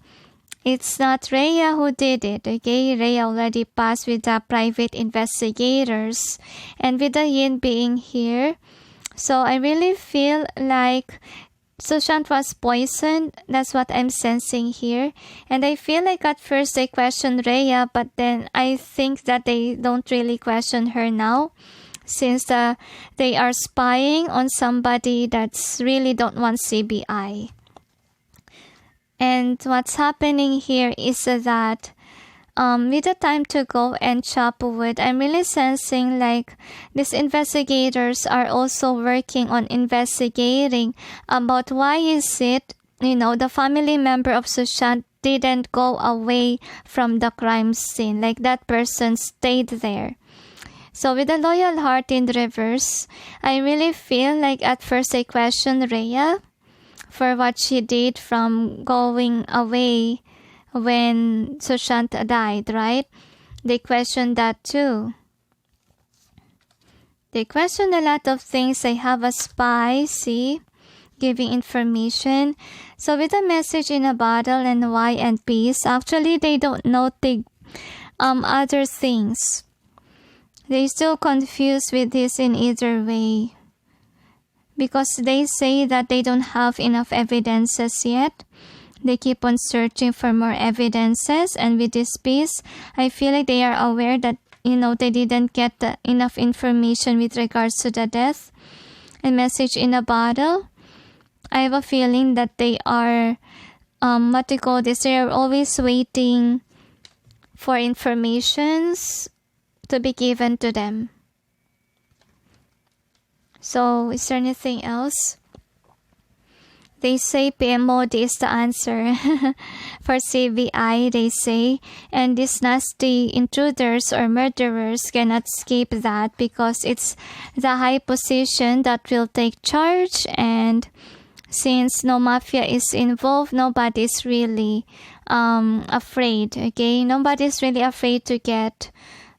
it's not Rhea who did it, okay? Rhea already passed with the private investigators. And with the yin being here, so I really feel like Sushant was poisoned. That's what I'm sensing here. And I feel like at first they questioned Rhea, but then I think that they don't really question her now, since they are spying on somebody that's really don't want CBI. And what's happening here is that with the time to go and chop wood, I'm really sensing like these investigators are also working on investigating about why is it, the family member of Sushant didn't go away from the crime scene. Like that person stayed there. So with a loyal heart in reverse, I really feel like at first I questioned Rhea for what she did from going away when Sushant died, right? They questioned that too. They questioned a lot of things. I have a spy, see, giving information. So with a message in a bottle and why and peace, actually they don't know the other things. They still confused with this in either way, because they say that they don't have enough evidences yet. They keep on searching for more evidences, and with this piece, I feel like they are aware that, they didn't get enough information with regards to the death. A message in a bottle. I have a feeling that they are, they are always waiting for informations to be given to them. So, is there anything else? They say PMOD is the answer for CBI, they say. And these nasty intruders or murderers cannot escape that, because it's the high position that will take charge. And since no mafia is involved, nobody's really afraid, okay? Nobody's really afraid to get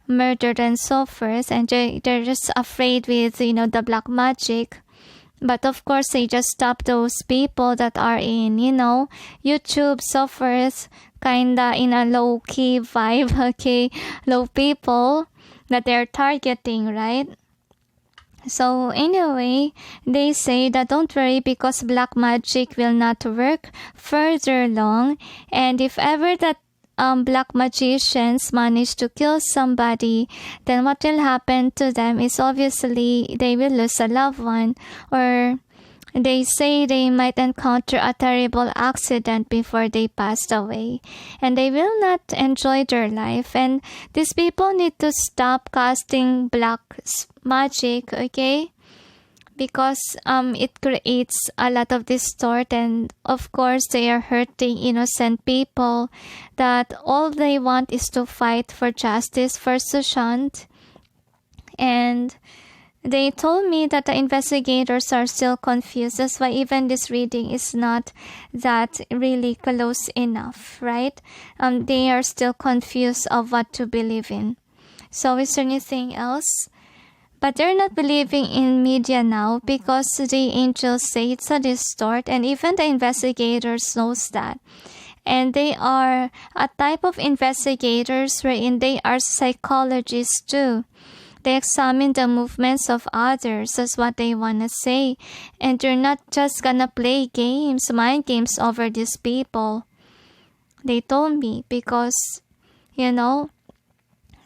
murdered and so forth, and they're just afraid with the black magic. But of course they just stop those people that are in YouTube, so forth, kinda in a low-key vibe, okay? Low people that they're targeting, right? So anyway, they say that don't worry, because black magic will not work further long, and if ever that black magicians manage to kill somebody, then what will happen to them is obviously they will lose a loved one, or they say they might encounter a terrible accident before they passed away, and they will not enjoy their life. And these people need to stop casting black magic, okay? Because it creates a lot of distort, and of course they are hurting innocent people that all they want is to fight for justice for Sushant. And they told me that the investigators are still confused. That's why even this reading is not that really close enough, right? They are still confused of what to believe in. So is there anything else? But they're not believing in media now, because the angels say it's a distort, and even the investigators knows that. And they are a type of investigators wherein they are psychologists too. They examine the movements of others. That's what they want to say. And they're not just gonna play games, mind games over these people. They told me, because,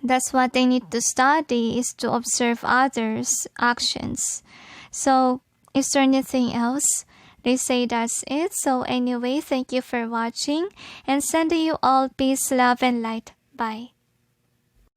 that's what they need to study, is to observe others' actions. So, is there anything else? They say that's it. So anyway, thank you for watching, and sending you all peace, love, and light. Bye.